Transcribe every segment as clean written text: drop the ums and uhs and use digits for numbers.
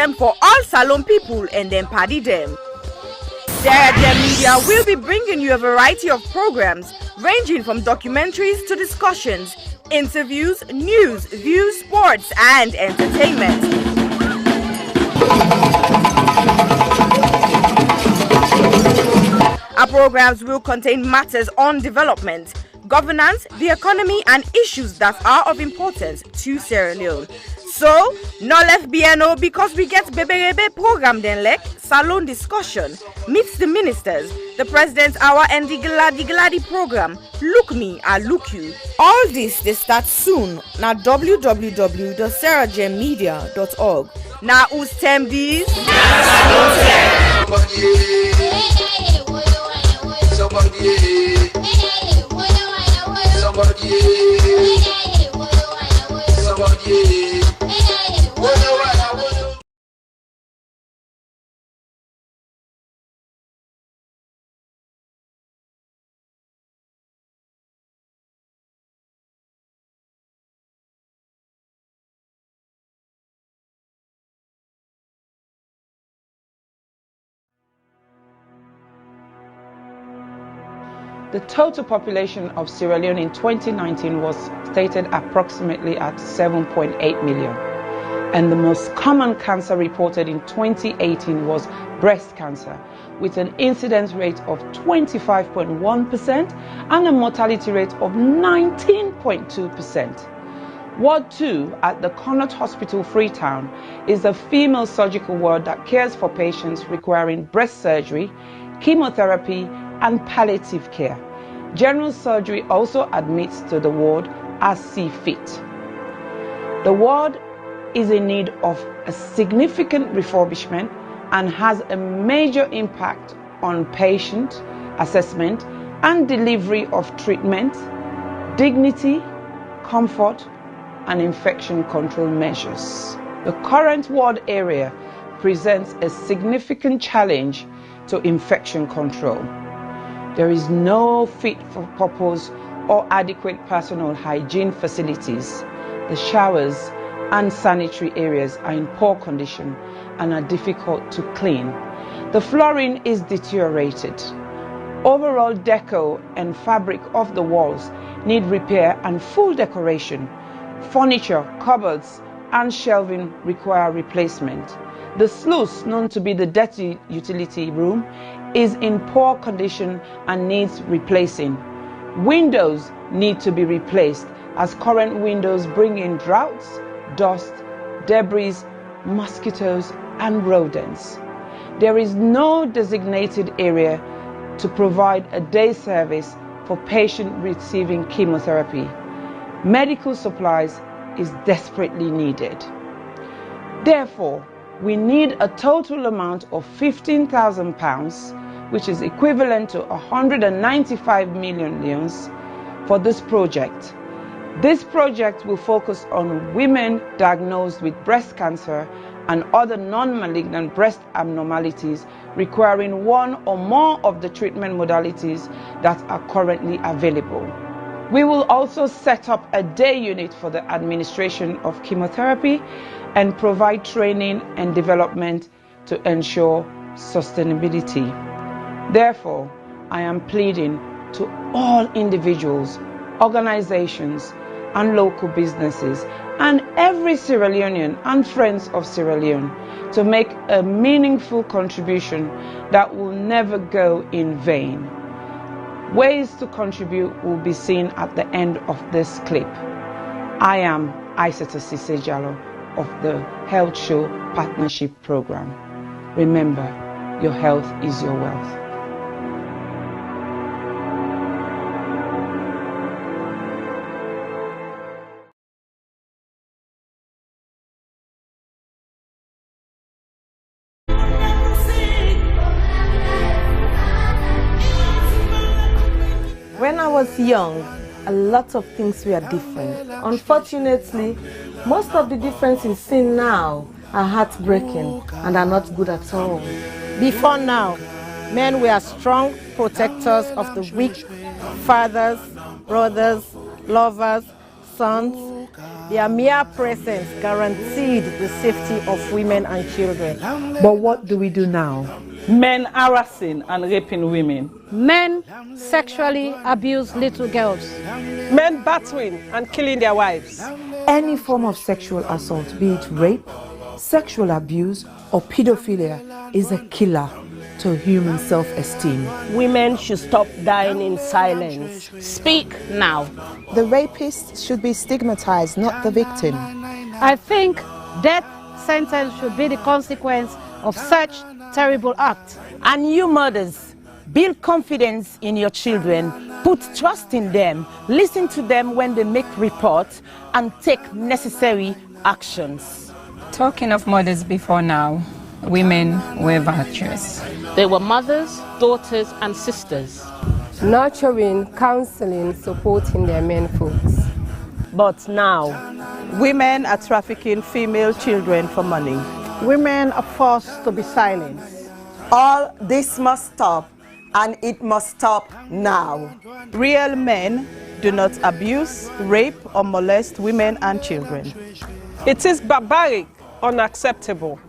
them for all Salone people and then party them. Sarah J Media will be bringing you a variety of programs ranging from documentaries to discussions, interviews, news, views, sports, and entertainment. Our programs will contain matters on development, governance, the economy, and issues that are of importance to Sierra Leone. So, no left BNO because we get Bebe program then like Salone discussion, meets the ministers, the president's hour, and the Gladi program. Look me, I look you. All this they start soon na www.sarahjmedia.org. Now who's tem these? The total population of Sierra Leone in 2019 was stated approximately at 7.8 million. And the most common cancer reported in 2018 was breast cancer, with an incidence rate of 25.1% and a mortality rate of 19.2%. Ward 2 at the Connaught Hospital, Freetown, is a female surgical ward that cares for patients requiring breast surgery, chemotherapy, and palliative care. General surgery also admits to the ward as see fit. The ward is in need of a significant refurbishment and has a major impact on patient assessment and delivery of treatment, dignity, comfort, and infection control measures. The current ward area presents a significant challenge to infection control. There is no fit for purpose or adequate personal hygiene facilities. The showers and sanitary areas are in poor condition and are difficult to clean. The flooring is deteriorated. Overall deco and fabric of the walls need repair and full decoration. Furniture, cupboards, and shelving require replacement. The sluice, known to be the dirty utility room, is in poor condition and needs replacing. Windows need to be replaced as current windows bring in draughts, dust, debris, mosquitoes, and rodents. There is no designated area to provide a day service for patients receiving chemotherapy. Medical supplies is desperately needed. Therefore, we need a total amount of £15,000, which is equivalent to 195 million leones, for this project. This project will focus on women diagnosed with breast cancer and other non-malignant breast abnormalities requiring one or more of the treatment modalities that are currently available. We will also set up a day unit for the administration of chemotherapy and provide training and development to ensure sustainability. Therefore, I am pleading to all individuals, organizations, and local businesses, and every Sierra Leonean and friends of Sierra Leone to make a meaningful contribution that will never go in vain. Ways to contribute will be seen at the end of this clip. I am Usifu Jalloh of the Health Show Partnership Program. Remember, your health is your wealth. When I was young, a lot of things were different. Unfortunately, most of the differences seen now are heartbreaking and are not good at all. Before now, men were strong protectors of the weak, fathers, brothers, lovers, sons, their mere presence guaranteed the safety of women and children. But what do we do now? Men harassing and raping women. Men sexually abuse little girls. Men battering and killing their wives. Any form of sexual assault, be it rape, sexual abuse, or pedophilia, is a killer to human self-esteem. Women should stop dying in silence. Speak now. The rapist should be stigmatized, not the victim. I think death sentence should be the consequence of such terrible act. And you mothers, build confidence in your children, put trust in them, listen to them when they make reports, and take necessary actions. Talking of mothers before now, women were virtuous. They were mothers, daughters, and sisters. Nurturing, counseling, supporting their men folks. But now, Women are trafficking female children for money. women are forced to be silenced. All this must stop, and it must stop now. Real men do not abuse, rape, or molest women and children. It is barbaric, unacceptable.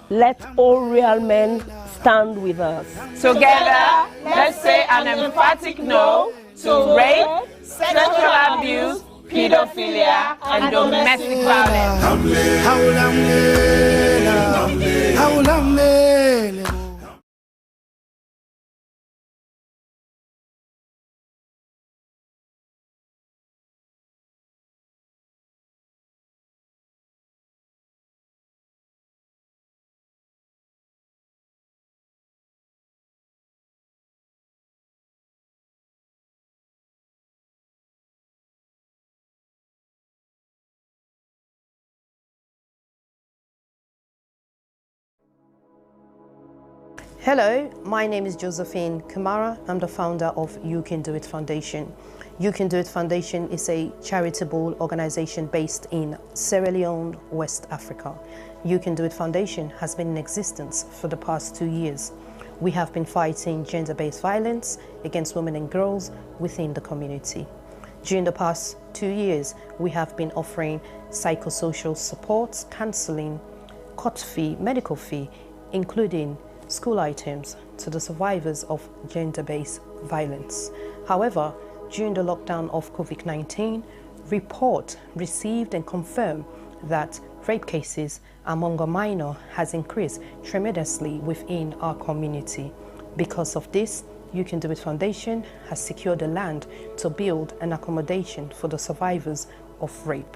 Let all real men stand with us. Together, let's say an emphatic no to rape, sexual abuse, pedophilia, and domestic violence. Hello, my name is Josephine Kamara. I'm the founder of You Can Do It Foundation. You Can Do It Foundation is a charitable organization based in Sierra Leone, West Africa. You Can Do It Foundation has been in existence for the past 2 years. We have been fighting gender-based violence against women and girls within the community. During the past 2 years, we have been offering psychosocial support, counseling, court fee, medical fee, including school items to the survivors of gender-based violence. However, during the lockdown of COVID-19, report received and confirmed that rape cases among a minor has increased tremendously within our community. Because of this, You Can Do It Foundation has secured the land to build an accommodation for the survivors of rape.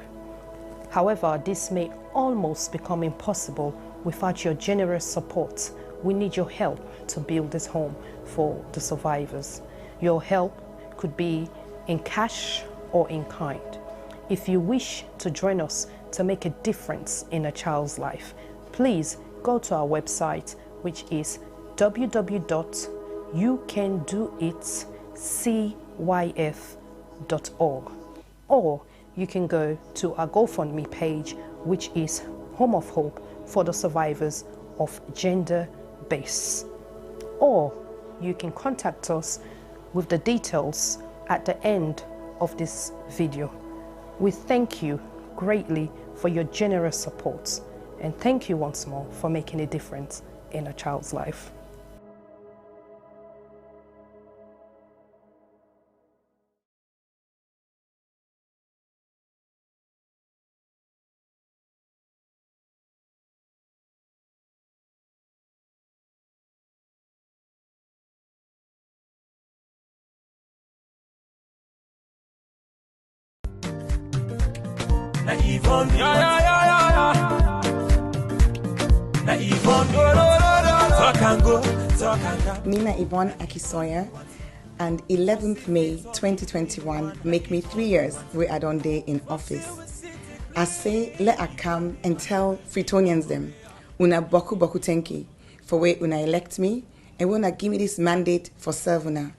However, this may almost become impossible without your generous support. We need your help to build this home for the survivors. Your help could be in cash or in kind. If you wish to join us to make a difference in a child's life, please go to our website, which is www.youcandoitcyf.org, or you can go to our GoFundMe page, which is Home of Hope for the Survivors of Gender Base, or you can contact us with the details at the end of this video. We thank you greatly for your generous support, and thank you once more for making a difference in a child's life. Mina Yvonne Akisoya, and 11th May 2021 make me 3 years where I don't day in office. I say let I come and tell Freetonians them una boku tenki for where una elect me and wanna give me this mandate for serve una.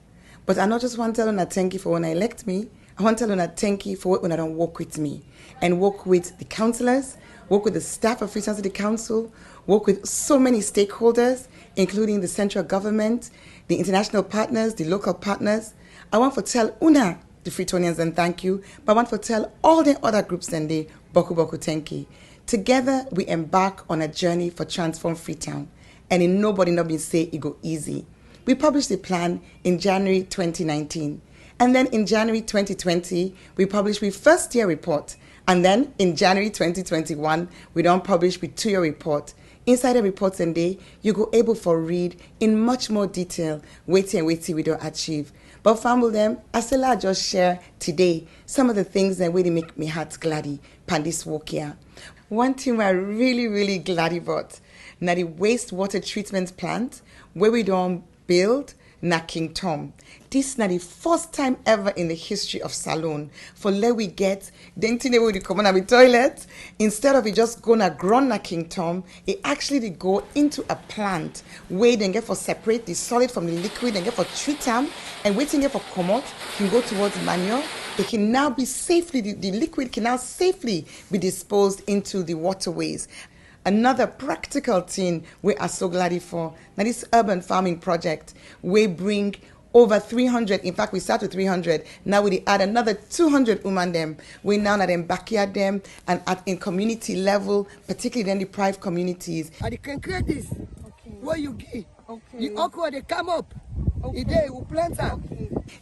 But I not just want to tell una thank you for when I elect me, I want to tell una thank you for what una don't work with me and work with the councillors, work with the staff of Freetown City Council, work with so many stakeholders, including the central government, the international partners, the local partners. I want to tell una the Freetonians and thank you, but I want to tell all the other groups and the Boku Boku Tenki. Together, we embark on a journey for Transform Freetown, and in nobody not been say it go easy. We published the plan in January 2019, and then in January 2020, we published the first year report, and then in January 2021, we don't publish the 2-year report. Inside the reports and day, you go able for read in much more detail, waiting we don't achieve. But family them, as I just share today some of the things that really make me heart gladdy pan this walk here. One thing I'm really glad about, now the wastewater treatment plant where we don't build na King Tom. This na the first time ever in the history of Salone for let we get the thing we come on the toilet. Instead of it just gonna grown na King Tom, it actually they go into a plant where they get for separate the solid from the liquid and get for treat them and waiting get for Connaught can go towards manure. It can now be safely, the liquid can now safely be disposed into the waterways. Another practical thing we are so glad for, now this urban farming project, we bring over 300, in fact we start with 300, now we add another 200 women them. We now at them backyard them and in community level, particularly in the private communities. And you can create this, where you give, the okra they come up, they will plant them.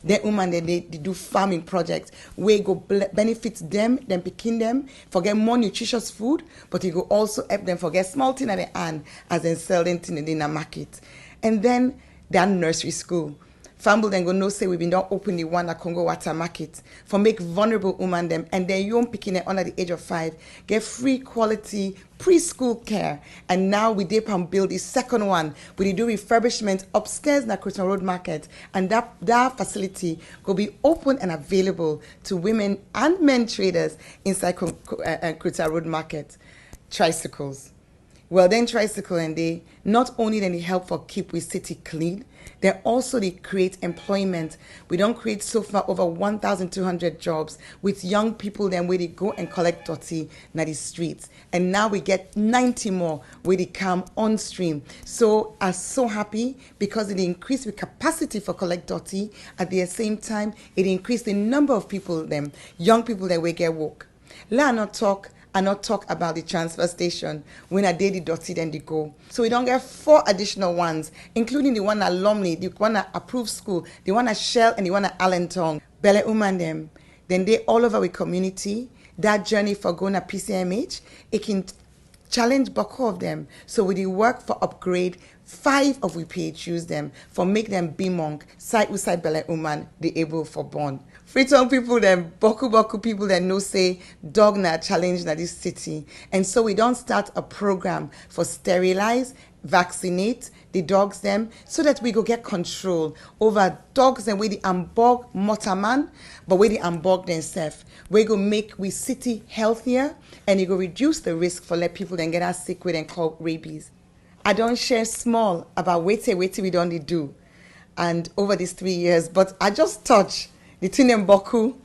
The women they do farming projects where go benefit them picking them for get more nutritious food, but it go also help them for get small thing at the hand as they sell them in the market. And then their nursery school. Family then go no say we been not open the one at Congo Water Market for make vulnerable women them and their young picking it under the age of 5 get free quality preschool care. And now we dip and build the second one. We do refurbishment upstairs in the Croton Road Market, and that facility will be open and available to women and men traders inside Croton Road Market. Tricycles. Well, then tricycle and they not only then they help for keep we city clean, they also they create employment. We don't create so far over 1,200 jobs with young people then where they go and collect dirty na the streets. And now we get 90 more where they come on stream. So I'm so happy because it increased the capacity for collect dirty. At the same time, it increased the number of people them, young people that we get work. Let not talk and not talk about the transfer station when I did the dirty then they go. So we don't get 4 additional ones, including the one at Lumley, the one at Approved School, the one at Shell, and the one at Allentown. Bele Uman them. Then they all over the community. That journey for going to PCMH, it can challenge Boko of them. So we work for upgrade 5 of we PHUs them for make them be monk, side with side Bele Uman, they able for born. Freetown people them, Boku people that know say dog na challenge na this city. And so we don't start a program for sterilize, vaccinate the dogs them so that we go get control over dogs and we the ambog motaman, but we the ambog themselves. We go make we city healthier and it go reduce the risk for let people then get us sick with and call rabies. I don't share small about wait we don't do and over these 3 years, but I just touch the Tinem Boku.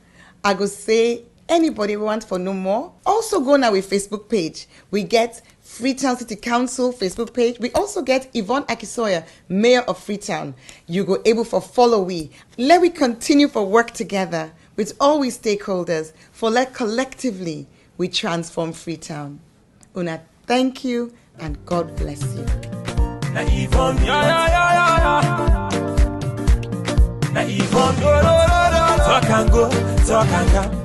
I go say anybody who wants for no more. Also go now with Facebook page. We get Freetown City Council Facebook page. We also get Yvonne Akisoya, Mayor of Freetown. You go able for follow we. Let we continue for work together with all we stakeholders for let collectively we transform Freetown. Una, thank you and God bless you. Na Yvonne, Na Yvonne, talk and go, talk and come.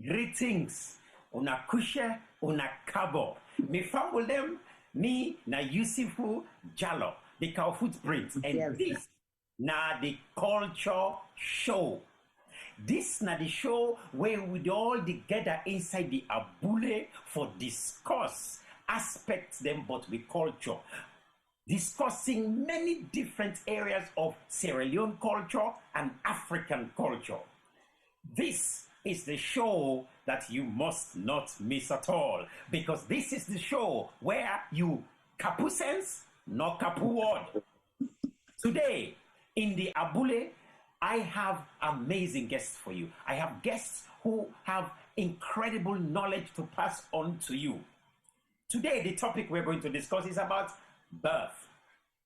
Greetings, una kushe, una kabo. Me family them, me na Usifu Jalloh, the cow footprint, and this na the culture show. This na the show where we all together inside the abule for discuss aspects them but with culture, discussing many different areas of Sierra Leone culture and African culture. This is the show that you must not miss at all, because this is the show where you kapu sense, no kapu word. Today, in the Abule, I have amazing guests for you. I have guests who have incredible knowledge to pass on to you. Today, the topic we're going to discuss is about birth,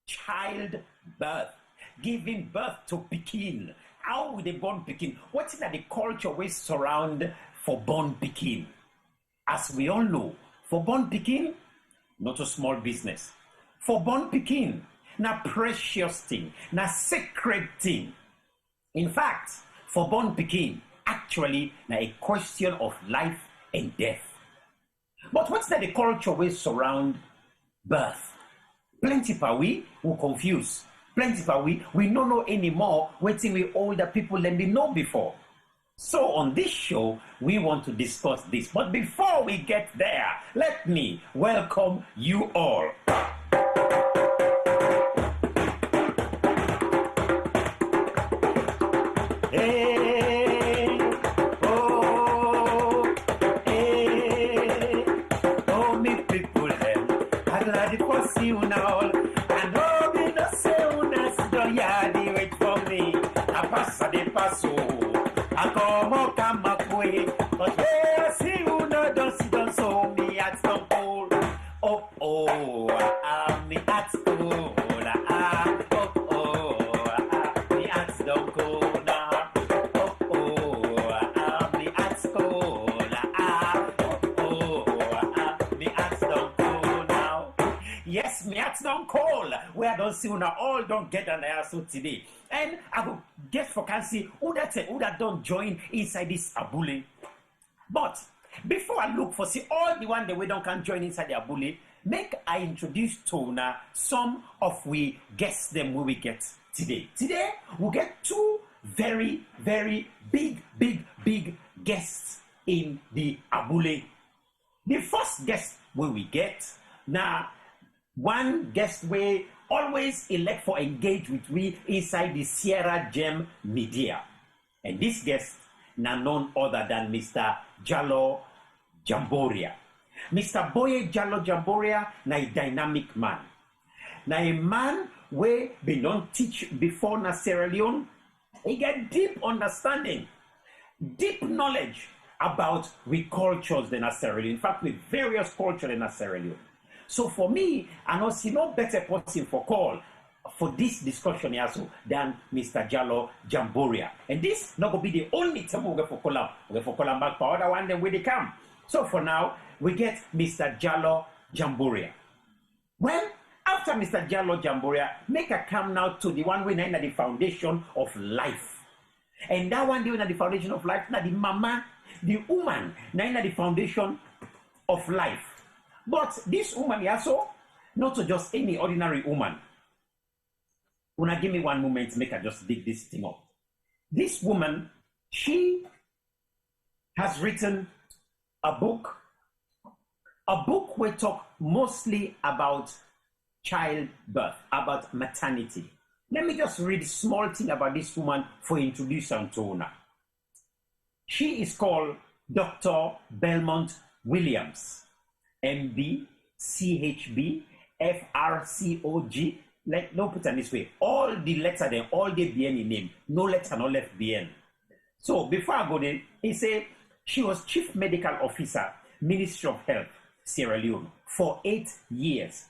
childbirth, giving birth to Pekin. How will they born Pekin? What is that the culture we surround for born Pekin? As we all know, for born Pekin, not a small business. For born Pekin, na precious thing, na sacred thing. In fact, for born Pekin, actually, na a question of life and death. But what's that the culture we surround birth? Plenty pa we who confuse. Plenty pa we don't know anymore waiting with older people than we know before. So on this show, we want to discuss this. But before we get there, let me welcome you all. Hey, oh, me people, I'm glad to see you now. And oh, me no say una sit yadi wait for me. I pass the passo, I come kamakwe. But hey, I see you no don't sit down so me at some pole. Oh, I'm me at school. Me at some pole. Yes, me at don't call. Where I don't see una all don't get an answer today. And I will get for can see who that don't join inside this abule. But before I look for see all the one that we don't can join inside the abule, make I introduce to una some of we guests them who we get today. Today we get two very, very big guests in the abule. The first guest we get now. One guest we always elect for engage with we inside the Sierra Gem media. And this guest na none other than Mr. Jallo Jamboria. Mr. Boye Jallo Jamboria na a dynamic man. Na a man we been non teach before na Sierra Leone. He get deep understanding, deep knowledge about we cultures than Sierra Leone. In fact, with various cultures in Sierra Leone. So for me, I don't see no better person for call for this discussion also than Mr. Jallo Jamboria. And this not going to be the only time we're going to call him back for other one then when they come. So for now, we get Mr. Jallo Jamboria. Well, after Mr. Jallo Jamboria, make a come now to the one we name the foundation of life. And that one doing at the foundation of life, now the mama, the woman, now the foundation of life. But this woman also, not just any ordinary woman. Una give me one moment to make her just dig this thing up. This woman, she has written a book we talk mostly about childbirth, about maternity. Let me just read a small thing about this woman for introduction to una. She is called Dr. Belmont Williams. MB, CHB, FRCOG, like no put it this way. All the letter then, all the BN in name, no letter, no left BN. So before I go there, he said she was Chief Medical Officer, Ministry of Health, Sierra Leone, for 8 years.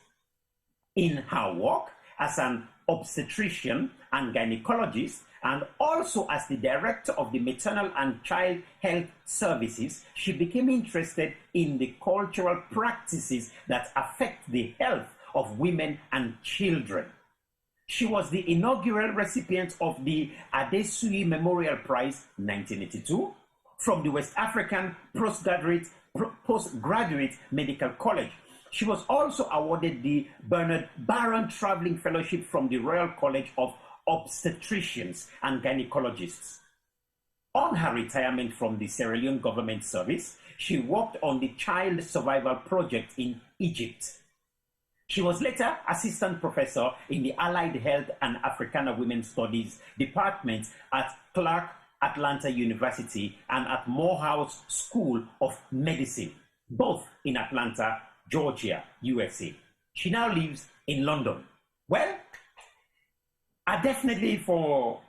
In her work as an obstetrician and gynecologist, and also as the director of the Maternal and Child Health Services, she became interested in the cultural practices that affect the health of women and children. She was the inaugural recipient of the Adesui Memorial Prize 1982, from the West African Postgraduate Medical College. She was also awarded the Bernard Barron Traveling Fellowship from the Royal College of Obstetricians and Gynecologists. On her retirement from the Sierra Leone government service, she worked on the Child Survival Project in Egypt. She was later assistant professor in the Allied Health and Africana Women's Studies Department at Clark Atlanta University and at Morehouse School of Medicine, both in Atlanta, Georgia, USA. She now lives in London. Well, I definitely for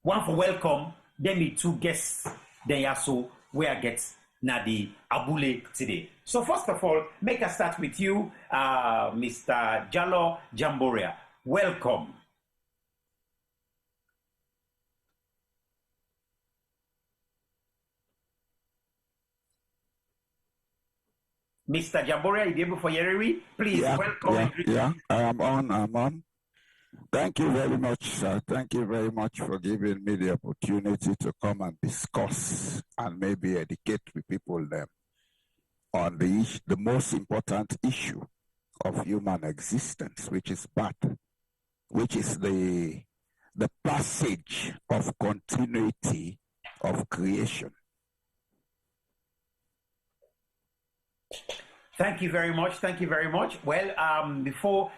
welcome them two guests they also where I get Nadi Abule today. So first of all, make us start with you, Mr. Jallo Jamboria. Welcome. Mr. Jamboria, you able for Yeriri? Please welcome. Yeah, I'm on. Thank you very much, sir. Thank you very much for giving me the opportunity to come and discuss and maybe educate the people them on the most important issue of human existence, which is birth, which is the passage of continuity of creation. Thank you very much. Thank you very much. Well, before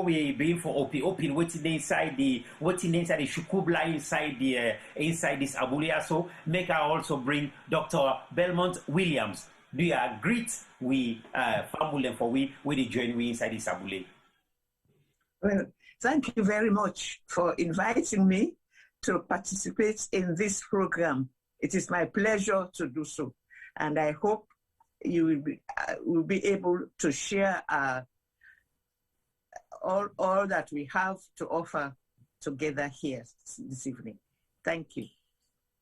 we begin for open waiting inside the shukubla inside this abulia, so make I also bring Dr. Belmont Williams. Do you agree we family for we join we inside this abule? Well, thank you very much for inviting me to participate in this program. It is my pleasure to do so, and I hope you will be able to share all that we have to offer together here this evening. Thank you.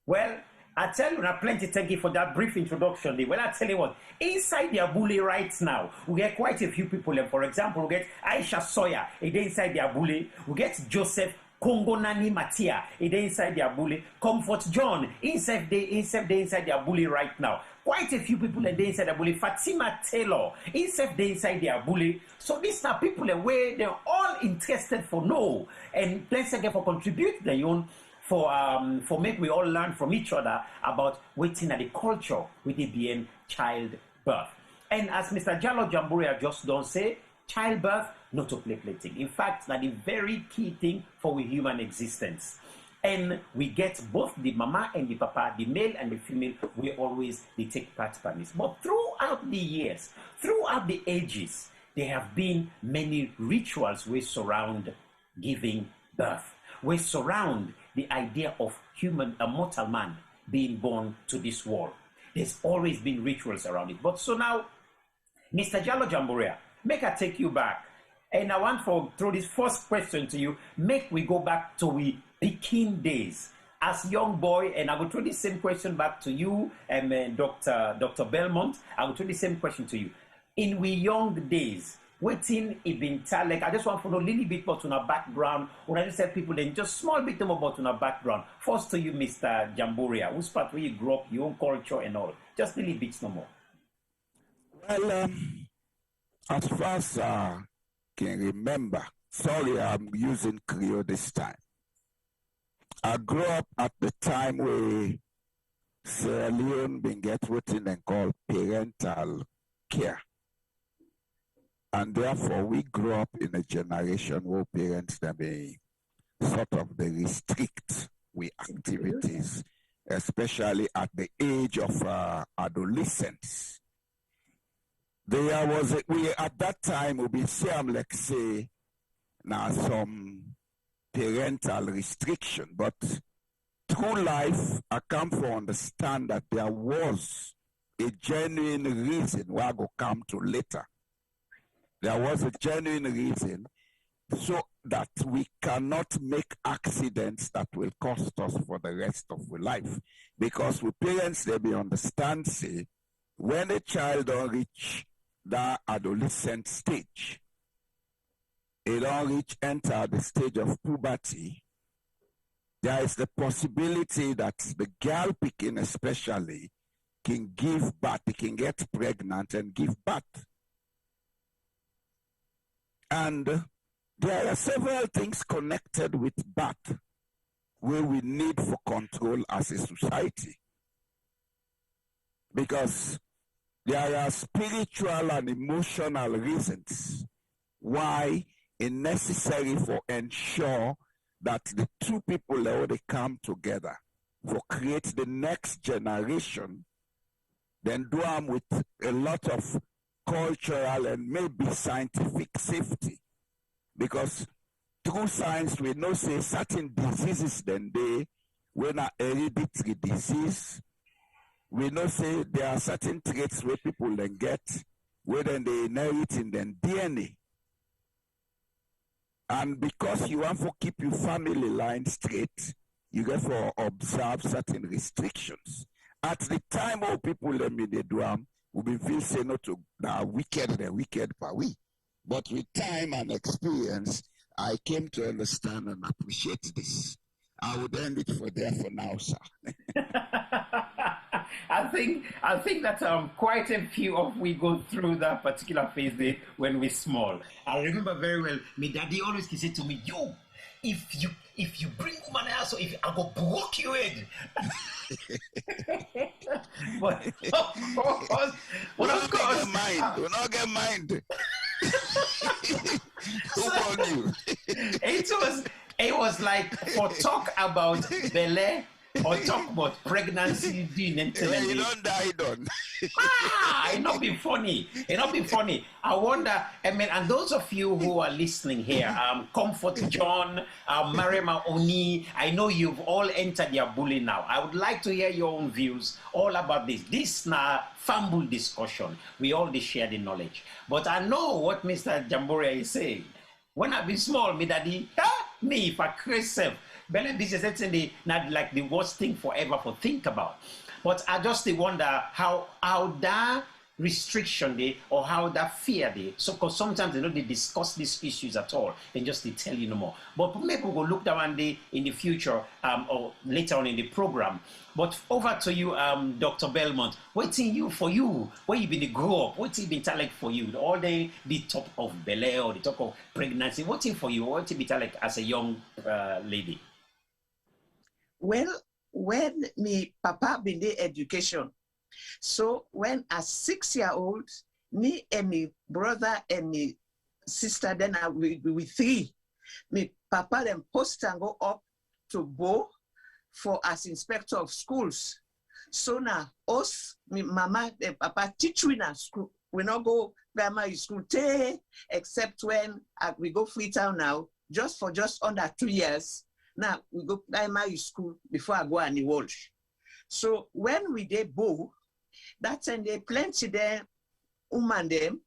Well, I tell you, plenty thank you for that brief introduction. Well, I tell you what, inside the Abule right now, we get quite a few people. And for example, we get Aisha Sawyer, inside the Abule. We get Joseph Kongo Nani Matia, inside the Abule. Comfort John, inside the Abule right now. Quite a few people are inside the Abule. Fatima Taylor, inside the Abule. So these are people where they're all interested for know and plenty again for contribute their own for make we all learn from each other about waiting at the culture with it being childbirth. And as Mr. Jallo Jamboria just don't say, childbirth not to play thing. In fact, that's the very key thing for we human existence. And we get both the mama and the papa, the male and the female, we always they take part in this. But throughout the years, throughout the ages, there have been many rituals which surround giving birth, which surround the idea of a mortal man being born to this world. There's always been rituals around it. But so now, Mr. Jallo Jamboria, make I take you back. And I want to throw this first question to you. Make we go back to we Peking days as young boy, and I will throw the same question back to you, and Dr. Belmont. I will throw the same question to you. In we young days, waiting it been like I just want to know a little bit about our background, or I just tell people then just small bit more about our background. First to you, Mr. Jamboria, whose part where you grew up, your own culture and all. Just a little bit no more. Well, as far as I can remember, sorry, I'm using Creole this time. I grew up at the time where Sierra Leone been get what they call parental care. And therefore, we grew up in a generation where parents they sort of they restrict we activities, especially at the age of adolescence. There was we at that time we be same like say now some parental restriction, but through life I come to understand that there was a genuine reason why I go come to later. There was a genuine reason so that we cannot make accidents that will cost us for the rest of our life. Because with parents, they be understand, say, when a child don't reach that adolescent stage, it don't enter the stage of puberty, there is the possibility that the girl picking especially can give birth, they can get pregnant and give birth. And there are several things connected with birth where we need for control as a society. Because there are spiritual and emotional reasons why it's necessary for ensure that the two people they come together for create the next generation, then do them with a lot of cultural and maybe scientific safety. Because through science, we know say certain diseases then they were not hereditary disease. We know say there are certain traits where people then get, where then they inherit in their DNA. And because you want to keep your family line straight, you get to observe certain restrictions. At the time all people let me they do we been feel say not to now wicked per we. But with time and experience, I came to understand and appreciate this. I would end it for there for now, sir. I think that quite a few of we go through that particular phase there when we're small. I remember very well, my daddy always say to me, yo, if you bring woman else, if I go broke your head. But of course, do not get mind. Who won you? It was like for talk about belly or talk about pregnancy, and you don't die, don't. It not be funny. I wonder, and those of you who are listening here, Comfort John, Marema Oni, I know you've all entered your bully now. I would like to hear your own views all about this. This now fumble discussion. We all share the knowledge. But I know what Mr. Jamboria is saying. When I be small, me daddy, me if I crazy self. Belém, this is certainly not like the worst thing forever for think about. But I just wonder how that restriction day or how that fear day. So because sometimes they discuss these issues at all and just they tell you no more. But maybe we'll look down one day in the future or later on in the program. But over to you, Dr. Belmont. What's in you for you? Where you been grow up? What's it been like for you? All the talk of belly or the talk of pregnancy. What's it for you? What's it been like as a young lady? Well, when me papa been the education, so when a 6-year-old, me and me brother and me sister, then we three, me papa then post and go up to Boye for as inspector of schools. So now us, me mama and papa teach we na school. We not go primary school except when we go Freetown now, just under 2 years. Now we go primary school before I go any Walsh. So when we did Boye, that time they plenty there, woman them.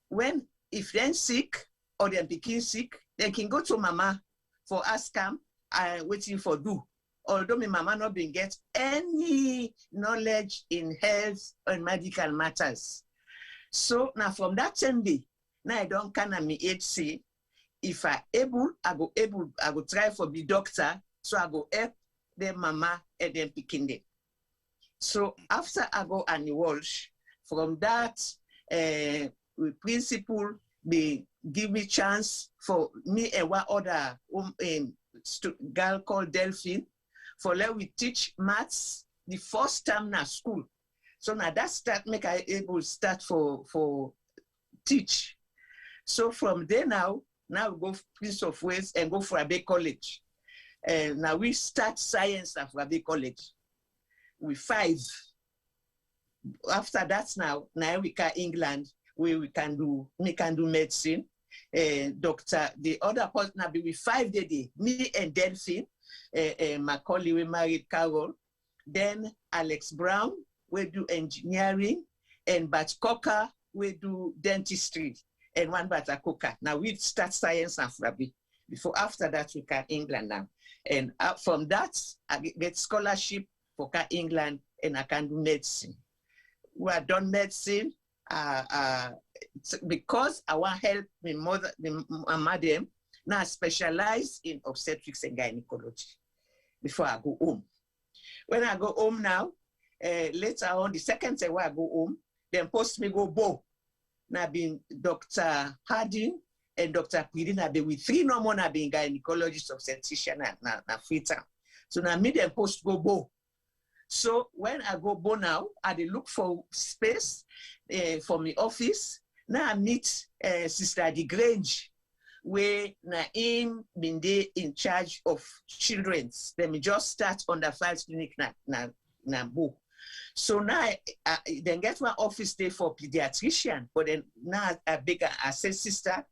When if they're sick or they're becoming sick, they can go to mama for ask them and waiting for do. Although my mama not been get any knowledge in health and medical matters. So now from that time day, now I don't can me HC. If I go try for be doctor, so I go help them mama and then picking them. So after I go and Walsh, from that principal, they give me chance for me and one other girl called Delphine, for let we teach maths the first time na school. So now that start make I able start for teach. So from there now we go Prince of Wales and go for Abbey College. Now we start science at Abbey College. We 5. After that now we can England where we can do medicine. Doctor, the other person now be with 5 day. Me and Delphine, Macaulay we married Carol. Then Alex Brown we do engineering, and Bat Cocker we do dentistry, and one Bat Cocker. Now we start science and Frabi. After that we can England now, and from that I get scholarship for England and I can do medicine. We have done medicine because I want help my mother them now specialize in obstetrics and gynecology. before I go home. When I go home now, later on, the second time when I go home, then post me go Boye. Now been Dr. Harding and Dr. Pridin, I've been with 3 no more, I've been gynecologist obstetrician na Freetown. So now me then post go Boye. So when I go Boye now, I dey look for space for my office. Now I meet Sister DeGrange, where na him been there in charge of children's. Then me just start on the 5 clinic na Boye. So now I then get my office there for pediatrician, but then now I beg I say, sister,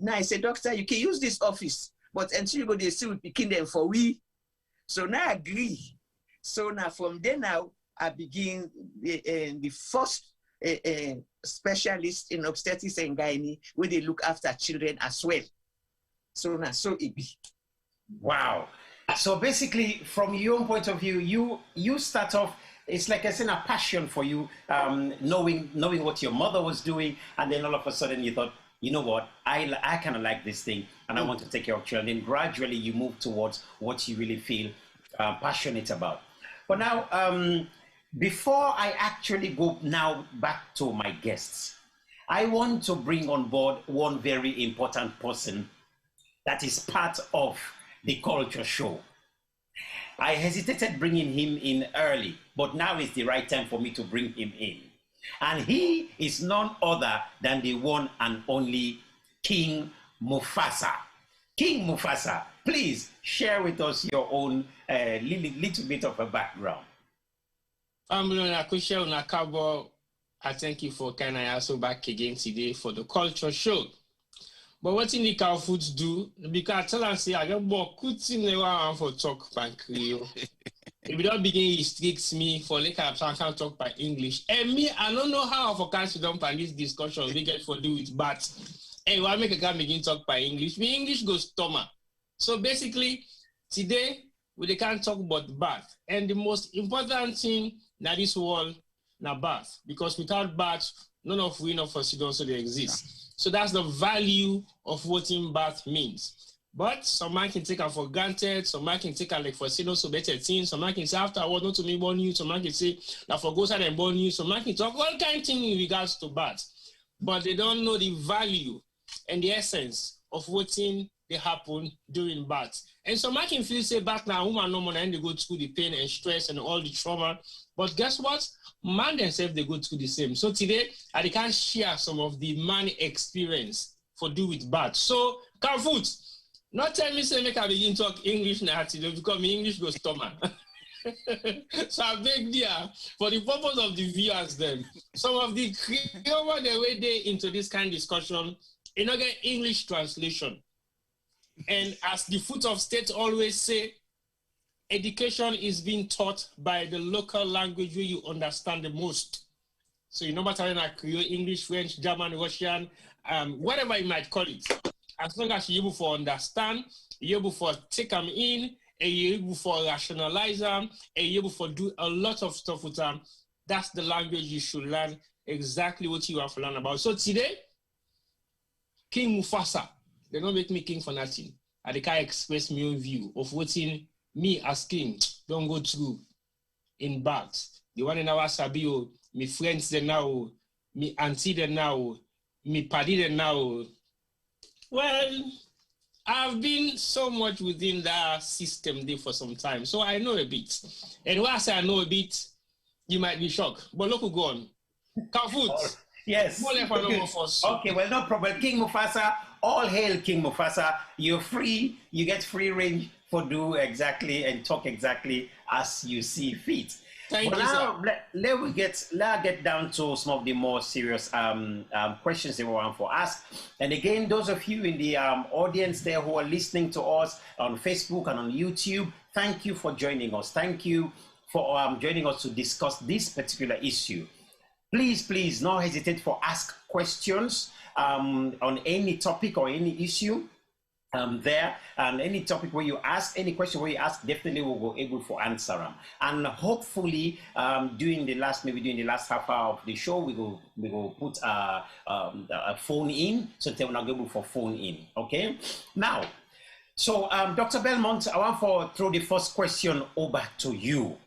now I say, doctor, you can use this office, but until you go there, see we picking them for we. So now I agree. So now from there now, I begin the first specialist in obstetrics and gynae, where they look after children as well. So now, so it be. Wow. So basically, from your own point of view, you start off, it's like it's in a passion for you, knowing what your mother was doing, and then all of a sudden you thought, you know what, I kind of like this thing, and I want to take care of children. Then gradually you move towards what you really feel passionate about. But now, before I actually go now back to my guests, I want to bring on board one very important person that is part of the culture show. I hesitated bringing him in early, but now is the right time for me to bring him in. And he is none other than the one and only King Mufasa. King Mufasa, please share with us your own little bit of a background. I thank you for kind of also back again today for the culture show. But what in the cow foods do, because I tell them, say, I get more good thing for talk by Creole. If you don't begin restrict me for like I can't talk by English. And me, I don't know how I can sit down by this discussion we get for do it, but hey, why make a guy begin talk by English? Me English goes stomach. So basically, today we can't talk about bath. And the most important thing that this world na bath. Because without bath, none of we know for sit also they exist. So that's the value of what in bath means. But some man can take it for granted, some man can take it like for sin so better things, some man can say afterward not to me born you, some man can say that for go side and born you, some man can talk all kind of things in regards to bath. But they don't know the value and the essence of what in they happen during bath. And some man can feel say back now, woman no more and they go through the pain and stress and all the trauma. But guess what? Man themselves, they go through the same. So today, I can share some of the man experience for do with bath. So, Carfoot, not tell me say make I begin talk English now today because my English goes stomach. So I beg there, for the purpose of the viewers then, some of the over the way they into this kind of discussion, you know, get English translation. And as the foot of state always say, education is being taught by the local language where you understand the most. So you know matter in Creole, English, French, German, Russian, whatever you might call it. As long as you're able to understand, you're able to take them in, and you're able to rationalize them, and you're able to do a lot of stuff with them, that's the language you should learn exactly what you have to learn about. So today, King Mufasa, they don't make me king for nothing. I can't express my own view of what's in me as king don't go through in baths. The one in our Sabio, me friends they now, me auntie they now, me paddy they now. Well, I've been so much within that system there for some time, so I know a bit. And when I say I know a bit, you might be shocked. But look who go on. Carfoot. Yes. Okay, well, no problem. King Mufasa, all hail King Mufasa. You're free. You get free range for do exactly and talk exactly as you see fit. Thank but you, now, let's get down to some of the more serious questions they want for ask. And again, those of you in the audience there who are listening to us on Facebook and on YouTube, thank you for joining us. Thank you for joining us to discuss this particular issue. Please, please, don't hesitate for ask questions on any topic or any issue there, and any topic where you ask, any question where you ask, definitely we'll be able to answer them. And hopefully, during the last half hour of the show, we will put a phone in, so they will not be able for phone in. Okay. Now, So, Dr. Belmont, I want to throw the first question over to you.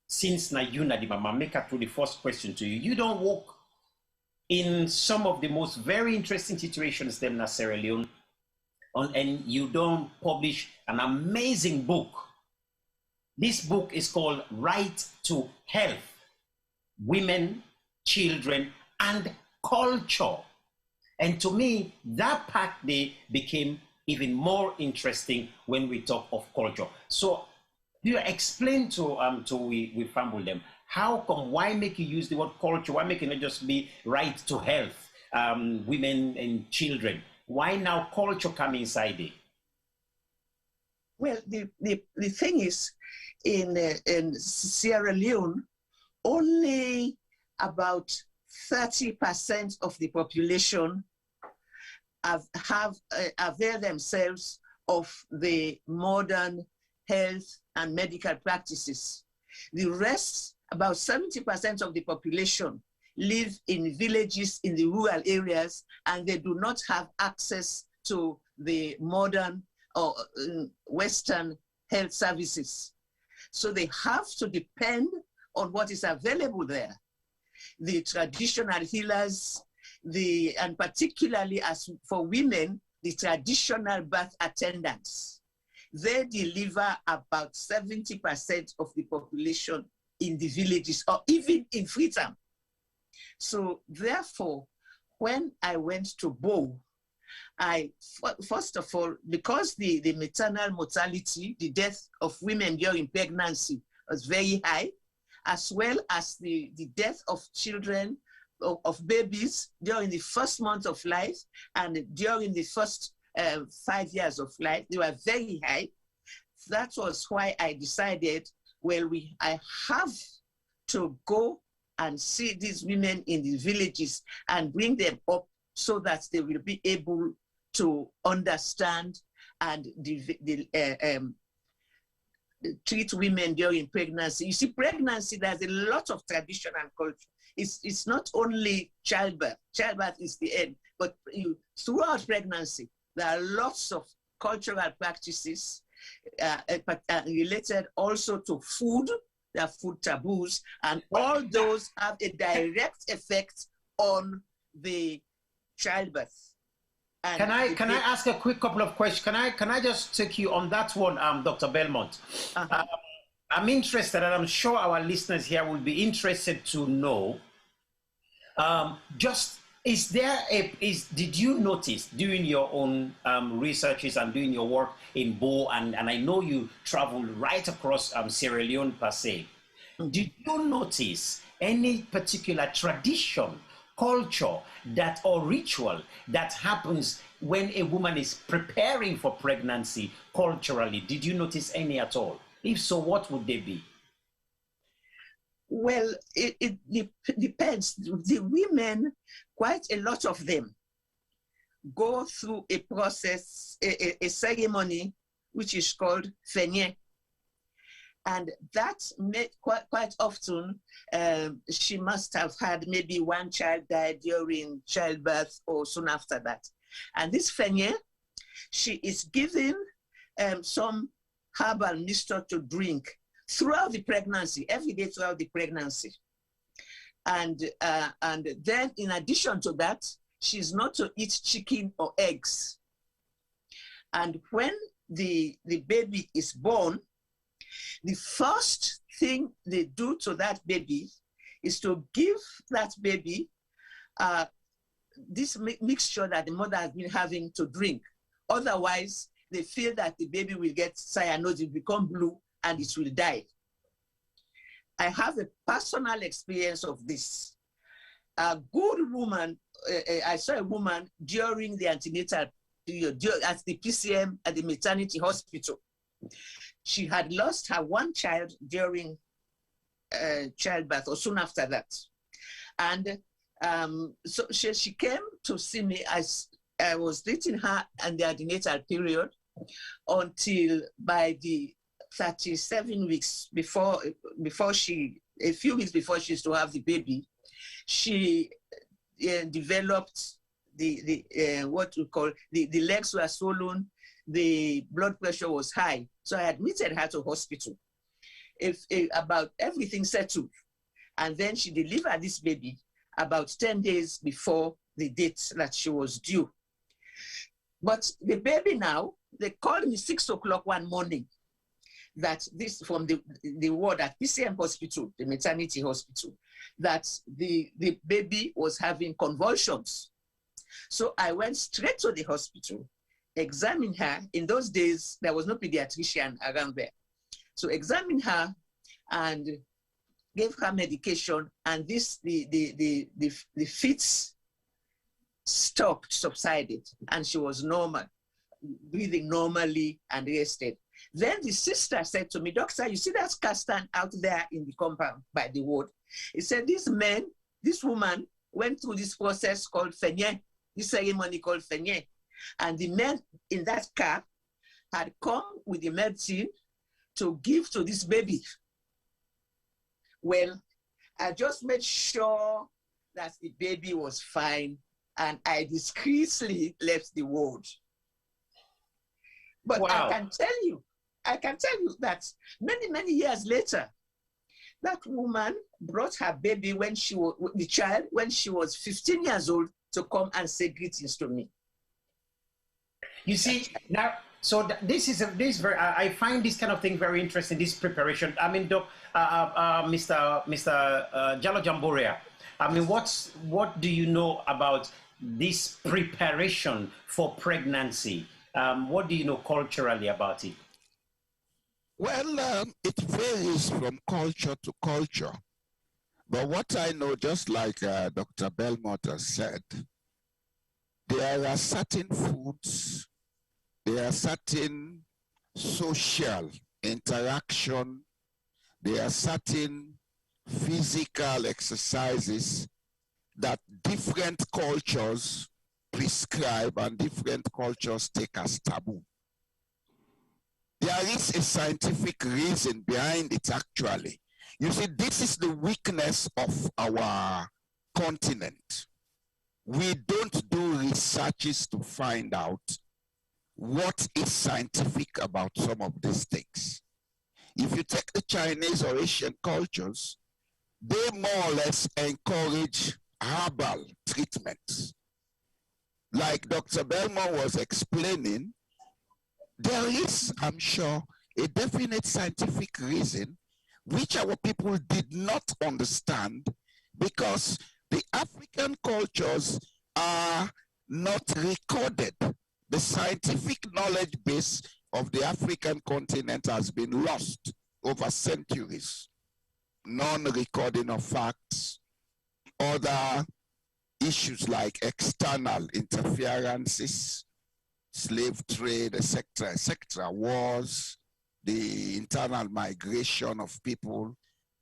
Since na you na the mama, make her throw the first question to you. You don't work in some of the most very interesting situations them na Sierra Leone, and you don't publish an amazing book. This book is called Right to Health, Women, Children, and Culture. And to me, that part they became even more interesting when we talk of culture. So you explain to we fumble them, how come, why make you use the word culture? Why make it not just be right to health, women and children? Why now culture come inside it? Well, the thing is, in Sierra Leone, only about 30% of the population avail themselves of the modern health and medical practices. The rest, about 70% of the population, live in villages in the rural areas, and they do not have access to the modern or Western health services. So they have to depend on what is available there. The traditional healers, and particularly as for women, the traditional birth attendants. They deliver about 70% of the population in the villages, or even in Freetown. So therefore, when I went to Boye, first of all, because the maternal mortality, the death of women during pregnancy was very high, as well as the death of children, of babies during the first month of life and during the first 5 years of life, they were very high. That was why I decided, well, I have to go and see these women in the villages and bring them up so that they will be able to understand and treat women during pregnancy. You see, pregnancy, there's a lot of tradition and culture. It's not only childbirth. Childbirth is the end, but throughout pregnancy, there are lots of cultural practices related also to food. There are food taboos, and all those have a direct effect on the childbirth. And can I ask a quick couple of questions? Can I just take you on that one, Dr. Belmont? I'm interested, and I'm sure our listeners here will be interested to know. Did you notice during your own researches and doing your work in Boye, and I know you traveled right across Sierra Leone per se, did you notice any particular tradition, culture, or ritual that happens when a woman is preparing for pregnancy culturally? Did you notice any at all? If so, what would they be? Well, it depends. The women, quite a lot of them, go through a process, a ceremony, which is called fenye. And that quite often, she must have had maybe one child die during childbirth or soon after that. And this fenye, she is given some herbal mixture to drink throughout the pregnancy, every day throughout the pregnancy. And then in addition to that, she's not to eat chicken or eggs. And when the baby is born, the first thing they do to that baby is to give that baby this mixture that the mother has been having to drink. Otherwise, they feel that the baby will get cyanosis, become blue, and it will die. I have a personal experience of this. A good woman, I saw a woman during the antenatal period at the PCM at the maternity hospital. She had lost her one child during childbirth or soon after that. And so she came to see me as I was treating her in the antenatal period until by the 37 weeks before she, a few weeks before she used to have the baby, she developed what we call, the legs were swollen, the blood pressure was high. So I admitted her to hospital. About everything settled. And then she delivered this baby about 10 days before the date that she was due. But the baby now, they called me 6 o'clock one morning that this from the ward at PCM hospital, the maternity hospital, that the baby was having convulsions. So I went straight to the hospital, examined her. In those days, there was no pediatrician around there. So examined her and gave her medication, and the fits stopped, subsided, and she was normal, breathing normally and rested. Then the sister said to me, "Doctor, you see that car stand out there in the compound by the ward?" He said, this woman went through this process called fenye, this ceremony called fenye. And the men in that car had come with the medicine to give to this baby. Well, I just made sure that the baby was fine, and I discreetly left the ward. But wow. I can tell you that many years later, that woman brought her baby when she was 15 years old to come and say greetings to me. You see, now, so I find this kind of thing very interesting, this preparation. I mean, Mr. Jallo Jamboria, I mean, what do you know about this preparation for pregnancy? What do you know culturally about it? Well, it varies from culture to culture. But what I know, just like Dr. Belmont has said, there are certain foods, there are certain social interaction, there are certain physical exercises that different cultures prescribe and different cultures take as taboo. There is a scientific reason behind it, actually. You see, this is the weakness of our continent. We don't do researches to find out what is scientific about some of these things. If you take the Chinese or Asian cultures, they more or less encourage herbal treatments. Like Dr. Belmont was explaining, there is, I'm sure, a definite scientific reason which our people did not understand, because the African cultures are not recorded. The scientific knowledge base of the African continent has been lost over centuries. Non-recording of facts, other issues like external interferences, slave trade, etc., wars, the internal migration of people.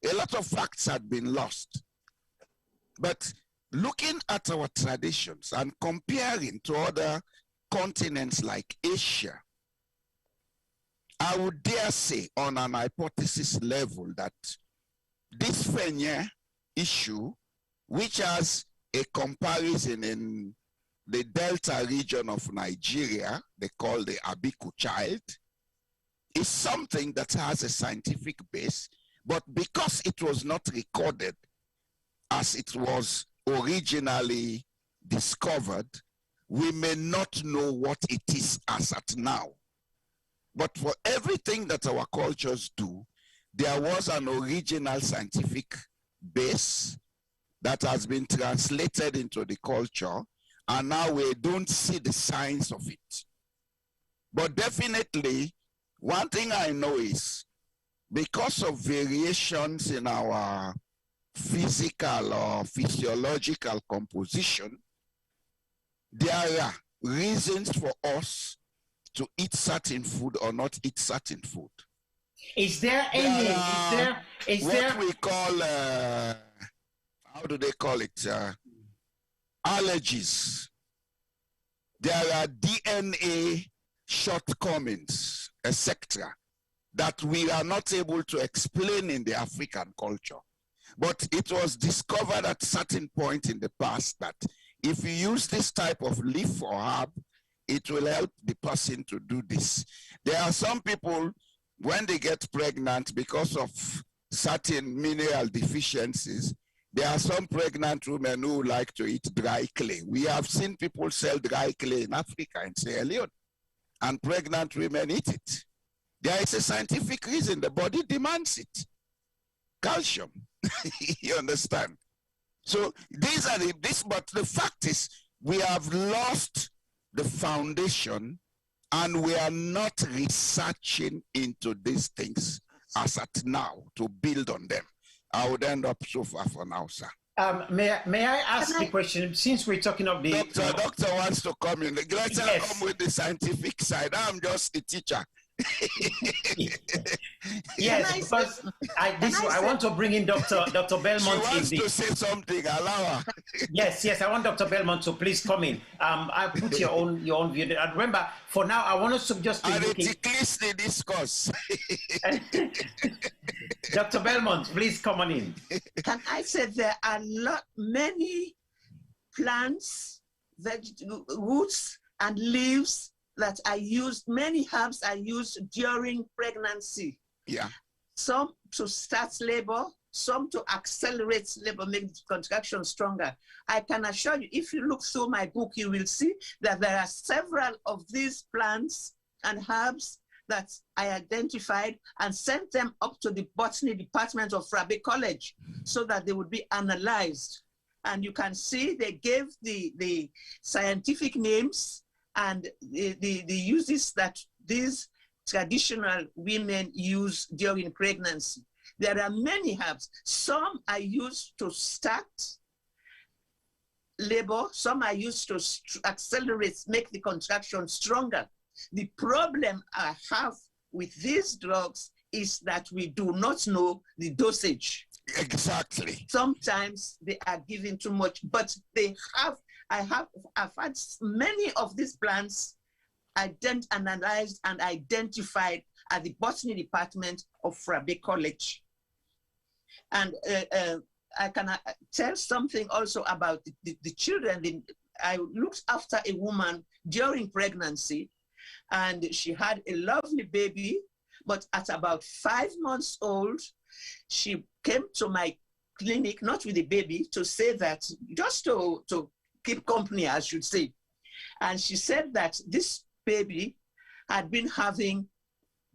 A lot of facts had been lost. But looking at our traditions and comparing to other continents like Asia, I would dare say on an hypothesis level that this Fenye issue, which has a comparison in the Delta region of Nigeria, they call the Abiku child, is something that has a scientific base, but because it was not recorded as it was originally discovered, we may not know what it is as at now. But for everything that our cultures do, there was an original scientific base that has been translated into the culture, and now we don't see the signs of it. But definitely, one thing I know is, because of variations in our physical or physiological composition, there are reasons for us to eat certain food or not eat certain food. Is there any, what we call, how do they call it? Allergies. There are DNA shortcomings, etc., that we are not able to explain in the African culture. But it was discovered at certain point in the past that if you use this type of leaf or herb, it will help the person to do this. There are some people, when they get pregnant because of certain mineral deficiencies, there are some pregnant women who like to eat dry clay. We have seen people sell dry clay in Africa, in Sierra Leone, and pregnant women eat it. There is a scientific reason. The body demands it. Calcium. You understand? So these are but the fact is we have lost the foundation and we are not researching into these things as at now to build on them. I would end up so far for now, sir. May I ask the question, since we're talking of the... Doctor wants to come in. Let's come with the scientific side. I'm just a teacher. Yes, because I want to bring in Dr. Belmont. She wants to say something. Allow her. Yes, I want Dr. Belmont to please come in. I put your own view. And remember, for now, I want us to just be looking... the discourse. Dr. Belmont, please come on in. Can I say there are many plants, roots and leaves that are used, many herbs are used during pregnancy. Yeah. Some to start labor, some to accelerate labor, make the contraction stronger. I can assure you, if you look through my book, you will see that there are several of these plants and herbs that I identified and sent them up to the botany department of Rabe College so that they would be analyzed. And you can see they gave the scientific names and the uses that these traditional women use during pregnancy. There are many herbs. Some are used to start labor, some are used to accelerate, make the contraction stronger. The problem I have with these drugs is that we do not know the dosage. Exactly. Sometimes they are given too much, but I've had many of these plants analyzed and identified at the botany department of Rabe College. And I can tell something also about the children. I looked after a woman during pregnancy, and she had a lovely baby, but at about 5 months old, she came to my clinic, not with the baby, to say that, just to keep company, I should say. And she said that this baby had been having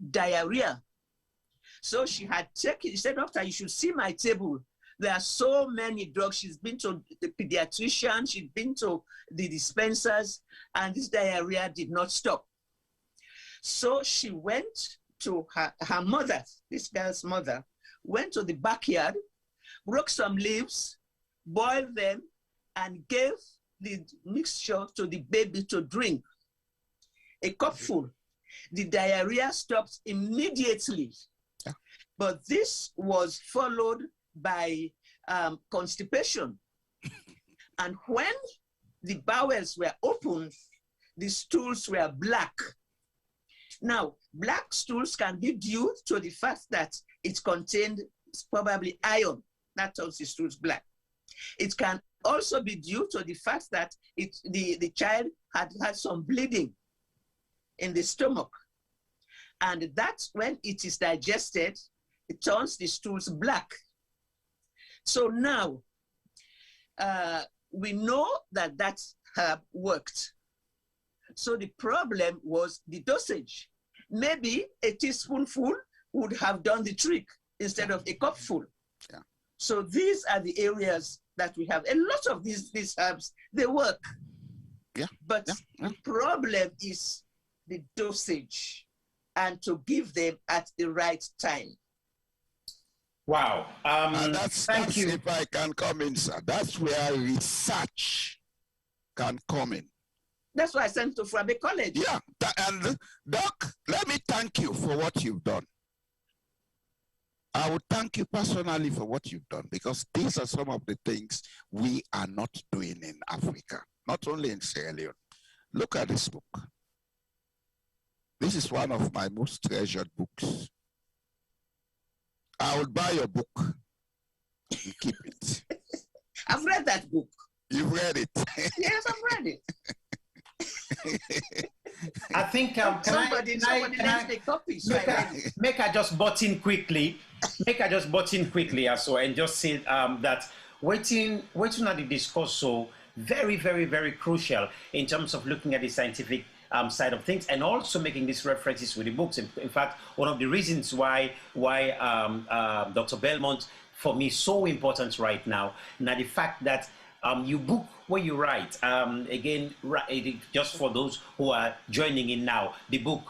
diarrhea. So she said, doctor, you should see my table. There are so many drugs. She's been to the pediatrician, she's been to the dispensers, and this diarrhea did not stop. So she went to her mother, this girl's mother, went to the backyard, broke some leaves, boiled them, and gave the mixture to the baby to drink. A cupful. The diarrhea stopped immediately. Yeah. But this was followed by constipation. And when the bowels were opened, the stools were black. Now, black stools can be due to the fact that it contained probably iron. That turns the stools black. It can also be due to the fact that the child had some bleeding in the stomach. And that's when it is digested, it turns the stools black. So now, we know that herb worked. So the problem was the dosage. Maybe a teaspoonful would have done the trick instead of a cupful. Yeah. So these are the areas that we have. A lot of these herbs, they work. Yeah. But the problem is the dosage and to give them at the right time. Wow. Thank you. If I can come in, sir, that's where research can come in. That's why I sent to Rabe College. Yeah, and Doc, let me thank you for what you've done. I would thank you personally for what you've done, because these are some of the things we are not doing in Africa, not only in Sierra Leone. Look at this book. This is one of my most treasured books. I would buy your book and keep it. I've read that book. You've read it? Yes, I've read it. I think somebody left the copy. So make I just button quickly. As well, and just say that waiting at the discourse so very, very, very crucial in terms of looking at the scientific side of things, and also making these references with the books. In fact, one of the reasons why Dr. Belmont for me so important right now the fact that you book where you write. Again, just for those who are joining in now, the book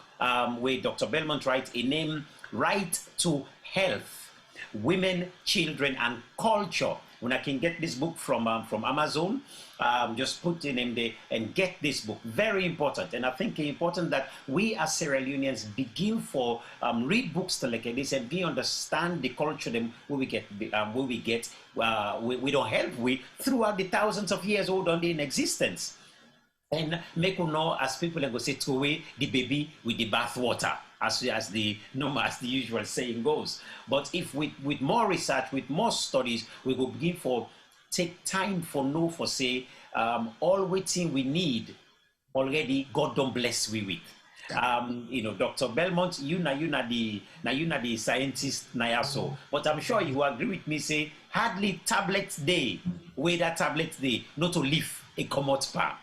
where Dr. Belmont writes a name, Right to Health, Women, Children and Culture. When I can get this book from Amazon, just put your name there and get this book. Very important. And I think it's important that we as Sierra Leoneans begin for read books to like this and be understand the culture them where we get we don't help with throughout the thousands of years old on in existence. And make you know as people go say throw away the baby with the bath water. As the usual saying goes. But if with more research, with more studies, we will begin for take time for say all waiting we need already God don't bless we with. Dr. Belmont, you the scientist na so. But I'm sure you agree with me say hardly tablet day, whether tablet day, not to leave a Connaught palm.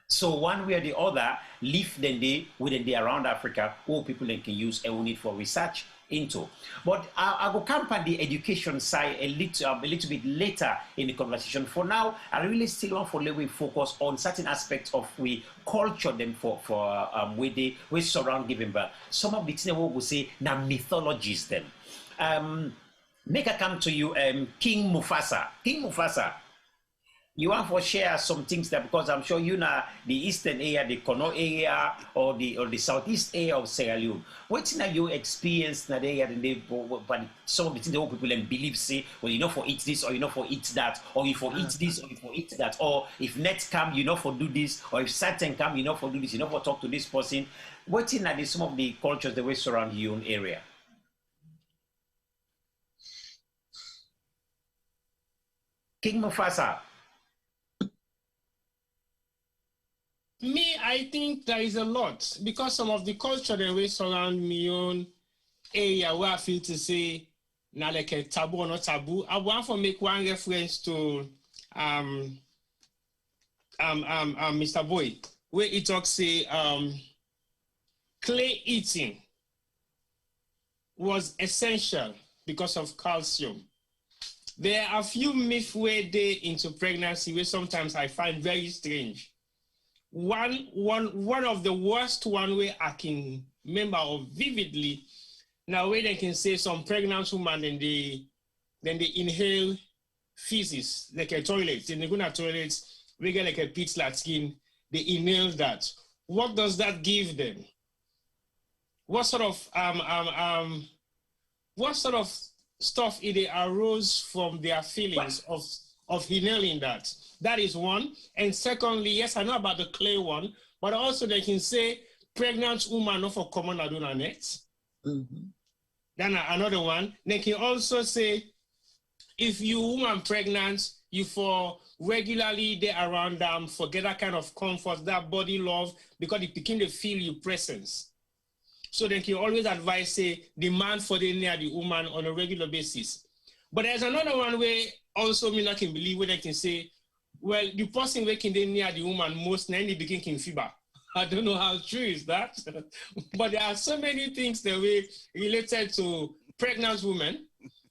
So one way or the other, leaf then they within the around Africa, all people then can use and we need for research into. But I will come at the education side a little bit later in the conversation. For now, I really still want for we focus on certain aspects of we culture them for where they surround giving birth. Some of the things we will say now mythologies them. Make I come to you, King Mufasa. King Mufasa. You want to share some things that because I'm sure you know the eastern area, the Connaught area, or the southeast area of Sierra Leone. What's your experience in the area? But some of the things the people and believe say, well, for eat this or for eat that, or if for eat this or for eat that, or if net come, for do this, or if Satan come, for do this, for talk to this person. What's in some of the cultures that we surround your own area? King Mufasa. Me, I think there is a lot because some of the culture that we surround me on area where I feel to say now like a taboo or not taboo. I want to make one reference to Mr. Boye, where he talks say clay eating was essential because of calcium. There are a few myths where they into pregnancy where sometimes I find very strange. One of the worst one way I can remember of vividly, now where they can say some pregnant woman then they inhale feces like a toilet. Then they go to toilets, we get like a pit like skin, they inhale that. What does that give them? What sort of stuff it arose from their feelings of inhaling that? That is one. And secondly, yes, I know about the clay one, but also they can say pregnant woman not for common aduna net. Mm-hmm. Then another one, they can also say if you woman pregnant, you for regularly they around them, forget that kind of comfort, that body love, because it begin to feel your presence. So they can always advise, say, the man for the near the woman on a regular basis. But there's another one where also me not can believe where they can say, well, the person working near the woman most then they begin king fever. I don't know how true is that, but there are so many things that we related to pregnant women,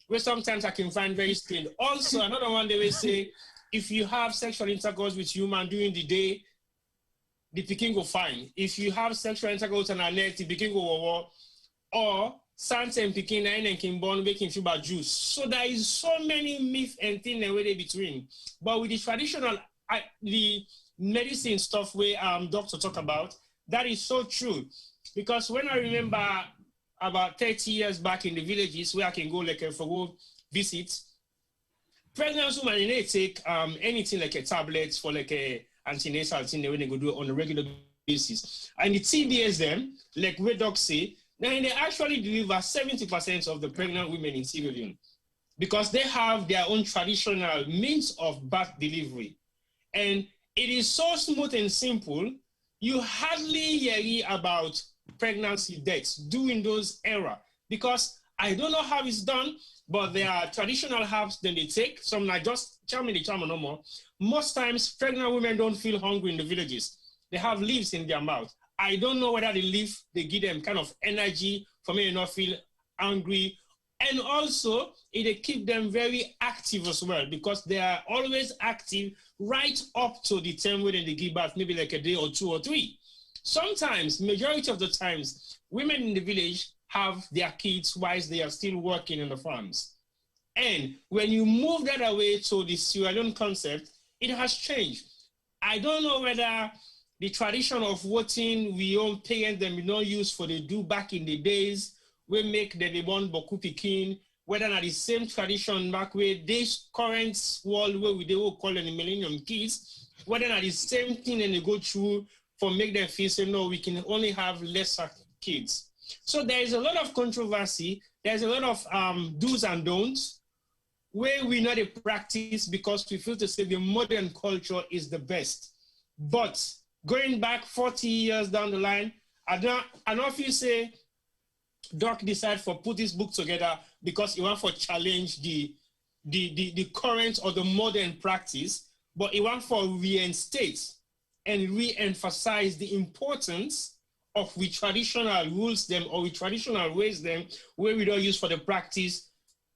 where sometimes I can find very strange. Also, another one they will say, if you have sexual intercourse with human during the day, the pikin go fine. If you have sexual intercourse on a net, the pikin go war, or sometimes pikin and can born making fever juice. So there is so many myths and things that way between. But with the traditional, the medicine stuff where doctor talk about, that is so true. Because when I remember about 30 years back in the villages where I can go like for go visit, pregnant women they take anything like a tablet for like a antenatal thing when they go do it on a regular basis. And the TBS them, like where docs say, then they actually deliver 70% of the pregnant women in Sierra Leone because they have their own traditional means of birth delivery. And it is so smooth and simple. you hardly hear about pregnancy deaths during those era, because I don't know how it's done, but there are traditional herbs that they take. Some like just tell me the charm no more. Most times, pregnant women don't feel hungry in the villages. They have leaves in their mouth. I don't know whether the leaf, they give them kind of energy for me to not feel hungry. And also, it keep them very active as well, because they are always active right up to the time when they give birth, maybe like a day or 2 or 3. Sometimes, majority of the times, women in the village have their kids whilst they are still working in the farms. And when you move that away to the Sierra Leone concept, it has changed. I don't know whether the tradition of voting we own parents them we not use for the do back in the days, we make the born boku pikin, whether not the same tradition back where this current world where we will call the millennium kids, whether not the same thing and they go through for make them feel say no, we can only have lesser kids. So there is a lot of controversy. There's a lot of do's and don'ts where we know the practice because we feel to say the modern culture is the best. But going back 40 years down the line, I don't feel say Doc decide for put this book together because he want for challenge the current or the modern practice, but he want for reinstate and re-emphasize the importance of we traditional rules them or we traditional ways them where we don't use for the practice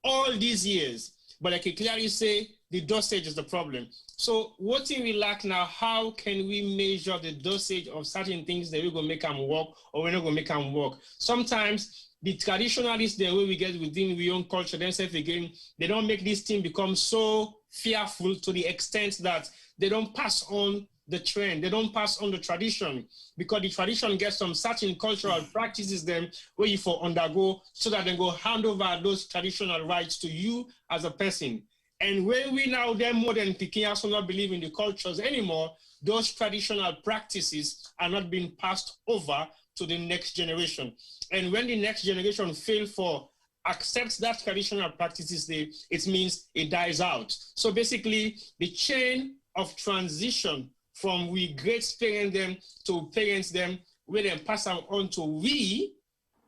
all these years. But like I clearly say, the dosage is the problem. So what we lack now, how can we measure the dosage of certain things that we're going to make them work or we're not going to make them work? Sometimes the traditionalists, the way we get within our own culture, themselves again, they don't make this thing become so fearful to the extent that they don't pass on the trend, they don't pass on the tradition, because the tradition gets some certain cultural practices them where you for undergo so that they go hand over those traditional rights to you as a person. And when we now then modern Peking also not believe in the cultures anymore, those traditional practices are not being passed over to the next generation. And when the next generation fail for accept that traditional practices, it means it dies out. So basically the chain of transition from we great parents them to parents them, where then pass them on to we,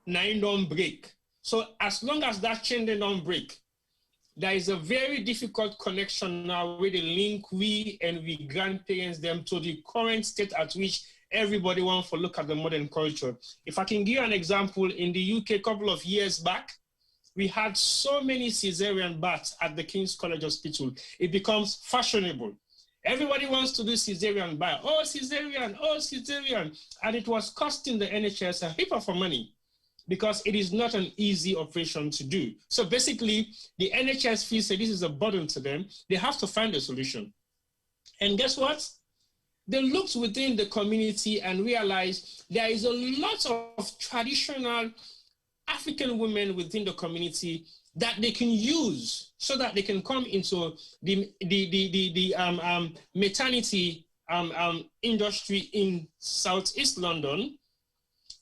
now don't break. So as long as that chain they don't break, there is a very difficult connection now where they link we and we grandparents them to the current state at which everybody wants to look at the modern culture. If I can give you an example, in the UK a couple of years back, we had so many cesarean births at the King's College Hospital. It becomes fashionable. Everybody wants to do cesarean birth. Oh, cesarean, oh, cesarean. And it was costing the NHS a heap of money because it is not an easy operation to do. So basically, the NHS feels that this is a burden to them. They have to find a solution. And guess what? They looked within the community and realized there is a lot of traditional African women within the community that they can use so that they can come into the maternity industry in Southeast London.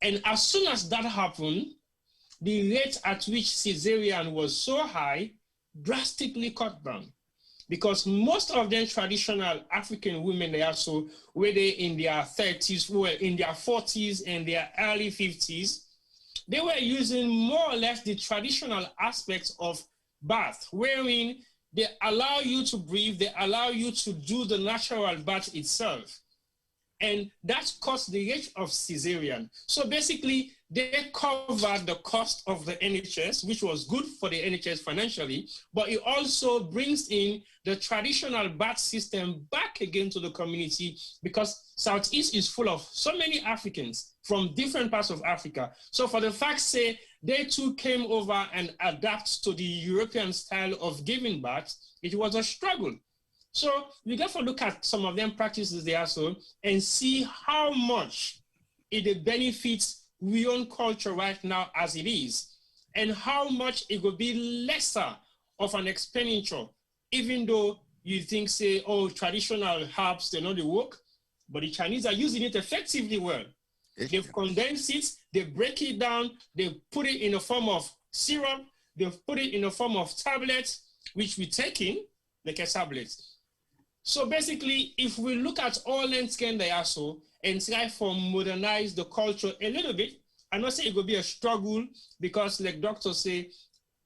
And as soon as that happened, the rate at which cesarean was so high drastically cut down. Because most of them traditional African women, they also, were they in their 30s, were in their 40s and their early 50s, they were using more or less the traditional aspects of birth, wherein they allow you to breathe, they allow you to do the natural birth itself. And that cost the rate of cesarean. So basically, they covered the cost of the NHS, which was good for the NHS financially, but it also brings in the traditional birth system back again to the community because Southeast is full of so many Africans from different parts of Africa. So for the fact say they too came over and adapt to the European style of giving birth, it was a struggle. So we got to look at some of them practices there also and see how much it benefits we own culture right now as it is, and how much it will be lesser of an expenditure, even though you think, say, oh, traditional herbs, they're not the work, but the Chinese are using it effectively well. They've condensed it, they break it down, they put it in a form of syrup, they've put it in a form of tablets, which we take in, like a tablet. So basically, if we look at all landscape they are so, and try to modernize the culture a little bit. I know say it will be a struggle because, like doctors say,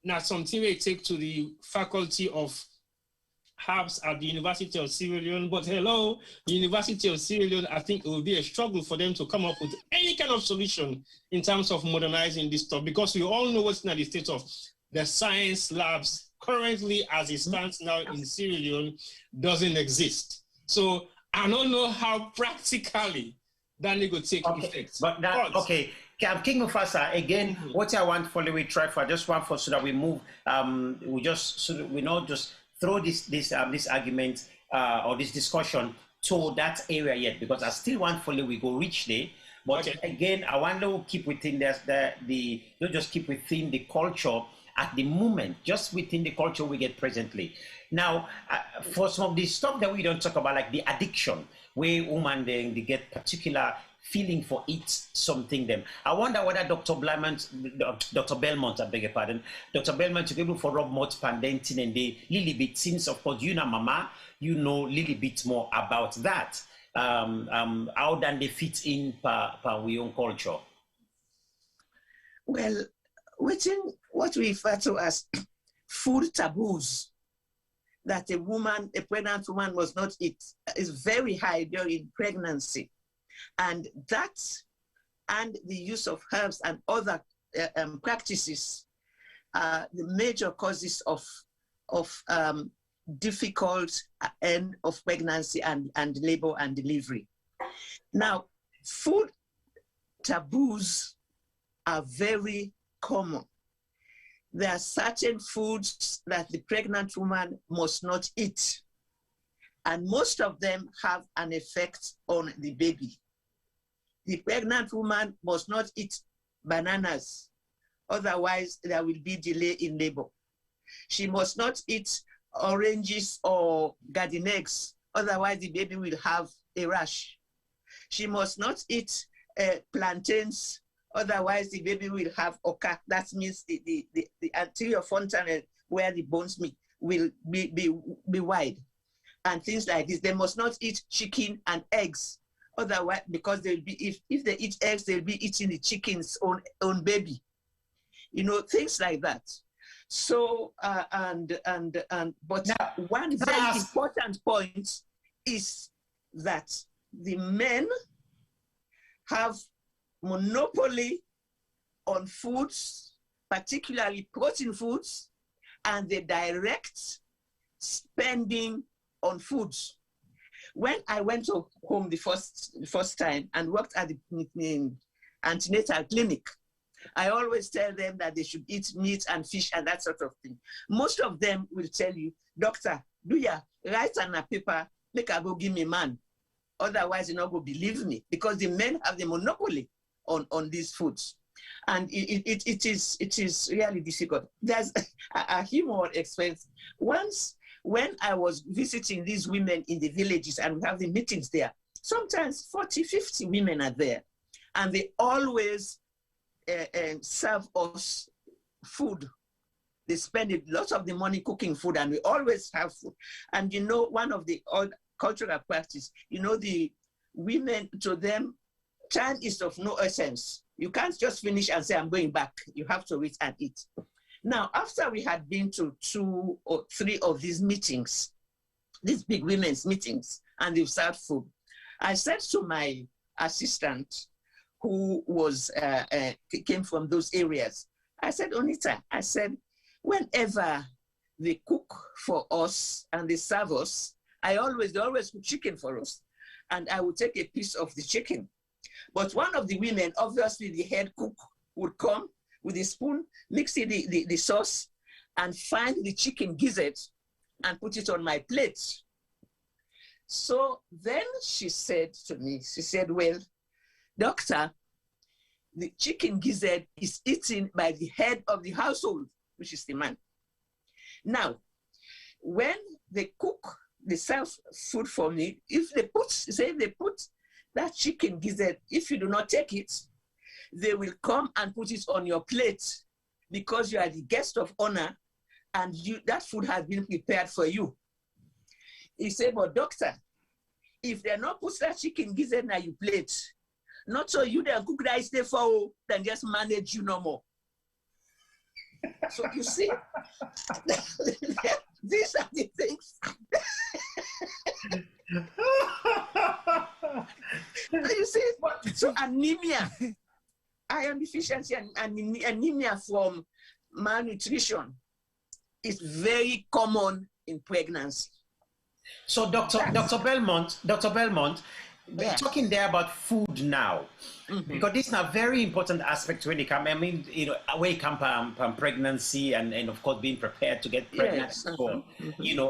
now something they take to the faculty of herbs at the University of Sierra Leone. But hello, the University of Sierra Leone, I think it will be a struggle for them to come up with any kind of solution in terms of modernizing this stuff, because we all know what's in the state of the science labs currently as it stands now in Sierra Leone doesn't exist. So I don't know how practically that will take effect. But that, okay, King Mufasa, again, what I want for we try for, I just want for so that we move, we just, so that we not just throw this argument or this discussion to that area yet, because I still want fully we go reach there. But again, I want to keep within don't just keep within the culture at the moment, just within the culture we get presently. Now, for some of the stuff that we don't talk about, like the addiction, where women they get particular feeling for eat something them. I wonder whether Dr. Belmont, I beg your pardon, Dr. Belmont to be able for Rob Mott Pandentin and the little bit, since of course you know Mama, you know a little bit more about that. How then they fit in per we own culture? Well, within what we refer to as food taboos, that a pregnant woman must not eat, is very high during pregnancy. And that, and the use of herbs and other practices are the major causes of difficult end of pregnancy and labor and delivery. Now, food taboos are very common. There are certain foods that the pregnant woman must not eat, and most of them have an effect on the baby. The pregnant woman must not eat bananas, otherwise there will be delay in labor. She must not eat oranges or garden eggs, otherwise the baby will have a rash. She must not eat plantains, otherwise the baby will have oka. That means the anterior fontanelle where the bones meet will be wide, and things like this. They must not eat chicken and eggs, otherwise, because they'll be if they eat eggs, they'll be eating the chicken's own baby. You know, things like that. So but now, one very important point is that the men have monopoly on foods, particularly protein foods, and they direct spending on foods. When I went home the first time and worked at the antenatal clinic, I always tell them that they should eat meat and fish and that sort of thing. Most of them will tell you, doctor, do ya write on a paper, make I go give me man. Otherwise, you're not going to believe me, because the men have the monopoly on these foods. And it is really difficult. There's a humor experience. Once, when I was visiting these women in the villages and we have the meetings there, sometimes 40, 50 women are there, and they always serve us food. They spend a lot of the money cooking food, and we always have food. And you know, one of the old cultural practice, you know, the women, to them, time is of no essence. You can't just finish and say, I'm going back. You have to wait and eat. Now, after we had been to 2 or 3 of these meetings, these big women's meetings, and they've served food, I said to my assistant, who was came from those areas, I said, Onita, I said, whenever they cook for us and they serve us, they always cook chicken for us, and I would take a piece of the chicken. But one of the women, obviously the head cook, would come with a spoon, mix the sauce, and find the chicken gizzard and put it on my plate. So then she said to me, she said, well, doctor, the chicken gizzard is eaten by the head of the household, which is the man. Now, when they cook, they serve food for me, if they put that chicken gizzard, if you do not take it, they will come and put it on your plate, because you are the guest of honor and that food has been prepared for you. He said, but doctor, if they're not put that chicken, give them you plate. Not so you then cook rice there for then just manage you no more. So you see, these are the things. You see, so anemia, iron deficiency, and anemia from malnutrition is very common in pregnancy. So, Dr. Belmont, we're talking there about food now, because this is a very important aspect when it comes. I mean, when it comes from pregnancy and of course being prepared to get pregnant. Yes. And so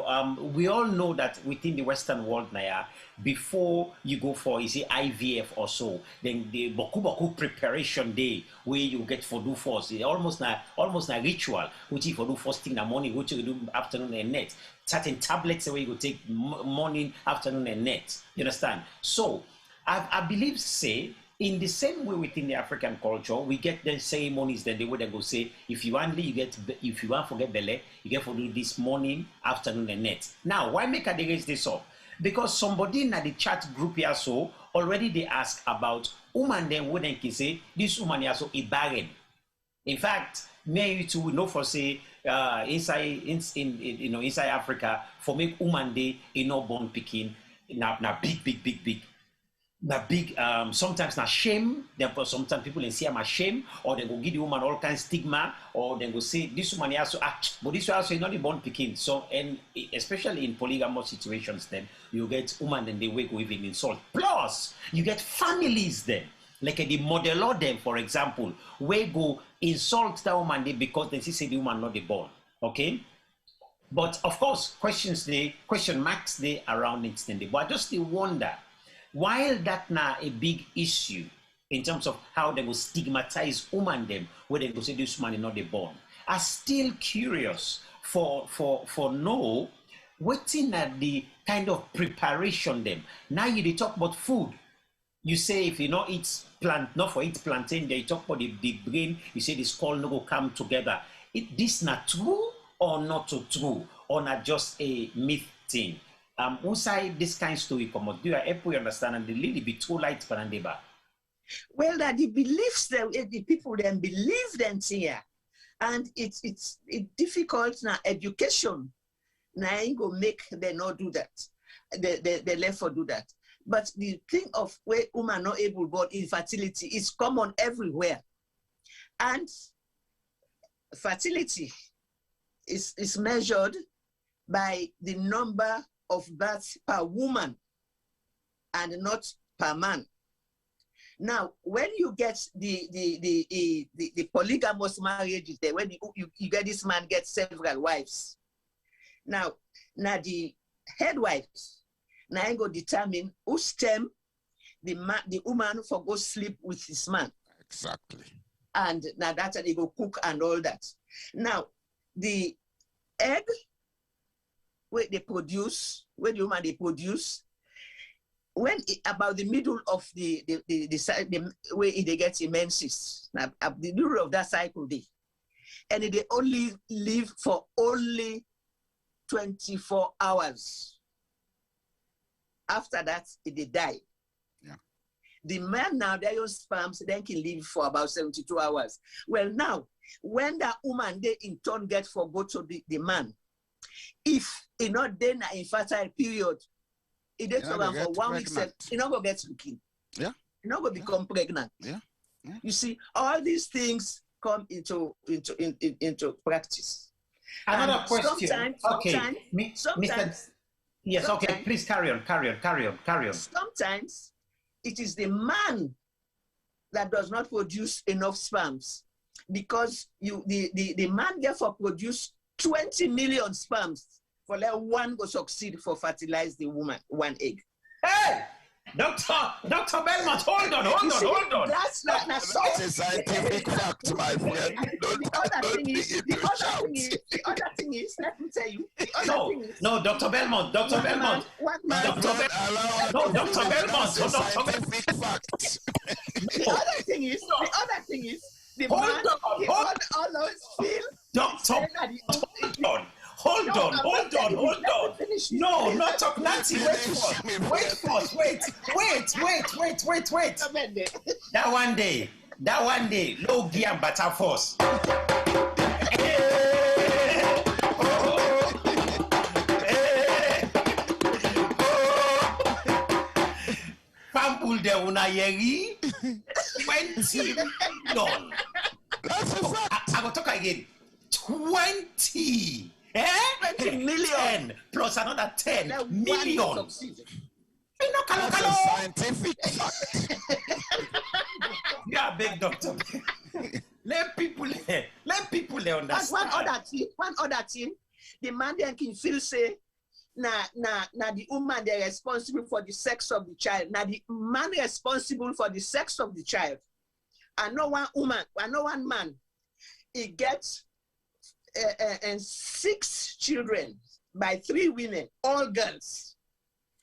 on. We all know that within the Western world now, before you go for IVF or so, then the boku preparation day where you get for do first, almost a ritual, which you for do first thing in the morning, which you do afternoon and night. Certain tablets where you go take morning, afternoon and night. You understand? So I believe, say, in the same way within the African culture, we get the ceremonies that they would go say, if you want to forget belly, you get to do this morning, afternoon and night. Now, why make a raise this up? Because somebody in the chat group here so already they ask about woman then wouldn't say this woman here so a barren. In fact, me to know for say inside Africa for make woman day no born picking na big. Na big sometimes na shame. Therefore, sometimes people in see am shame, or they go give the woman all kinds of stigma, or they go say this woman has to act, but this one also not the born picking. So, and especially in polygamous situations, then you get woman and they go even insult. Plus, you get families then, like the modeler them, for example, where go insult that woman because they say the woman not the born. Okay. But of course, question marks they around it. But I just wonder. While that now a big issue in terms of how they will stigmatize women them, where they go say this man is not the born, I'm still curious for know what's in the kind of preparation them. Now you talk about food. You say if you not eat not for eat plantain, they talk about the brain, you say the skull no go come together. This not true or not so true, or not just a myth thing? Inside this kind of story come out, do you help we understand and the lady be too light for Andeba? Well, that the beliefs that the people then believe them here, and it's difficult now. Education now ain't go make them not do that. They left for do that. But the thing of where women not able but infertility is common everywhere, and fertility is measured by the number of births per woman and not per man. Now, when you get the polygamous marriages there, when you get this man gets several wives. Now the head wives now I go determine whose term the woman for go sleep with his man. Exactly. And now that's how they go cook and all that. Now the egg where they produce, where the woman they produce, when about the middle of the way they get menses, now at the middle of that cycle day, and they only live for only 24 hours. After that, they die. Yeah. The man now, their own sperms, then can live for about 72 hours. Well, now, when that woman they in turn get for go to the man, if not then an infertile period, it takes around for 1 week, you not gonna get looking. Yeah. You not gonna become pregnant. Yeah. Yeah. You see, all these things come into practice. Another question. Sometimes. Yes, okay, please carry on. Sometimes it is the man that does not produce enough sperms because the man therefore produce 20 million sperms for let one go succeed for fertilize the woman, one egg. Hey! Dr. Belmont, hold on. That's not a scientific fact, my friend. The other thing is, let me tell you. No, Dr. Belmont. Dr. Belmont. Scientific fact. The other thing is, the man always feel. Hold on. on. No, not talk nothing. Wait first. Wait. That one day, low gear and butter force. Pambul de una yeri 20 million. That's a fact. I will talk again. 20. 20 million. 10 plus another 10 million. That's a scientific fact. You are a big doctor. Let people understand. One other thing, the man then can feel say, na the woman they're responsible for the sex of the child. Now the man responsible for the sex of the child. And no one woman, and no one man, he gets 6 children by 3 women, all girls.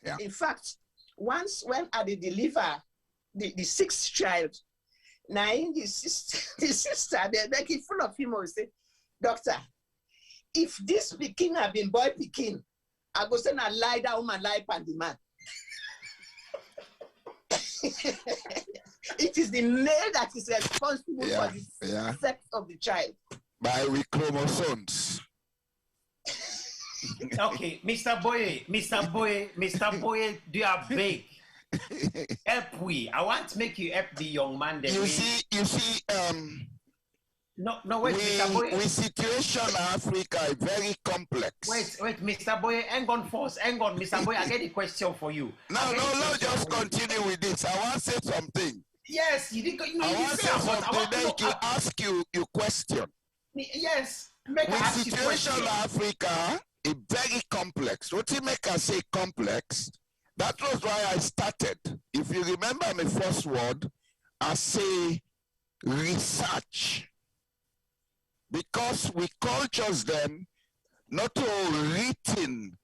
Yeah. In fact, once when I deliver the 6th child, now in the sister, they're making full of him. Say, doctor, if this Pekin had been boy Pekin, I go send a lie that woman lie and the man. It is the male that is responsible for the sex of the child. By we chromosomes. Okay, Mr. Boye, do you have big? Help we. I want to make you help the young man. You see, No, wait, Mr. Boye. We situation in Africa is very complex. Wait, Mr. Boye, hang on, Mr. Boye, I get a question for you. No, just continue with this. I want to say something. Yes, you did. I want to say something, then you ask you question. Yes, the situation in Africa is very complex. What you make us say complex? That was why I started. If you remember my first word, I say research. Because we cultures them, not all written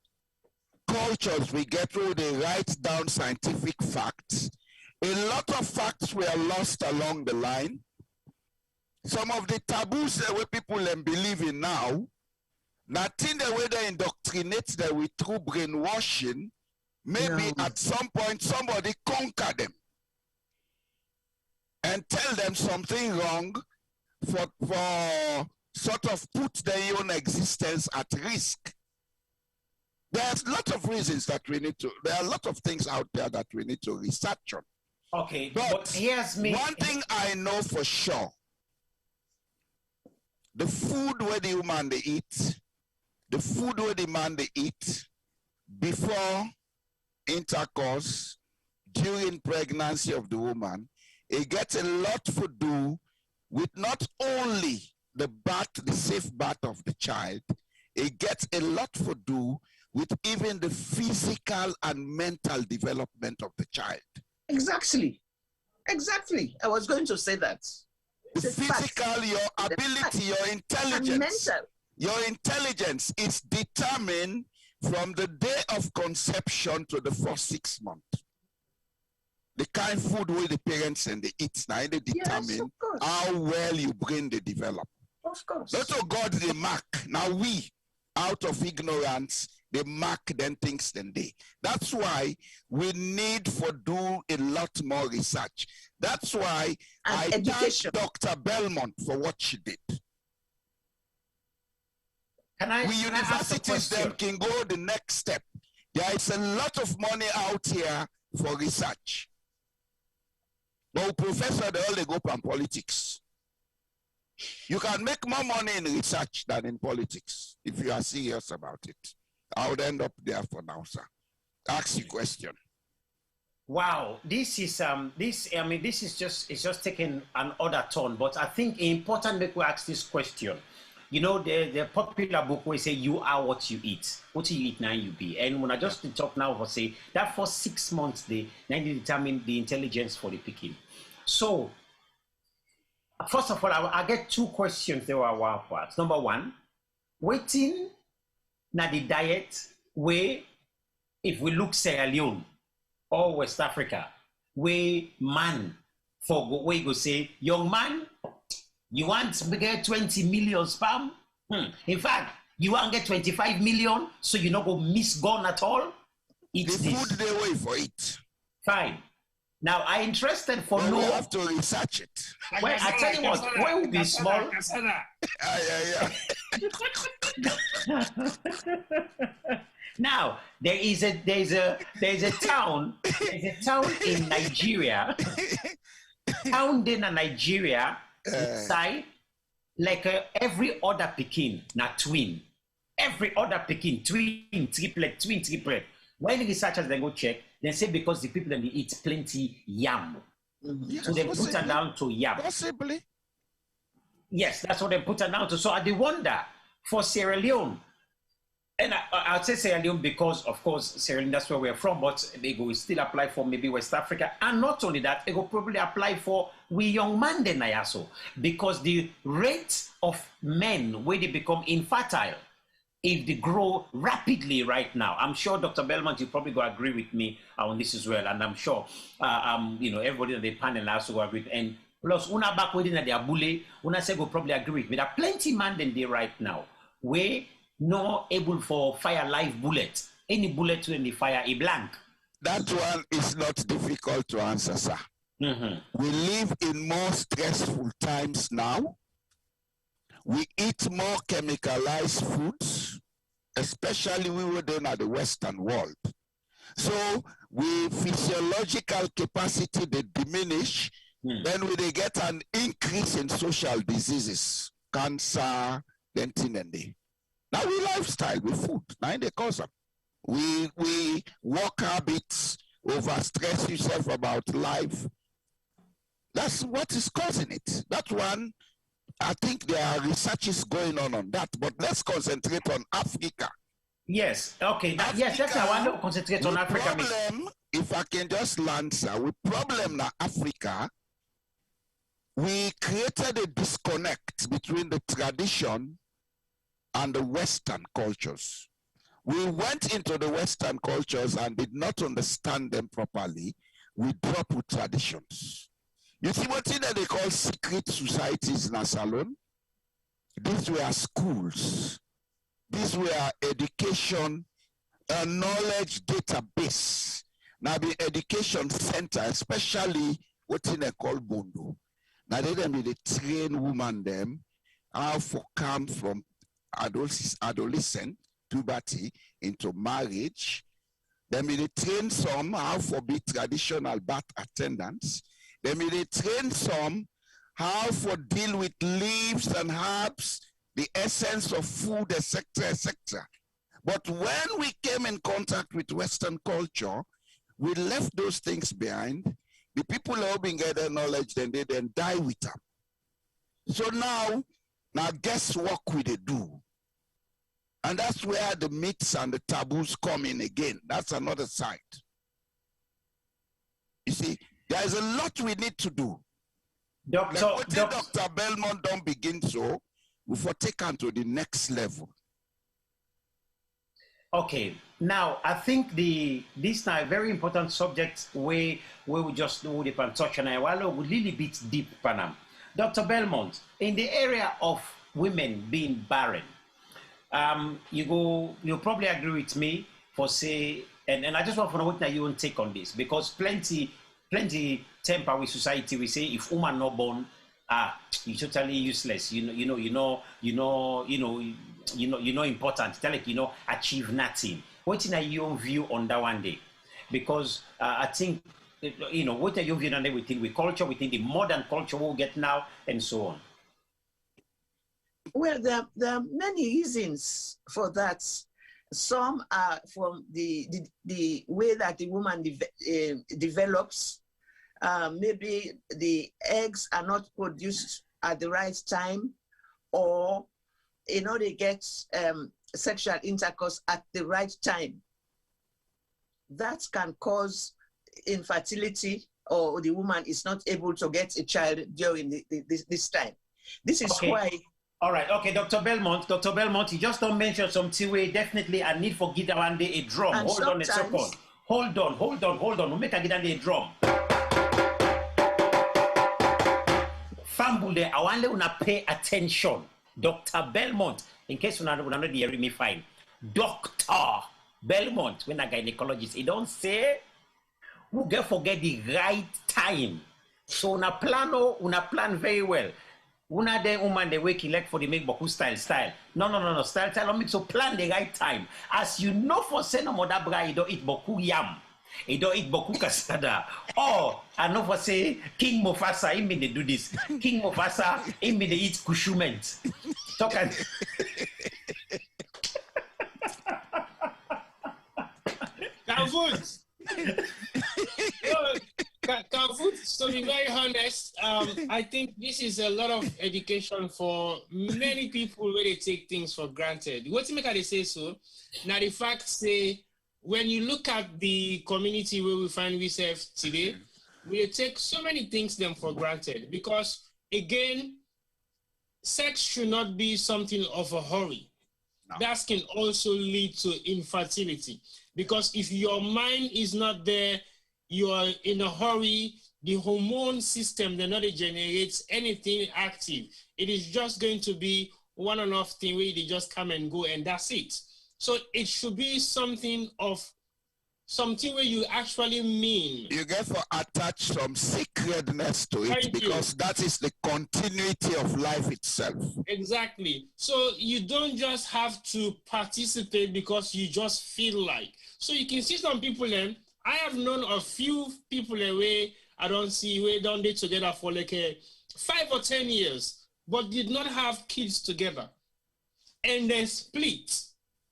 cultures we get through, they write down scientific facts. A lot of facts were lost along the line. Some of the taboos that people believe in now, nothing the way they indoctrinate them with through brainwashing, maybe at some point somebody conquer them and tell them something wrong for sort of put their own existence at risk. There's a lot of reasons that we need to, there are a lot of things out there that we need to research on. Okay, but here's me. One thing I know for sure, the food where the woman they eat, the food where the man they eat before intercourse, during pregnancy of the woman, it gets a lot to do with not only the birth, the safe birth of the child, it gets a lot to do with even the physical and mental development of the child. Exactly. I was going to say that. The physical, your ability, your intelligence, your intelligence is determined from the day of conception to the first 6 months. The kind of food where the parents and they eat now, they determine how well you bring the develop. Of course. Not to God they mark. Now we, out of ignorance, they mark them things than they. That's why we need for do a lot more research. That's why I thank Dr. Belmont for what she did. We universities then can go the next step. There is a lot of money out here for research. But professor, they only go from politics. You can make more money in research than in politics if you are serious about it. I would end up there for now, sir. Ask your question. Wow, this is just taking another turn. But I think it's important that we ask this question. You know, the popular book where say you are what you eat. What you eat now you be. And when I just talk now for say that for 6 months they determine the intelligence for the picking. So first of all, I get 2 questions there were one part. Number one, waiting na the diet where if we look Sierra Leone or West Africa, where man for go where go say, young man, you want to get 20 million sperm? In fact, You want to get 25 million, so you not go miss gone at all? It's the food they wait for it. Fine. Now, I'm interested for well, no... we have to research it. Well, I tell you what, where will be small... Now, there's a town in Nigeria, inside, like every other Pekin, not twin. Every other Pekin, twin, triplet. When the researchers then go check, they say because the people then eat plenty yam. Yes, so they put it down to yam. Possibly. Yes, that's what they put it down to. So I wonder for Sierra Leone, and I'll say Sierra Leone because, of course, Sierra Leone, that's where we're from, but they go still apply for maybe West Africa. And not only that, they go probably apply for we young man then also, because the rate of men where they become infertile, if they grow rapidly right now, I'm sure Dr. Belmont, you probably go agree with me on this as well. And I'm sure, everybody on the panel also go agree. And plus, una back within the abule, una say go probably agree with me. There are plenty man than they right now, where no able for fire live bullet. Any bullet when they fire a blank. That one is not difficult to answer, sir. We live in more stressful times now. We eat more chemicalized foods, especially we were doing at the Western world. So we physiological capacity they diminish, then we they get an increase in social diseases, cancer, dentinende. Now we lifestyle with food. Now they cause them. We work habits, overstress yourself about life. That's what is causing it. That one, I think there are researches going on that, but let's concentrate on Africa. Yes, okay. Yes, that's I want to concentrate on Africa. Problem, if I can just answer, with problem in Africa, we created a disconnect between the tradition and the Western cultures. We went into the Western cultures and did not understand them properly. We dropped with traditions. You see what they call secret societies in Salon? These were schools. These were education, a knowledge database. Now the education center, especially what they call Bondo. Now they train women them how to come from adolescent puberty into marriage. Then they train some how to be traditional birth attendants. Then they train some how to deal with leaves and herbs, the essence of food, etc., etc. But when we came in contact with Western culture, we left those things behind. The people who been getting knowledge, then they then die with them. So now guess what we they do? And that's where the myths and the taboos come in again. That's another side. You see, there's a lot we need to do. Dr. Belmont don't begin so, we'll take on to the next level. Okay, now I think this is a very important subject where we just know the touch and I will really bit deep, Panam. Dr. Belmont, in the area of women being barren, you'll probably agree with me for say, and I just want to know what you won't take on this, because plenty temper with society. We say if woman not born, you're totally useless. You're important. Tell like achieve nothing. What is your view on that one day? Because I think what are your view on everything with culture, within the modern culture we'll get now, and so on. Well, there are many reasons for that. Some are from the way that the woman develops. Maybe the eggs are not produced at the right time, or they get sexual intercourse at the right time. That can cause infertility, or the woman is not able to get a child during this time. This is why. All right, okay, Dr. Belmont, you just don't mention something where definitely I need for give one day a drum. And hold on a second. Hold on. We'll make a give a drum. Fambule, I want you to pay attention. Dr. Belmont, in case you not hear me fine, Dr. Belmont, when a gynecologist, he don't say, who get forget the right time. So una plan very well. Una den woman they wake elect for the make boku style. No. Style. Let me so plan the right time. As you know for say no mother bra, you don't eat boku yam. You don't eat boku casada. Oh, I know for say King Mufasa, he mean they do this. King Mufasa, he mean they eat kushument. Talk and To be very honest, I think this is a lot of education for many people where they take things for granted. What you make they say so? Now the fact say when you look at the community where we find ourselves today, we take so many things them for granted because again, sex should not be something of a hurry. No. That can also lead to infertility because if your mind is not there, you are in a hurry. The hormone system, they not generates anything active. It is just going to be one and off thing where they just come and go and that's it. So it should be something where you actually mean. You get to attach some sacredness to it because that is the continuity of life itself. Exactly. So you don't just have to participate because you just feel like. So you can see some people then, I have known a few people away I don't see where don't they together for like 5 or 10 years, but did not have kids together. And they split.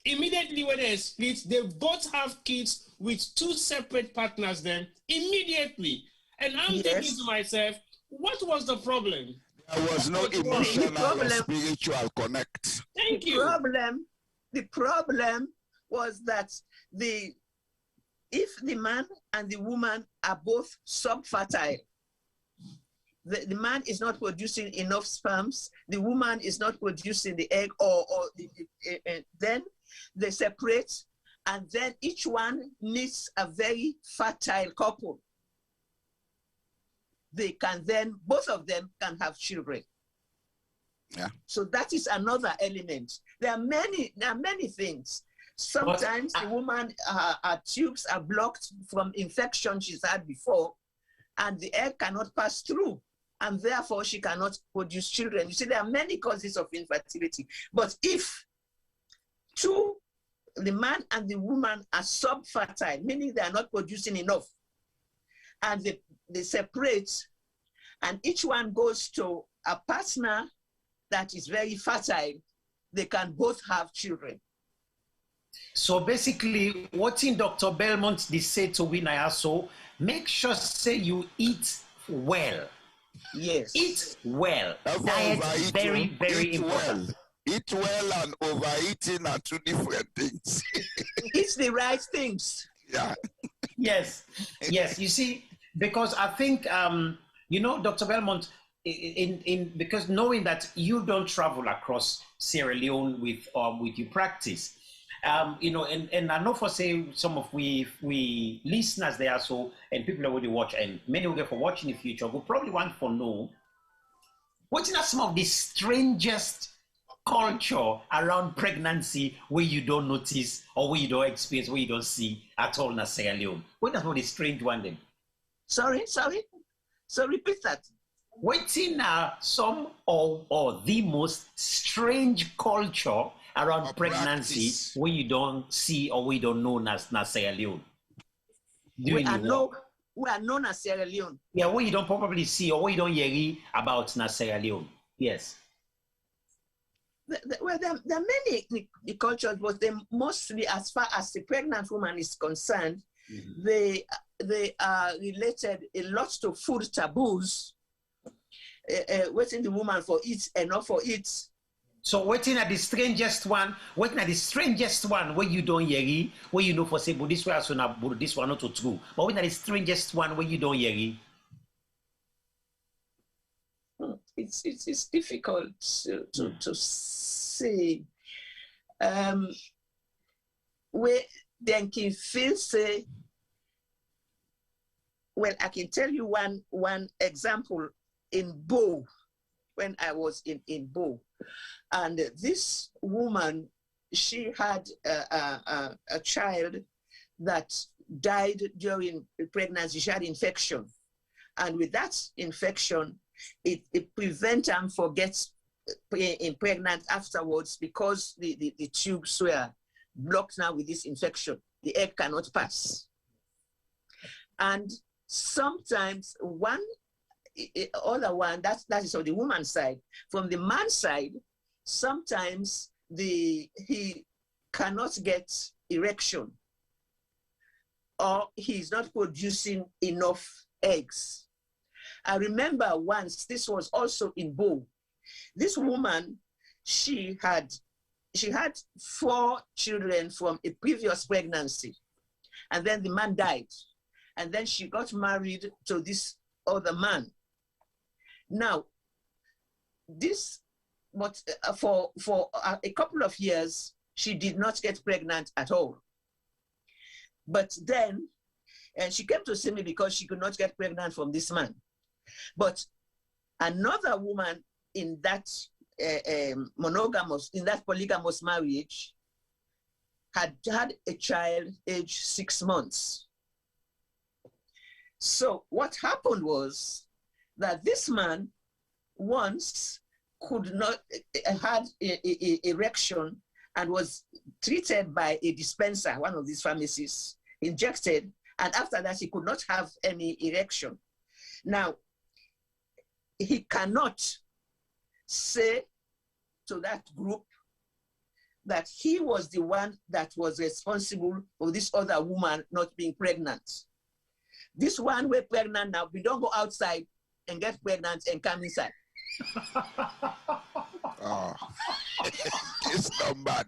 Immediately when they split, they both have kids with 2 separate partners then, immediately. And I'm thinking to myself, what was the problem? There was no emotional or spiritual connect. Thank you. The problem was that if the man and the woman are both subfertile, the man is not producing enough sperms, the woman is not producing the egg, then they separate, and then each one needs a very fertile couple. They can then, both of them can have children. Yeah. So that is another element. There are many things. Sometimes the woman, her tubes are blocked from infection she's had before, and the egg cannot pass through, and therefore she cannot produce children. You see, there are many causes of infertility. But if the man and the woman are subfertile, meaning they are not producing enough, and they separate, and each one goes to a partner that is very fertile, they can both have children. So basically, what in Dr. Belmont they say to we so make sure say you eat well. Yes. Eat well. Diet is very, very important. Well. Eat well and overeating are 2 different things. It's the right things. Yeah. Yes. You see, because I think Dr. Belmont, because knowing that you don't travel across Sierra Leone with your practice. And I know for say some of we listeners there so and people already watch and many will get for watching in the future will probably want to know what is some of the strangest culture around pregnancy where you don't notice or where you don't experience, where you don't see at all in Sierra Leone. What is the strange one then? Sorry. So repeat that. What's in some or the most strange culture around pregnancy where you don't see or we don't know as Sierra Leone? We are known as Sierra Leone. Yeah, where you don't probably see or where you don't hear about Sierra Leone. Yes. Well, there are many cultures, but they mostly, as far as the pregnant woman is concerned, they are related a lot to food taboos. Waiting the woman for it and not for it. So waiting at the strangest one where you don't hear, where you know for say, but this one also not, but this one not true. But waiting at the strangest one where you don't hear. It's difficult to say. Where then can feel say. Well, I can tell you one example in Boye, when I was in Boye. And this woman, she had a child that died during pregnancy. She had infection. And with that infection, it prevents them from getting pregnant afterwards because the tubes were blocked now with this infection. The egg cannot pass. And sometimes that is on the woman's side. From the man's side, sometimes he cannot get erection, or he's not producing enough eggs. I remember once, this was also in Boye. This woman, she had 4 children from a previous pregnancy, and then the man died, and then she got married to this other man. Now, for a couple of years, she did not get pregnant at all. But then, and she came to see me because she could not get pregnant from this man. But another woman in that polygamous marriage had a child aged 6 months. So what happened was that this man once could not had a erection and was treated by a dispenser, one of these pharmacies, injected, and after that he could not have any erection. Now, he cannot say to that group that he was the one that was responsible for this other woman not being pregnant. This one we're pregnant now, we don't go outside and get pregnant and come inside. Oh, it's not bad.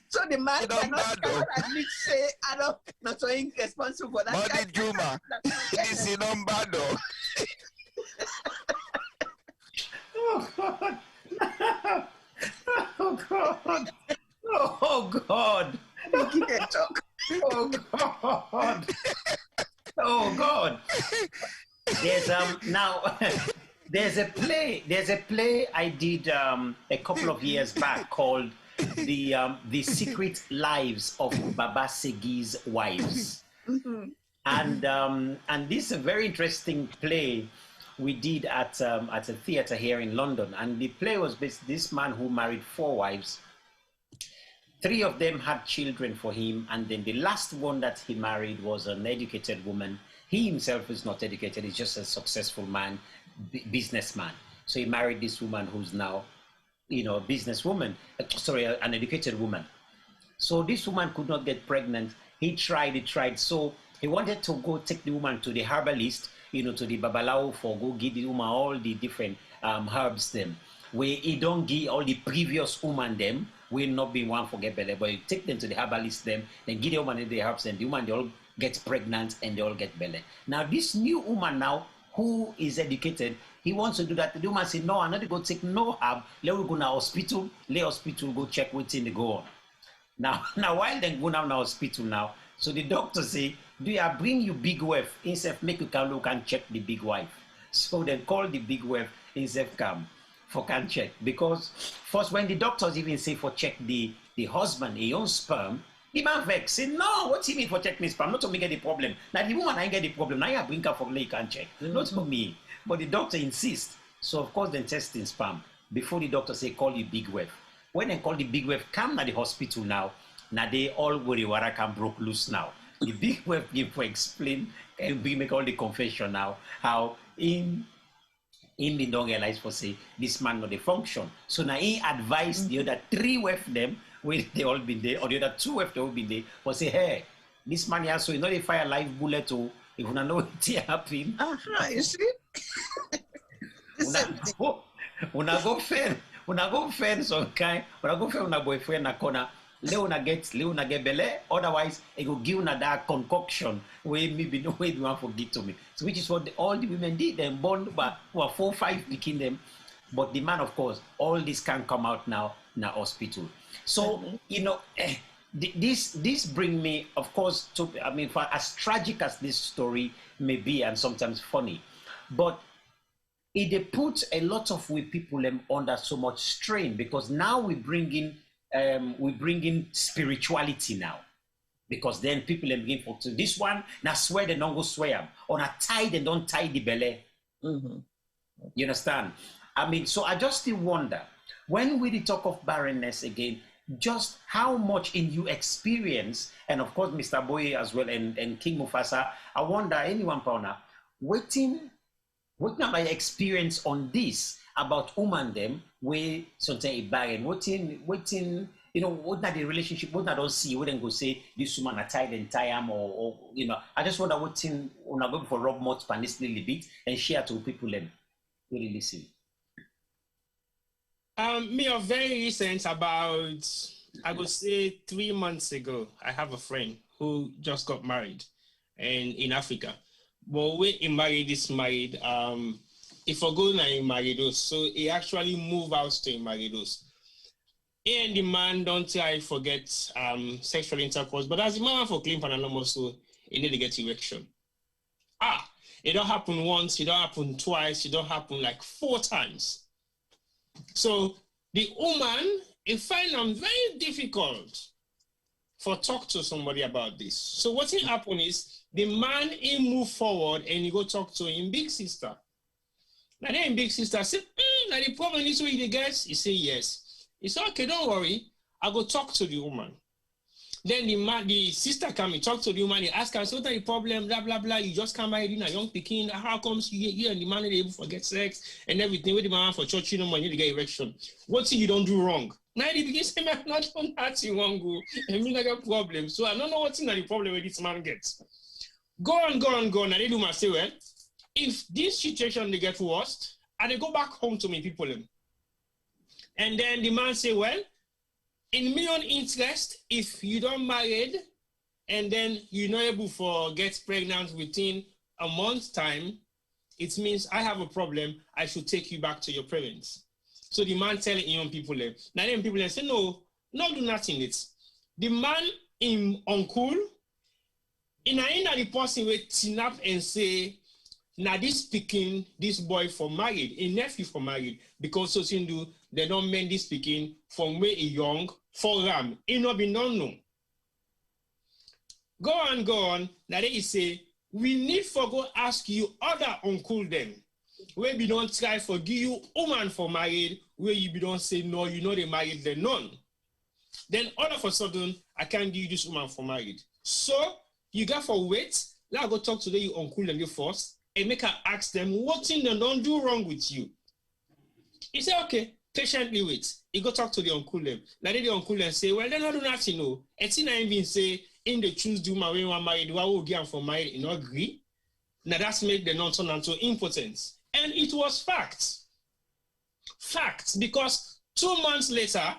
So the man cannot admit, say, I'm not responsible for that. Money Juma, it's not bad though. Oh God! Oh God! Oh God! You can talk. Oh God! Oh God! There's now there's a play I did a couple of years back called the Secret Lives of Baba Segi's Wives. Mm-hmm. And this is a very interesting play we did at a theater here in London. And the play was based this man who married 4 wives. 3 of them had children for him, and then the last one that he married was an educated woman. He himself is not educated, he's just a successful man, businessman. So he married this woman who's now, a businesswoman, an educated woman. So this woman could not get pregnant. He tried. So he wanted to go take the woman to the herbalist, to the Babalao for go give the woman all the different herbs them. Where he don't give all the previous woman them, will not be one for get belly, but you take them to the herbalist them, then give the woman the herbs, and the woman they all get pregnant and they all get belly. Now this new woman now, who is educated, he wants to do that. The woman said, no, I'm not going to take no herb. Let me go to hospital. Let hospital go check what's in the go on. Now while they go now in the hospital now, so the doctor say, do I bring you big wife? Instead make you can look and check the big wife. So they call the big wife instead come for can check. Because first when the doctors even say for check the husband, his own sperm, the man vex say, no, what's he mean for check my sperm? Not to me get the problem. Now the woman I get the problem. Now I bring her for me can check. Not for me. But the doctor insists. So of course they testing sperm. Before the doctor say call the big wife. When they call the big wife, come to the hospital now. Now they all worry what I can broke loose now. The big wife give for explain and we make all the confession now how in the don't realize for say this man not the function. So now he advised the other 3 wife them when they all been there, or the other 2 wife they all been there, for say, hey, this man here, so you know they fire live bullet to if you know what happen. You see? Una go fair some kind, una go fair una boyfriend na corner. Leone get belly, otherwise it will give una that concoction where maybe no way you want to forget to me. So which is what all the women did, them born but who are 4, 5 picking them. But the man, of course, all this can come out now in the hospital. So this bring me, of course, to for as tragic as this story may be and sometimes funny, but it put a lot of we people under so much strain, because now we bring in spirituality now. Because then people begin for this one, now swear they don't go swear. On a tie, they don't tie the belly. You understand? I mean, so I just still wonder, when we talk of barrenness again, just how much in you experience, and of course Mr. Boye as well, and King Mufasa, I wonder, anyone, Pauna, what my experience on this about woman them, where sometimes barren, what in you know, what not the relationship, what not don't see, wouldn't go say this woman a tied and tie am, or you know, I just wonder what in when I go for Rob Mott panis little bit and share to people them really listen. Me are very recent, about I would say 3 months ago. I have a friend who just got married, and in Africa. But when he married, if I go now in Maridos, so he actually moved out to Maridos. And the man don't try forget sexual intercourse, but as the man for clean pananomo, so he need to get erection. It don't happen once, it don't happen twice, it don't happen like 4 times. So the woman, it find them very difficult for talk to somebody about this. So what will happen is the man he move forward and he go talk to him big sister. Now then big sister say, now the problem is where he gets. He say yes. He said, okay, don't worry. I go talk to the woman. Then the sister come and talk to the woman. He ask her, so what's the problem? Blah, blah, blah. You just come married in a young pekin. How comes you and the man are able to get sex and everything? With the man for church, you know, when you get erection. What thing you don't do wrong? Now he begins to say, man, not on that you won't go. And me like a problem. So I don't know what's in the problem where this man gets. Go on. Now they do my say, well, if this situation they get worse, and they go back home to me people. And then the man say, well, in my own interest, if you don't married and then you're not able to get pregnant within a month's time, it means I have a problem. I should take you back to your parents. So the man telling young people, now them people say, no, not do nothing. It's the man in uncle, in the person will tin up and say, now this speaking, this boy for married, a nephew for married, because so do they don't mean this speaking from way a young for ram. It not be no. Go on. Now they say, we need for go ask you other uncle them. Where we don't try for give you woman for married, where you don't say no, you know they married the none. Then all of a sudden, I can't give you this woman for married. So you got for wait, let go talk to your uncle and your first, and make her ask them what thing they don't do wrong with you. He said, okay, patiently wait. He go talk to the uncle them. Now the uncle them say, well, they don't do nothing, no. And see, I even say, in the choose do my way one married, do I will get for married, you know, agree. Now that's make the non turn into impotence. And it was facts. Facts, because 2 months later,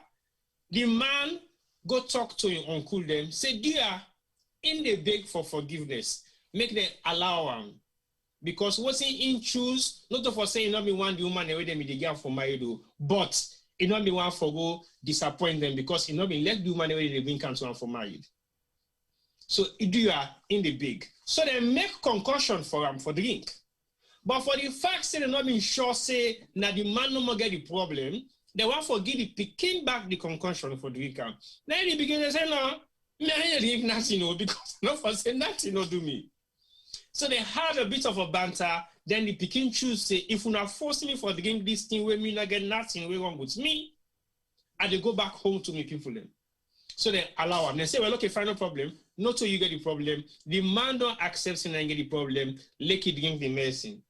the man go talk to your uncle them, say, dear, in the beg for forgiveness, make them allow him. Because what's in choose, not for saying not be one the woman away them the girl for married, but it not be one for go disappoint them because it not be let the woman away they bring cancel for married. So you are in the big. So they make concussion for them for drink. But for the fact say they not being sure say now the man no more get the problem, they want to give the picking back the concussion for drink. Then they begin to say no, me I drink nothing no because not for say nothing no do me. So they had a bit of a banter. Then the picking choose say, if you not force me for drink this thing where me not get nothing way wrong with me, and they go back home to me people them. So they allow them. They say, well, okay, fine, no problem. Not so you get the problem. The man don't accept and get the problem. Let he drink the medicine.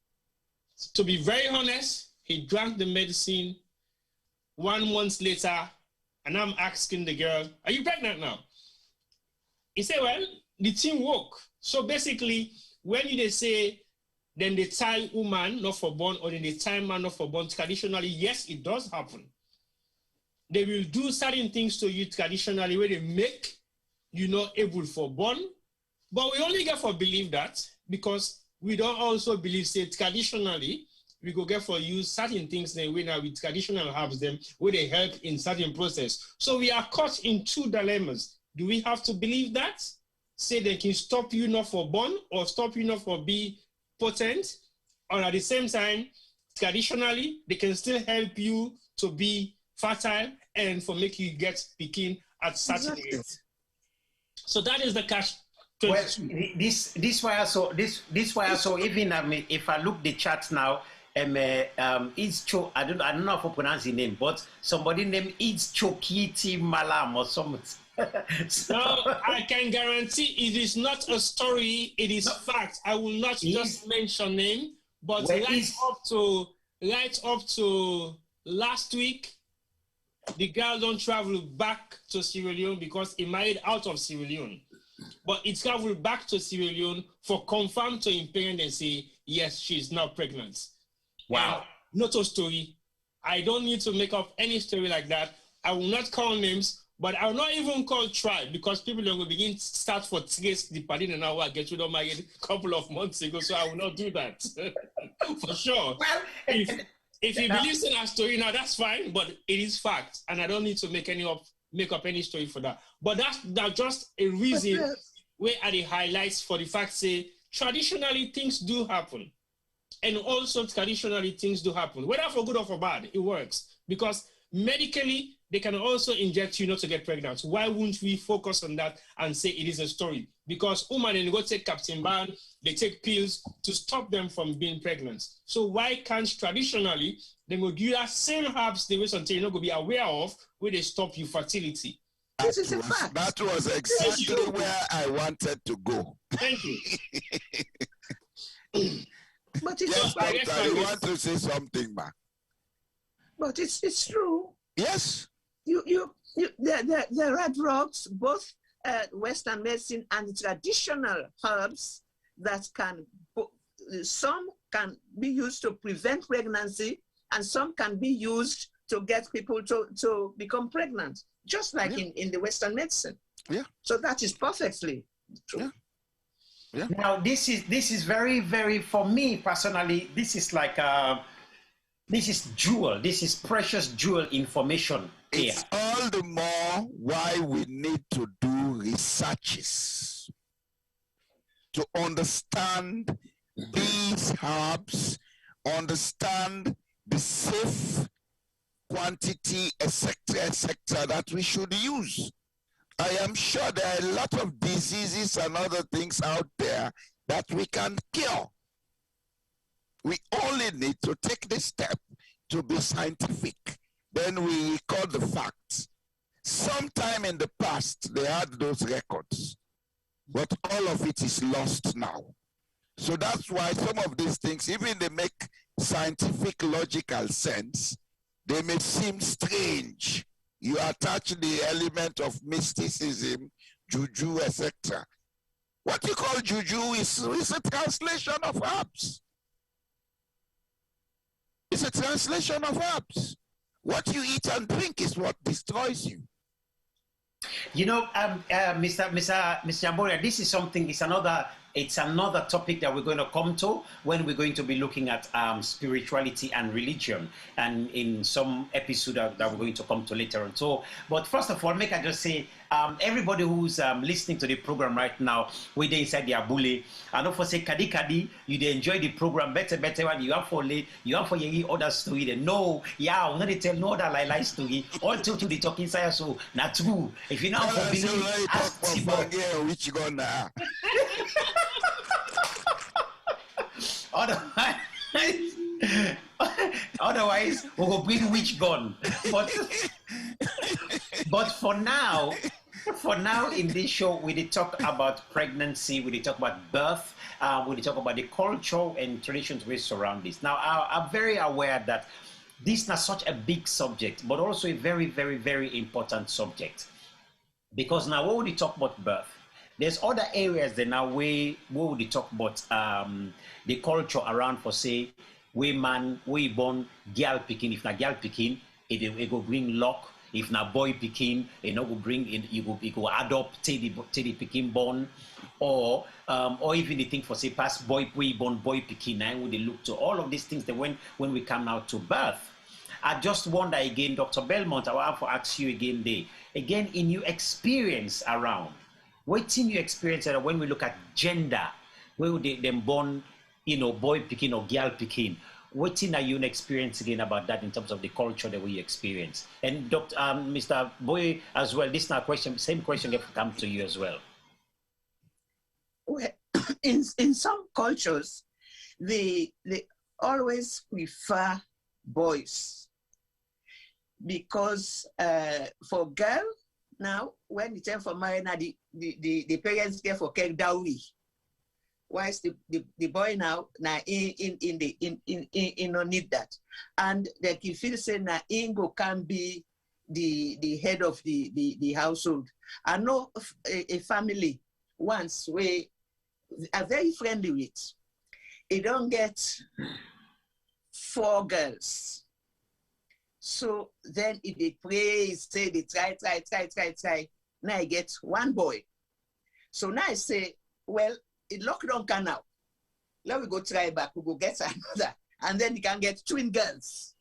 To be very honest, he drank the medicine 1 month later, and I'm asking the girl, are you pregnant now? He said, well, the thing work. So basically, when they say, then they tie woman not for born, or then they tie man not for born, traditionally, yes, it does happen. They will do certain things to you traditionally where they make you not able for born. But we only get for believe that because we don't also believe, say, traditionally, we go get for use certain things then when we traditional herbs them where they help in certain process. So we are caught in 2 dilemmas. Do we have to believe that? Say they can stop you not for born or stop you not for be potent, or at the same time, traditionally, they can still help you to be fertile and for make you get picking at certain age. So that is the catch. Well, this why also even if I look the chat now, it's Cho. I don't know how to pronounce the name, but somebody named it's Chokiti Malam or something. So, no, I can guarantee it is not a story. It is fact. I will not just mention name, but right up to last week, the girl don't travel back to Sierra Leone because he married out of Sierra Leone. But he traveled back to Sierra Leone for confirm to him parents and say, yes, she's now pregnant. Wow. Not a story. I don't need to make up any story like that. I will not call names, but I will not even call tribe because people are going to begin to start for trace the party and now I get rid of married a couple of months ago, so I will not do that. For sure. Well, if he believes in our story now, that's fine, but it is fact, and I don't need to make up any story for that. But that's just a reason where are the highlights for the fact say traditionally things do happen. And also traditionally things do happen. Whether for good or for bad, it works. Because medically, they can also inject you not to get pregnant. Why wouldn't we focus on that and say it is a story? Because women, they go take Captain Ban, they take pills to stop them from being pregnant. So why can't traditionally, they will give you same herbs they wait until you're not going to be aware of where they stop your fertility. This is a fact. That was exactly where I wanted to go. Thank you. But it's yes, doctor, you want to say something, man? But it's true. Yes. There are drugs, both Western medicine and traditional herbs that some can be used to prevent pregnancy, and some can be used to get people to become pregnant, just like in the Western medicine. Yeah. So that is perfectly true. Yeah. Yeah. Now this is very, very, for me personally, this is like this is jewel. This is precious jewel information here. It's all the more why we need to do researches to understand these herbs, understand the safe quantity, etc., that we should use. I am sure there are a lot of diseases and other things out there that we can cure. We only need to take the step to be scientific. Then we record the facts. Sometime in the past, they had those records, but all of it is lost now. So that's why some of these things, even they make scientific, logical sense, they may seem strange. You attach the element of mysticism, juju, etc. What you call juju is a translation of herbs. It's a translation of herbs. What you eat and drink is what destroys you. You know, Mr. Jamboria, this is something, it's another topic that we're going to come to when we're going to be looking at spirituality and religion, and in some episode that we're going to come to later on. So, but first of all, make I just say, everybody who's listening to the program right now, we're inside the abule, and don't for say kadi, you enjoy the program better when you have for your other story. They know, yeah, I'm not tell no other lie story. All to the talking side, so not true. If you now for believe, ask which gone now. Otherwise, we will bring which gun. But for now, in this show, we did talk about pregnancy, we did talk about birth, we did talk about the culture and traditions which surround this. Now, I'm very aware that this is not such a big subject, but also a very, very, very important subject. Because now, when we talk about birth, there's other areas that now we talk about the culture around for say we man we born girl picking. If na girl picking, it go bring luck. If na boy picking, it no go bring in. You go adopt till the picking born, or even the thing for say past boy we born boy picking. Now we look to all of these things that when we come out to birth. I just wonder again, Dr. Belmont, I want to ask you again in your experience around. What in you experience when we look at gender, where they them born, boy picking or girl picking? what are you experiencing about that in terms of the culture that we experience? And Mr. Boye as well, this is now a question, same question that come to you as well. Well, in some cultures, they always prefer boys because for girl now, when it's time for marriage, now the parents get for care dowry. Whilst the boy now in no need that, and like you feel say na Ingo can be the head of the household. I know a family once we are very friendly with. It don't get 4 girls. So then if they pray, say they try. Now I get 1 boy. So now I say, well, it lockdown can now. Let me go try back, we go get another. And then you can get twin girls.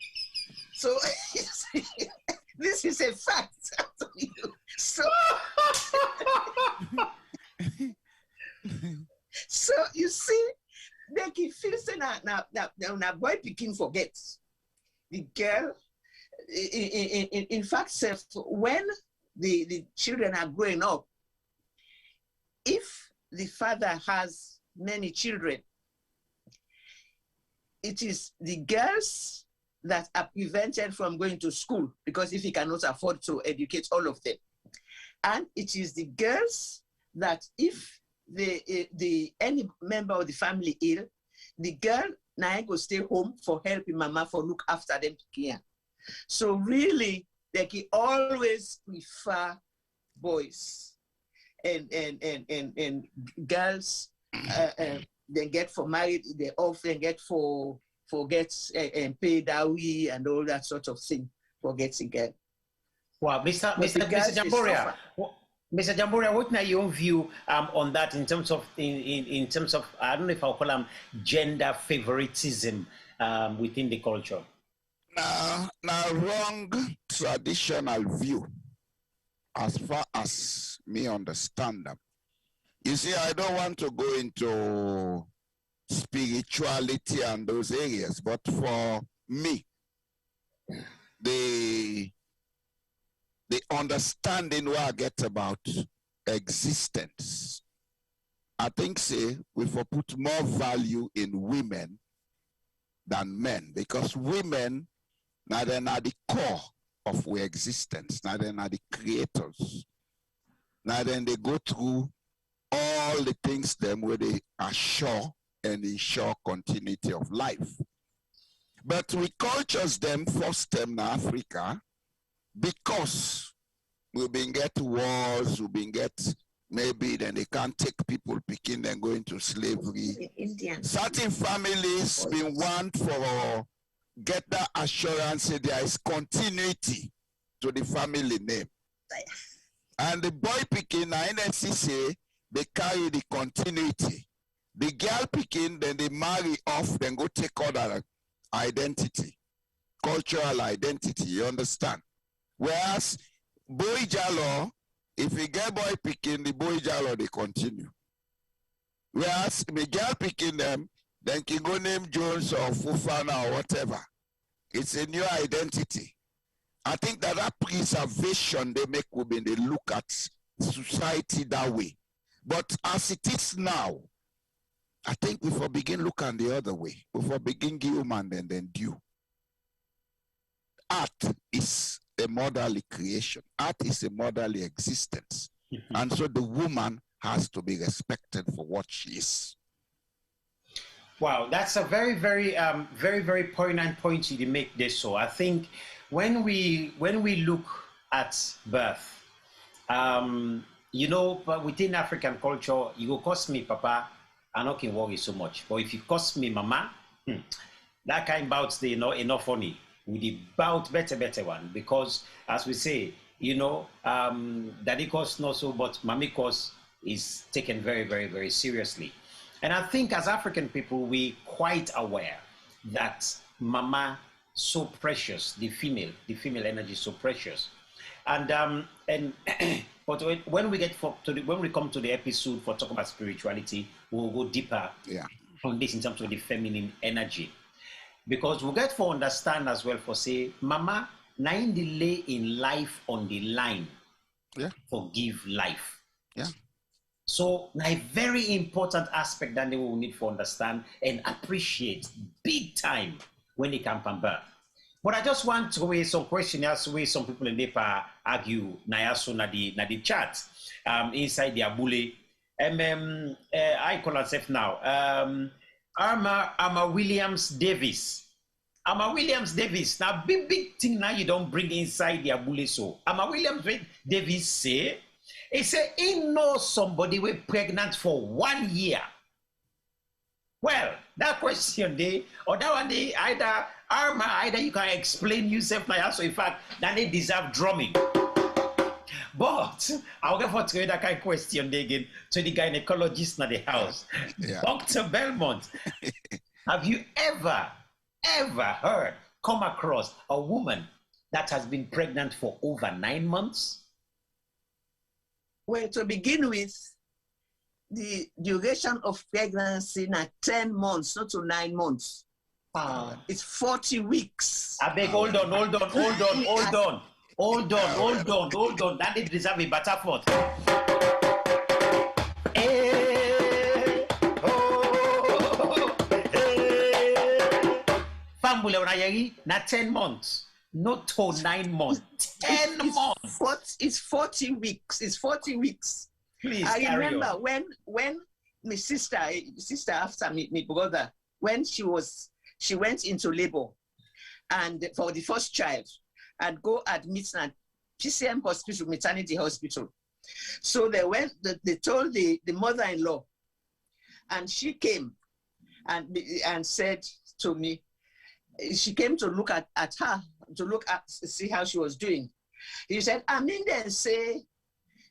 So this is a fact. So, so you see, they can feel say now boy picking forgets. The girl, in fact, when the children are growing up, if the father has many children, it is the girls that are prevented from going to school because if he cannot afford to educate all of them. And it is the girls that if any member of the family ill, the girl now go stay home for helping mama for look after them here. So really, they can always prefer boys and girls. They get for married. They often get for get and pay dowry and all that sort of thing for getting girl. Wow, Mr. Jamboria. Mr. Jamboria, what are your view on that in terms of in terms of I don't know if I'll call them gender favoritism within the culture? Now wrong traditional view as far as me understand them. You see, I don't want to go into spirituality and those areas, but for me, the understanding what I get about existence, I think say we for put more value in women than men, because women now they're not the core of our existence, now they're not the creators. Now then they go through all the things them where they assure and ensure continuity of life. But we cultures them, force them in Africa, because we've been get wars, we've been get maybe then they can't take people picking and going to slavery. Certain families been want for get that assurance that there is continuity to the family name. And the boy picking na NSC say they carry the continuity. The girl picking, then they marry off, then go take other identity, cultural identity, you understand? Whereas Boye Jalloh, if you get boy picking, the Boye Jalloh, they continue. Whereas the girl picking them, then can go name Jones or Fufana or whatever. It's a new identity. I think that preservation they make women, they look at society that way. But as it is now, I think we for begin look at the other way. We for begin give human and then due. Art is a motherly creation. Art is a motherly existence. And so the woman has to be respected for what she is. Wow, that's a very, very poignant point you make there. So I think when we look at birth, you know, but within African culture, you go cost me papa, I not can worry so much. But if you cost me mama, that kind bout the enough funny. With the bout better one, because as we say, you know, daddy cost not so, but mommy cost is taken very, very, very seriously. And I think as African people, we quite aware that mama so precious, the female energy is so precious. And but when we get when we come to the episode for talk about spirituality, we'll go deeper on this in terms of the feminine energy. because we get for understand as well for say, Mama, na in delay in life on the line, forgive life. Yeah. So now a very important aspect that they will need to understand and appreciate big time when they come from birth. But I just want to raise some questions where some people in Nepal argue na the chat inside the abule. I call myself now. Ama Williams Davis. Ama Williams Davis. Now big thing now you don't bring inside the abule so. Ama Williams Davis say, he say he knows somebody was pregnant for 1 year. Well, that question day, or that one day, either you can explain yourself now, so in fact, that they deserve drumming. But I'll go for that kind of question again to the gynecologist in the house. Yeah. Dr. Belmont, have you ever come across a woman that has been pregnant for over 9 months? Well, to begin with, the duration of pregnancy na 10 months, not to 9 months. It's 40 weeks. I beg, hold on. That did deserve a better foot. Family na 10 months, not to 9 months. 10 months. It's 40 weeks. It's 40 weeks. Please, I remember when my sister after my brother, when she went into labor, and for the first child, and go admit at PCM hospital, maternity hospital. So they told the mother-in-law, and she came and said to me, she came to look at her, see how she was doing. He said, I mean, then say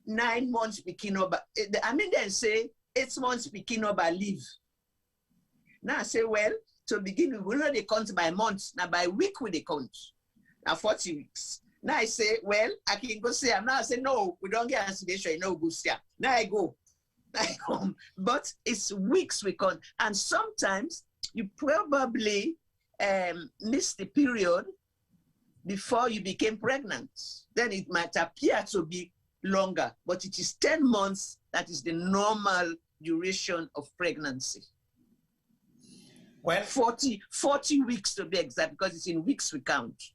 9 months begin over. I mean, then say 8 months begin over leave. Now I say, well, to begin, we know they count by months. Now by week we they count. Now 40 weeks. Now I say, well, I can go see. Now I say, no, we don't get sedation. No, go see. Now I go. I come. But it's weeks we count. And sometimes you probably missed the period before you became pregnant. Then it might appear to be longer, but it is 10 months that is the normal duration of pregnancy. Well, 40 weeks to be exact, because it's in weeks we count.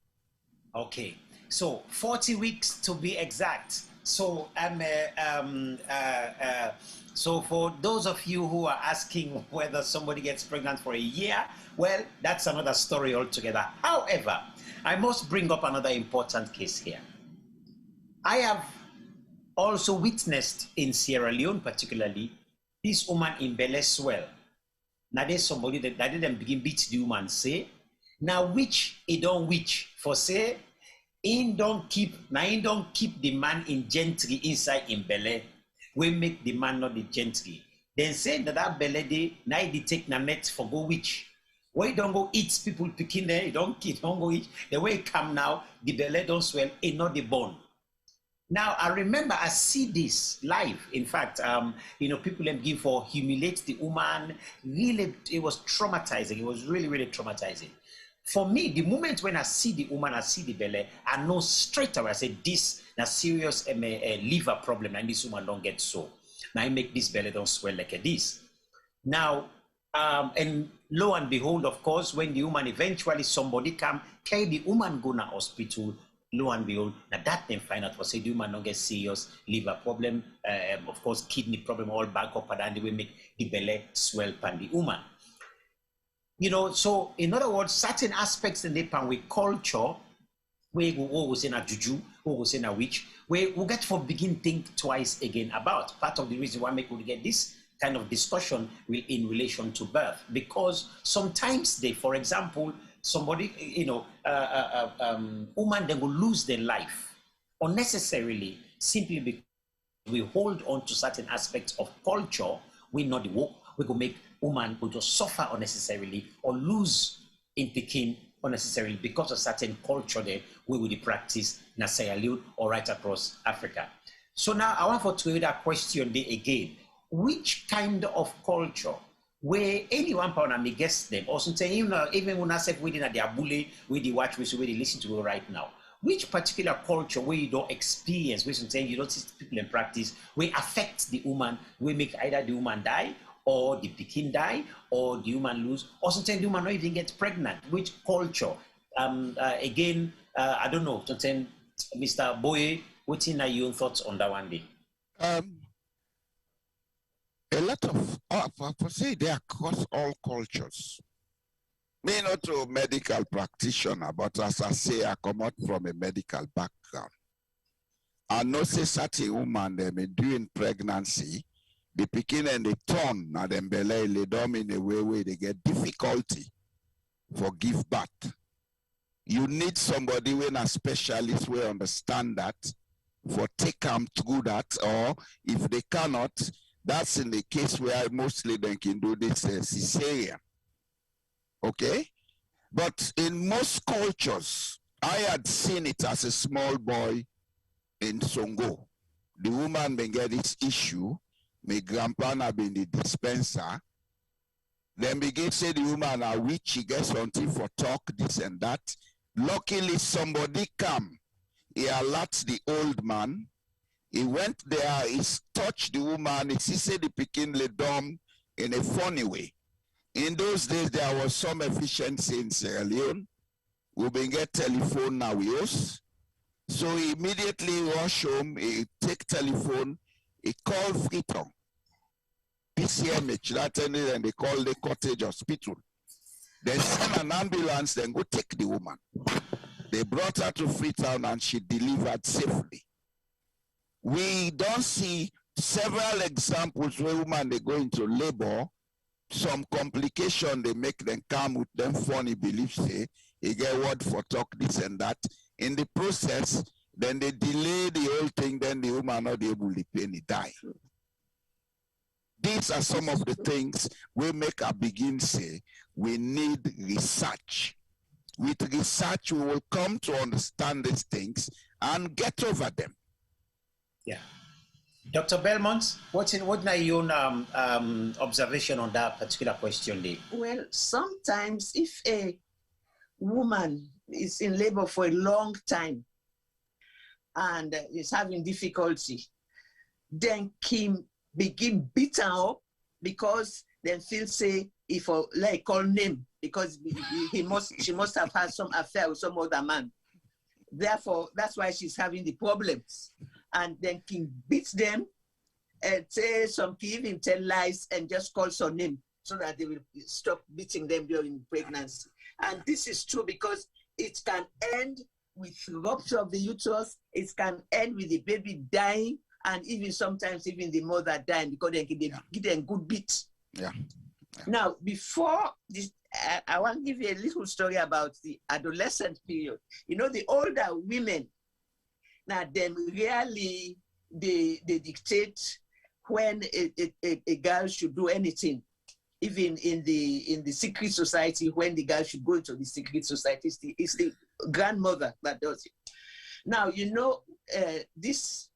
Okay, so 40 weeks to be exact. So so for those of you who are asking whether somebody gets pregnant for a year, well, that's another story altogether. However, I must bring up another important case here. I have also witnessed in Sierra Leone, particularly, this woman in Beleswell. Now there's somebody that didn't begin beat the woman, say, now which he don't which for say, he don't keep the man in gentry inside in Bele. We make the man not the gentry. Then say that Bele day, now he take na net for go which. Why don't go eat people picking there, don't go eat. The way it come now, the belly don't swell, and not the bone. Now, I remember I see this live. In fact, people begin for humiliate the woman. Really, it was traumatizing. It was really, really traumatizing. For me, the moment when I see the woman, I see the belly, I know straight away, I say, this is a serious liver problem, and this woman don't get so. Now, I make this belly don't swell like this. Now, and lo and behold, of course, when the woman eventually somebody come, carry the woman go to hospital, lo and behold, now that then find out for say the woman don't get serious liver problem, of course, kidney problem, all back up, and they will make the belly swell pan the woman. You know, so in other words, certain aspects in the pan with culture, where we always say na juju, always say na witch, where we get for begin think twice again about. Part of the reason why we get this kind of discussion in relation to birth, because sometimes for example, somebody, woman, they will lose their life unnecessarily simply because we hold on to certain aspects of culture. We not the work. We go make woman who just suffer unnecessarily or lose in Peking unnecessarily because of certain culture there we will practice in Sierra Leone or right across Africa. So now I want to ask that question there again. Which kind of culture where anyone pound may guess them, or something even when I said within at their bully, with the watch, where they listen to right now. Which particular culture where you don't experience, where sometimes you don't see people in practice, where affect the woman, where make either the woman die, or the pikin die, or the woman lose, or sometimes the woman not even get pregnant? Which culture? Again, I don't know. Sometimes, Mr. Boye, what's in your own thoughts on that one day? A lot of, I say they across all cultures. Me not a medical practitioner, but as I say, I come out from a medical background. I know say certain woman them during pregnancy, the pikin and the turn now them belay lay down in a way where they get difficulty for give birth. You need somebody when a specialist will understand that for take them through that, or if they cannot, that's in the case where mostly they can do this cesarean. Okay? But in most cultures, I had seen it as a small boy in Songo. The woman may get this issue, my grandpa have been the dispenser. Then begin say the woman a witch, she gets something for talk, this and that. Luckily somebody come. He alerts the old man. He went there, he touched the woman, he said the pikin lay down in a funny way. In those days, there was some efficiency in Sierra Leone. We been get telephone now we use. So he immediately rush home, he take telephone, he call Freetown. PCMH, that ended, and they call the cottage hospital. They send an ambulance, then go take the woman. They brought her to Freetown and she delivered safely. We don't see several examples where women they go into labor. Some complication they make them come with them funny beliefs, say you get word for talk this and that. In the process, then they delay the whole thing, then the woman not able to pay and die. These are some of the things we make a begin say we need research. With research, we will come to understand these things and get over them. Yeah. Dr. Belmont, what are your own observation on that particular question there? Well, sometimes if a woman is in labor for a long time and is having difficulty, then Kim begin beat her up because then feel say if like call name because she must have had some affair with some other man. Therefore, that's why she's having the problems. And then King beats them and say some even tell lies and just call some name so that they will stop beating them during pregnancy. And this is true because it can end with rupture of the uterus, it can end with the baby dying, and even sometimes even the mother dying because they give them good beat. Yeah. Now, before this, I want to give you a little story about the adolescent period. You know, the older women, now them really, they dictate when a girl should do anything. Even in the secret society, when the girl should go into the secret society, it's the grandmother that does it. Now, you know, this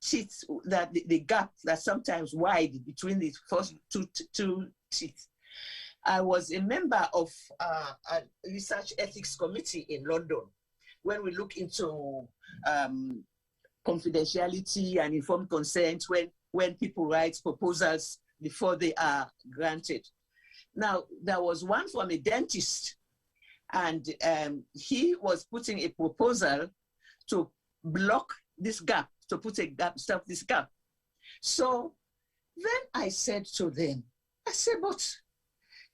teeth, that the gap that sometimes wide between the first two teeth. I was a member of a research ethics committee in London when we look into confidentiality and informed consent when people write proposals before they are granted. Now, there was one from a dentist, and he was putting a proposal to block this gap, to put a gap, stop this gap. So then I said to them, I said, but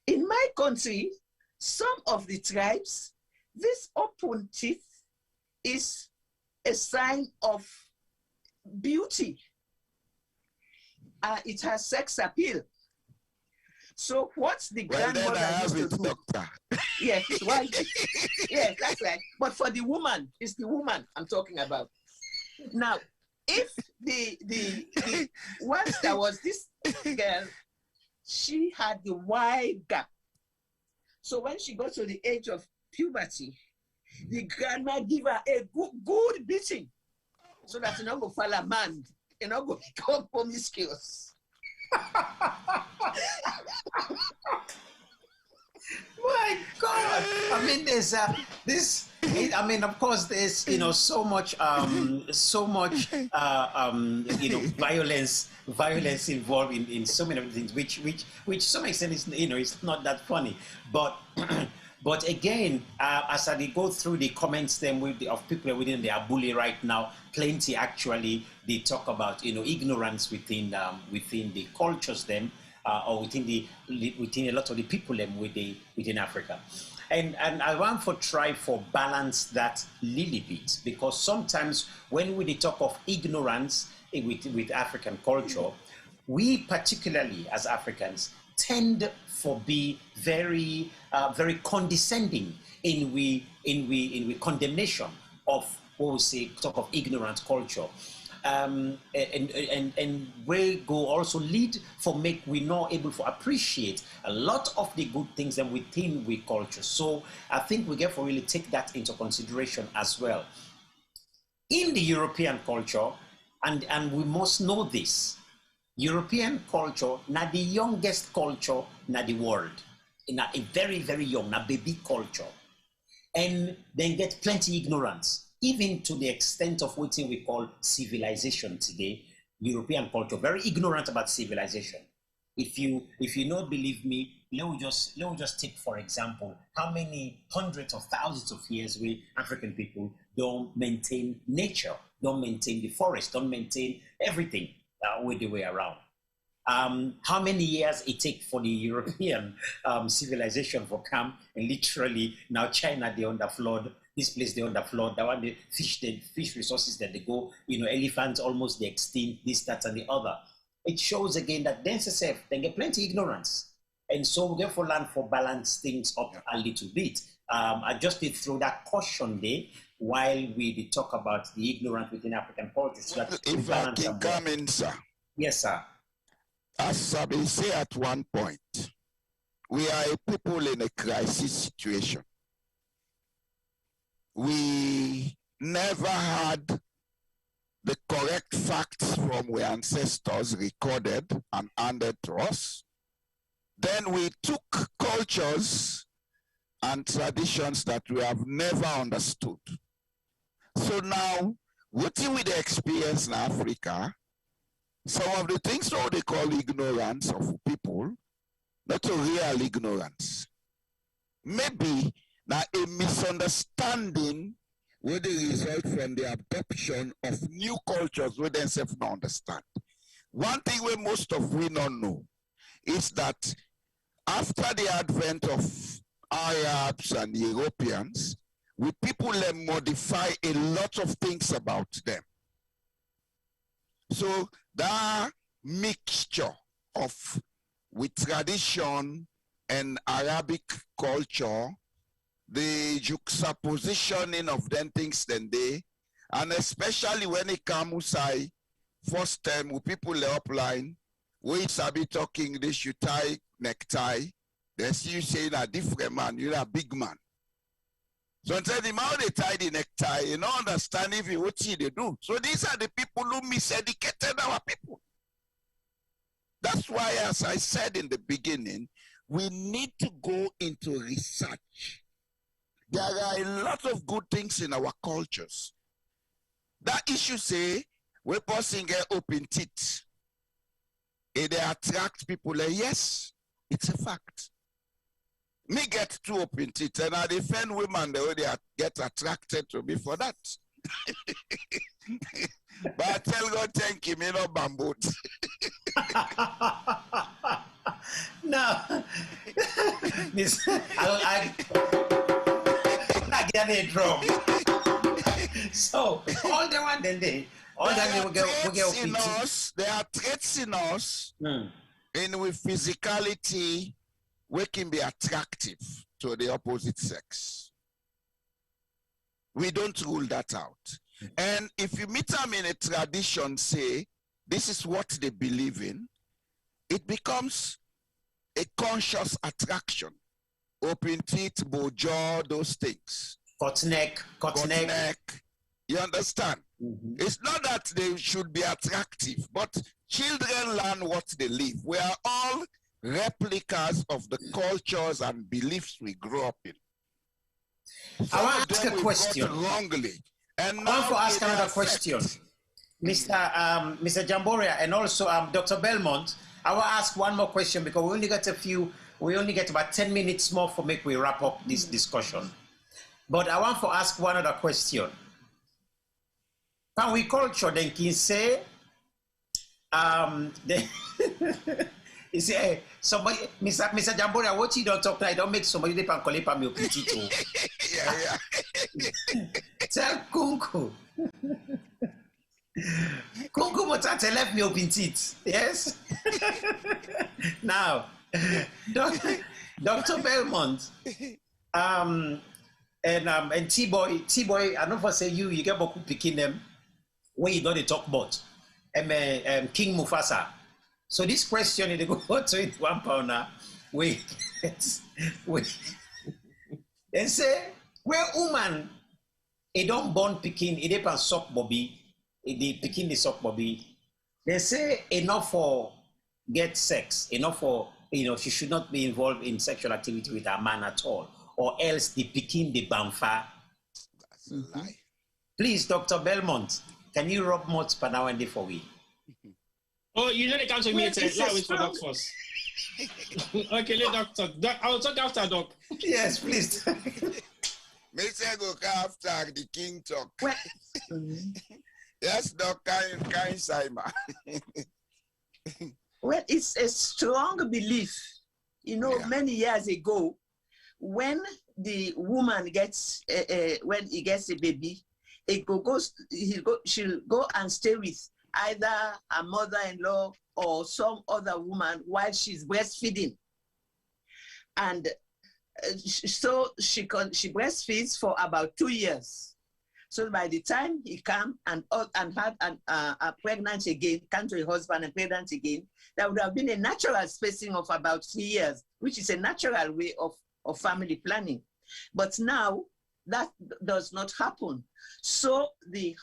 in my country, some of the tribes, this open teeth is a sign of beauty. It has sex appeal. So what's the grandmother used to do? Doctor. Yes, why? Yes, that's right. But for the woman, it's the woman I'm talking about. Now, if the once there was this girl, she had the wide gap. So when she got to the age of puberty, the grandma give her a good beating so that you not go fall a man, you not go become promiscuous. mean, there's this. I mean, of course, there's so much violence involved in so many things, which to some extent is it's not that funny, but. But again, as I go through the comments then of people within the Abule right now, plenty actually they talk about ignorance within the cultures them or within a lot of the people them within Africa, and I want to try for balance that little bit, because sometimes when we talk of ignorance with African culture, we particularly as Africans tend for be very condescending in we condemnation of what we say talk of ignorant culture, and we go also lead for make we not able to appreciate a lot of the good things and within we culture. So I think we get to really take that into consideration as well in the European culture, and we must know this. European culture, not the youngest culture in the world, in a very, very young, na baby culture, and then get plenty ignorance, even to the extent of what we call civilization today. European culture very ignorant about civilization. If you don't believe me, let me just take for example how many hundreds of thousands of years we African people don't maintain nature, don't maintain the forest, don't maintain everything. With the way around. How many years it takes for the European civilization for come, and literally now China they under flood, this place they under flood, that one the fish resources that they go, elephants almost they extinct, this, that, and the other. It shows again that then they get plenty ignorance, and so we get for land for balance things up a little bit. I just did throw that caution there while we talk about the ignorance within African culture. So that if I can come in, sir. Yes, sir. As Sabi say at one point, we are a people in a crisis situation. We never had the correct facts from our ancestors recorded and handed to us. Then we took cultures and traditions that we have never understood. So now, what with the experience in Africa, some of the things that they call ignorance of people, not a real ignorance. Maybe now a misunderstanding will the result from the adoption of new cultures we themselves don't understand. One thing we most of we don't know is that after the advent of Arabs and Europeans, people modify a lot of things about them. So that mixture of with tradition and Arabic culture, the juxtapositioning of them things then they, and especially when it comes to first time with people upline, we sabi talk English, you tie necktie, then see you saying a different man, you're a big man. So until the man they tie the necktie, you don't understand if you what they do. So these are the people who miseducated our people. That's why, as I said in the beginning, we need to go into research. There are a lot of good things in our cultures. That issue say, we person get open teeth. They attract people. Yes, it's a fact. Me get two open teeth, and I defend women the way they get attracted to me for that. But I tell God, thank you, me no bamboo. No, I get a drum. So all the one then they, all that we get in us. There are traits in us, in with physicality, we can be attractive to the opposite sex. We don't rule that out. And if you meet them in a tradition, say, this is what they believe in, it becomes a conscious attraction. Open teeth, bojo, those things. Cut neck. You understand? It's not that they should be attractive, but children learn what they live. We are all replicas of the cultures and beliefs we grew up in. I want to ask a question. Wrongly. And I want to ask another question. Mr. Jamboria and also Dr. Belmont, I will ask one more question because we only get about 10 minutes more for make we wrap up this discussion. But I want to ask one other question. Can we culture then can say you say somebody Mr. Jamboria, what you don't talk now, don't make somebody they can call it me opitito. Yeah. Tell Kunku. Kunku Motate left me open teeth. Yes. Now, Dr. Belmont, and T-Boy, I don't for say you get Boku picking them when you don't talk about King Mufasa. So this question is go to it £1 wait. And say where woman it don't born picking it depend sock bobby, it picking the sock bobby. They say enough for get sex, enough for she should not be involved in sexual activity with a man at all, or else the picking the bamfa. That's a lie. Please, Dr. Belmont, can you rub more panawande for we? Oh, you know they can't me to wait for Doc first. Okay, let Doc talk. Doc, I'll talk after Doc. Yes, please. Mr. go after the king talk. Yes, Doc, kind Simon. Well, it's a strong belief. Many years ago, when the woman gets when he gets a baby, she'll go and stay with either a mother-in-law or some other woman while she's breastfeeding, and so she breastfeeds for about 2 years. So by the time he come and had a pregnant again, come to a husband and pregnant again, there would have been a natural spacing of about 3 years, which is a natural way of family planning. But now that does not happen. So the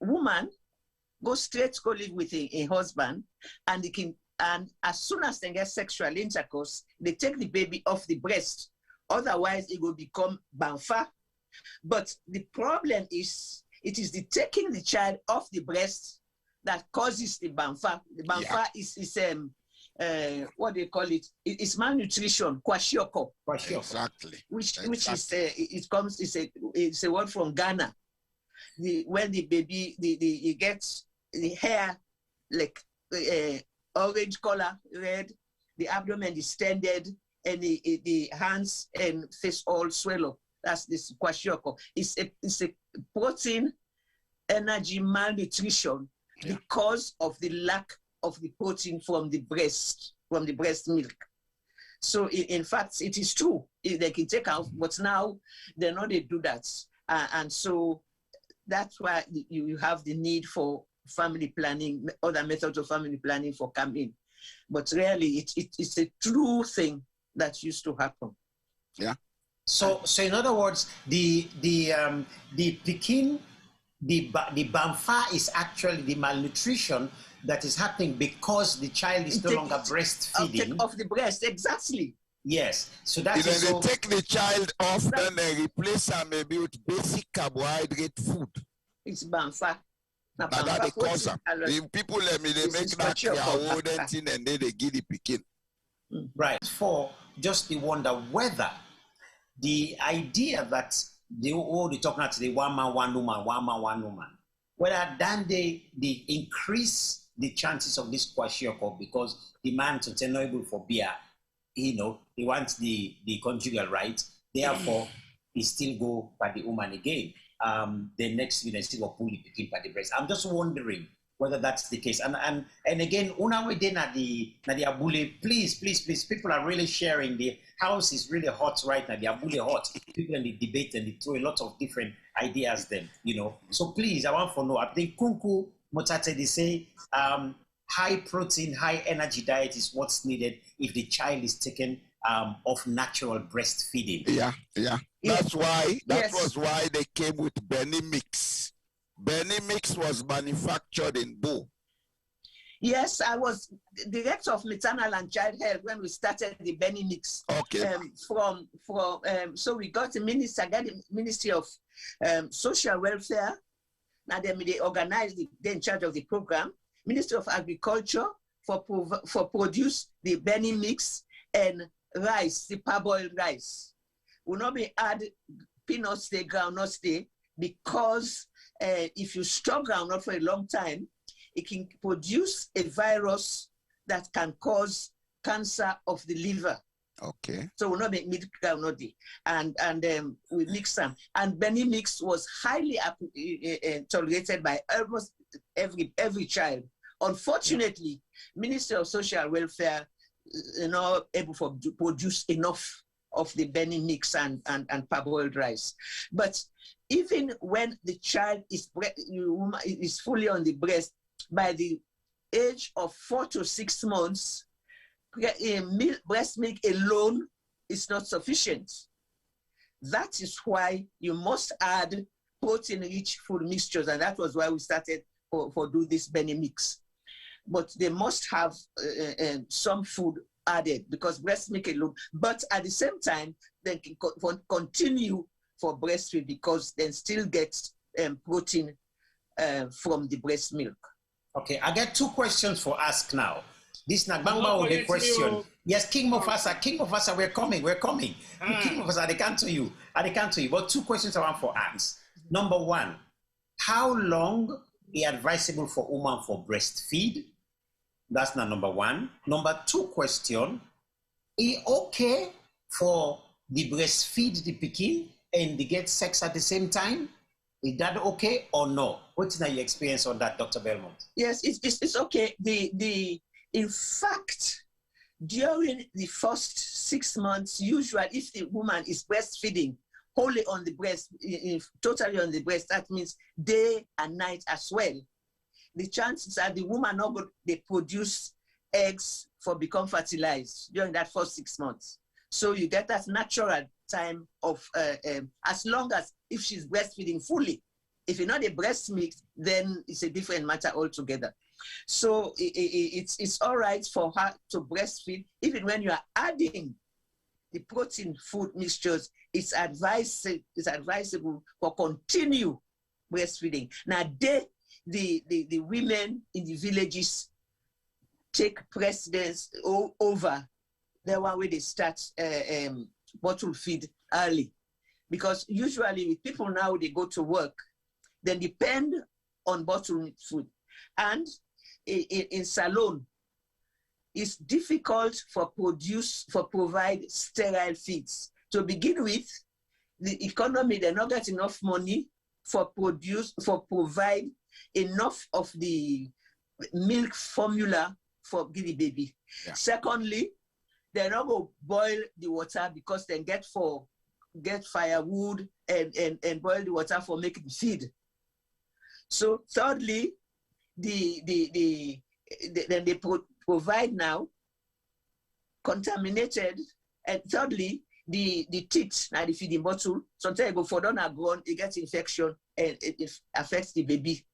woman goes straight to go live with a husband, and as soon as they get sexual intercourse, they take the baby off the breast. Otherwise, it will become banfa. But the problem is, it is the taking the child off the breast that causes the banfa. The banfa is what they call it? It's malnutrition, kwashiorkor. Exactly. Which is it's a word from Ghana. When the baby he gets the hair like orange color, red, the abdomen is distended, and the hands and face all swell up. That's this kwashiorkor. It's a protein energy malnutrition because of the lack of the protein from the breast milk. So in fact, it is true. They can take out, but now they're not. They do that, and so that's why you have the need for family planning, other methods of family planning for coming. But really, it's a true thing that used to happen. Yeah. So in other words, the picking, the bamfa is actually the malnutrition that is happening because the child is no longer breastfeeding. Off the breast, exactly. Yes. So that's they take the child off, then they replace her maybe with basic carbohydrate food. It's bamfa. Now that they cause them. The people they make that their thing and then they give the picking. Right. For just the wonder whether the idea that they talk now to the one man, one woman, whether then they increase the chances of this kwashiorkor because the man to not able for beer, he wants the conjugal right. Therefore, he still go by the woman again. The next minute still go pull the picking by the breast. I'm just wondering whether that's the case. And again, una we dey na the abule. Please, people are really sharing. The house is really hot right now. The abule hot. People in the debate and they throw a lot of different ideas then, So please, I want to know. I think Kunku Motate, they say high protein, high energy diet is what's needed if the child is taken of natural breastfeeding. Yeah. That's why. That was why they came with Benny Mix. Benny Mix was manufactured in Boye. Yes, I was director of maternal and child health when we started the Benny Mix. Okay. So we got the Ministry of Social Welfare. Now they organized, they're in charge of the program. Ministry of Agriculture for produce the Benny Mix and rice, the parboiled rice. Will not be add peanuts, they groundnuts, they because if you store groundnut for a long time, it can produce a virus that can cause cancer of the liver. Okay. So we'll not make meat groundnut, and we mix them. And Benny Mix was highly tolerated by almost every child. Unfortunately, Ministry of Social Welfare not able to produce enough of the Benny Mix and parboiled rice. But even when the child is fully on the breast, by the age of 4 to 6 months, breast milk alone is not sufficient. That is why you must add protein-rich food mixtures, and that was why we started for do this Benny Mix. But they must have some food added because breast milk alone. But at the same time, they can continue for breastfeed because they still get protein from the breast milk. Okay, I get 2 questions for ask now. This Nagbamba with the question. Yes, King Mufasa, we're coming. King Mufasa, they can't to you. But 2 questions I want for ask. Number 1, how long is advisable for woman for breastfeed? That's not number 1. Number 2 question, is okay for the breastfeed the pikin and they get sex at the same time? Is that okay or no? What's your experience on that, Dr. Belmont? Yes, it's okay. In fact, during the first 6 months, usually if the woman is breastfeeding wholly on the breast, totally on the breast, that means day and night as well. The chances are the woman not going they produce eggs for become fertilized during that first 6 months. So you get that natural time of as long as if she's breastfeeding fully. If you're not a breast milk, then it's a different matter altogether. So it's all right for her to breastfeed. Even when you are adding the protein food mixtures, it's advisable for continue breastfeeding. Now, the women in the villages take precedence over the one where they start bottle feed early. Because usually with people now, they go to work, then depend on bottle food. And in salon, it's difficult for provide sterile feeds. To begin with, the economy, they not get enough money for provide enough of the milk formula for give the baby. Yeah. Secondly, they're not going to boil the water because they get firewood and boil the water for making feed. So thirdly, then they provide now contaminated, and thirdly, the teeth now the feeding bottle. Sometimes you go for down a ground, it gets infection and it affects the baby.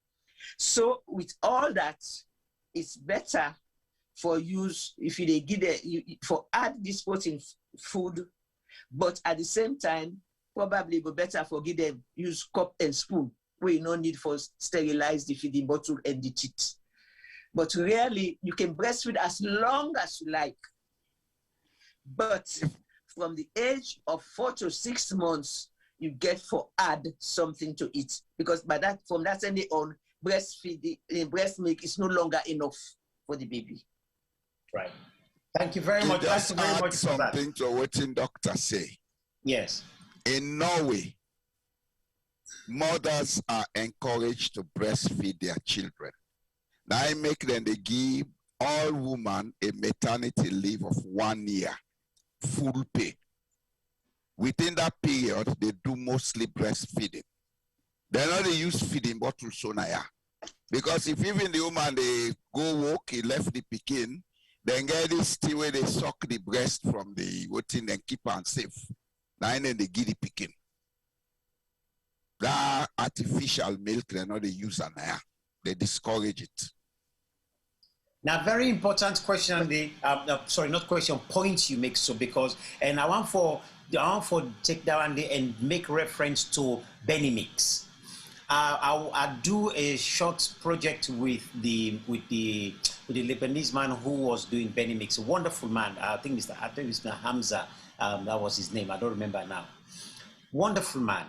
So with all that, it's better for use if you give for add this protein food, but at the same time, probably go better for give them use cup and spoon where you no need for sterilize the feeding bottle and the teeth. But really, you can breastfeed as long as you like. But from the age of 4 to 6 months, you get for add something to eat. Because from that end on, breast milk is no longer enough for the baby. Right. Thank you very much. Just add something to what the doctor say. Yes. In Norway, mothers are encouraged to breastfeed their children. Now I make them they give all women a maternity leave of 1 year, full pay. Within that period, they do mostly breastfeeding. They not they use feeding bottles so now. Because if even the woman they go walk, he left the pikin, then get this thing where they suck the breast from the thing and keep on safe. Now then they give the pikin. That artificial milk they not they use now. They discourage it. Now, very important question, sorry, not question, point you make, so because, and I want for take that and make reference to Benny Mix. I do a short project with the Lebanese man who was doing Benny Mix, a wonderful man. I think Mr. Hamza, that was his name. I don't remember now. Wonderful man.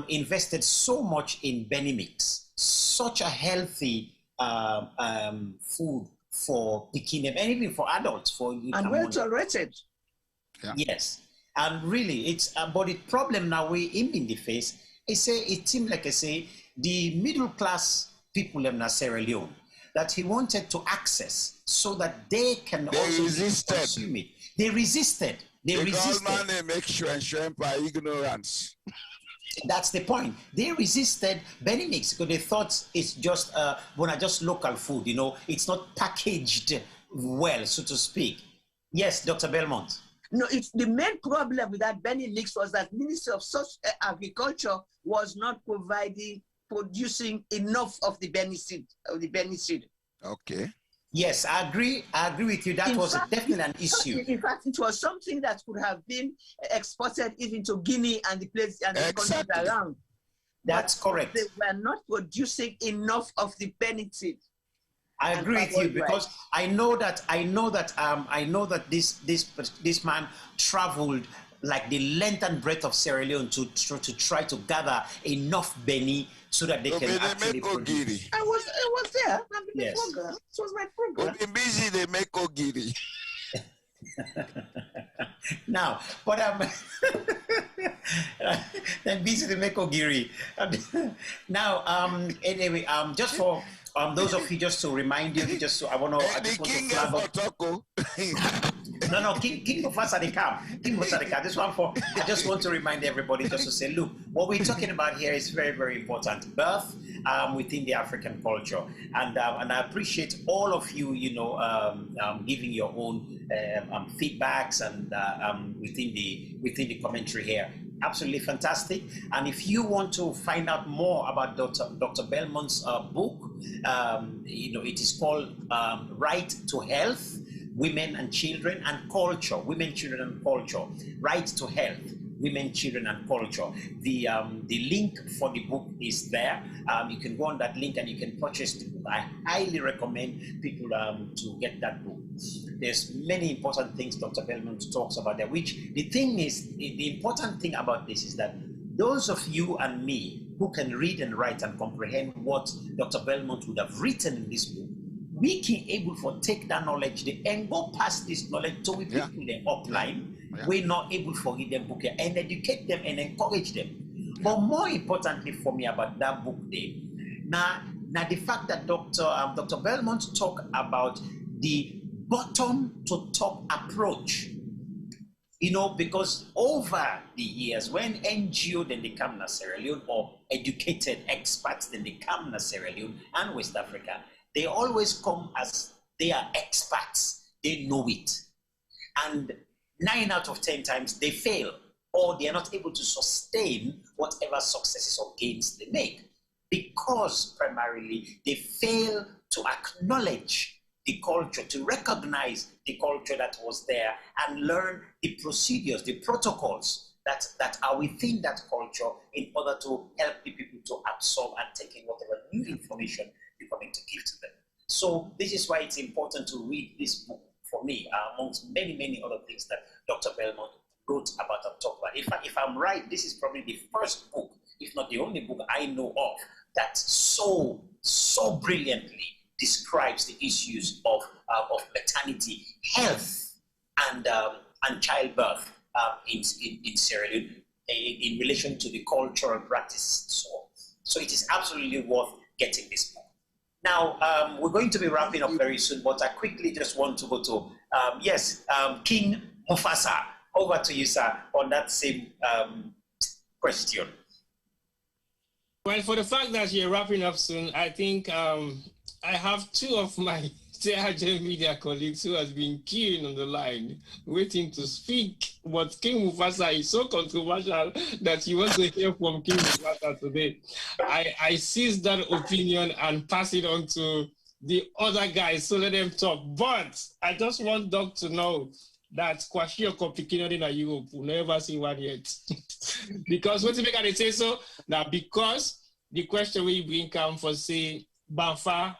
Invested so much in Benny Mix, such a healthy food for bikini and even for adults, and well tolerated. Yeah. Yes, and really, it's but the problem now we in the face. It seems like the middle class people in Sierra Leone that he wanted to access so that they can also consume it. They resisted. They resisted. Money make sure and shrimp by ignorance. That's the point. They resisted Benny Mix because they thought it's just just local food. It's not packaged well, so to speak. Yes, Dr. Belmont. No, it's the main problem with that Benny Mix was that Ministry of Agriculture was not producing enough of the Benny seed. Okay. Yes, I agree with you. That was definitely an issue. In fact, it was something that could have been exported even to Guinea and the place and the countries around. That's correct. They were not producing enough of the Benny seed. I agree with you because I know that this man traveled like the length and breadth of Sierra Leone to try to gather enough Benny so that they can actually produce. I was there. Yes. It was my program. We'll be busy. They make ogiri. Now, but they're busy. They make ogiri. Now, anyway, just for. Those of you, just to remind you, I just want to flag up. No, King Mufasa the Cam. King Mufasa the Cam. This one I just want to remind everybody just to say, look, what we're talking about here is very, very important. Birth within the African culture, and I appreciate all of you, giving your own feedbacks and within the commentary here. Absolutely fantastic. And if you want to find out more about Dr. Belmont's book, it is called Right to Health, Women and Children and Culture. Women, Children and Culture. Right to Health, Women, Children and Culture. The link for the book is there. You can go on that link and you can purchase the book. I highly recommend people to get that book. There's many important things Dr. Belmont talks about there, which the thing is, the important thing about this is that those of you and me who can read and write and comprehend what Dr. Belmont would have written in this book, we can able to take that knowledge and go past this knowledge to people in upline. We're not able to forget them book and educate them and encourage them. But more importantly for me about that book day, now the fact that Dr. Belmont talk about the bottom to top approach, because over the years, when NGO then they come to Sierra Leone or educated experts then they come to Sierra Leone and West Africa, they always come as they are experts, they know it. And 9 out of 10 times they fail or they are not able to sustain whatever successes or gains they make because primarily they fail to acknowledge the culture, to recognize the culture that was there and learn the procedures, the protocols that are within that culture in order to help the people to absorb and take in whatever new information you're going to give to them. So this is why it's important to read this book for me, amongst many, many other things that Dr. Belmont wrote about and talked about. If I'm right, this is probably the first book, if not the only book I know of, that so brilliantly describes the issues of maternity, health, and childbirth in Sierra Leone in relation to the cultural practices and so on. So it is absolutely worth getting this book. Now, we're going to be wrapping up very soon, but I quickly just want to go to, King Mufasa. Over to you, sir, on that same question. Well, for the fact that you're wrapping up soon, I think I have two of my TRJ media colleagues who has been queuing on the line, waiting to speak. But King Mufasa is so controversial that you want to hear from King Mufasa today. I seize that opinion and pass it on to the other guys, so let them talk. But I just want Doc to know that Kwashi or complicated in Europe, we'll never see one yet. Because what if I say so? Now, because the question we bring come for, say, Banfa,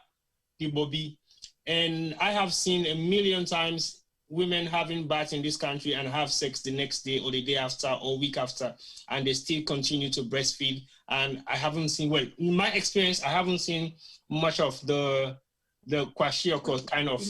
the Bobby, and I have seen a million times women having birth in this country and have sex the next day or the day after or week after, and they still continue to breastfeed. And I haven't seen, well, in my experience, I haven't seen much of the kwashiorkor kind of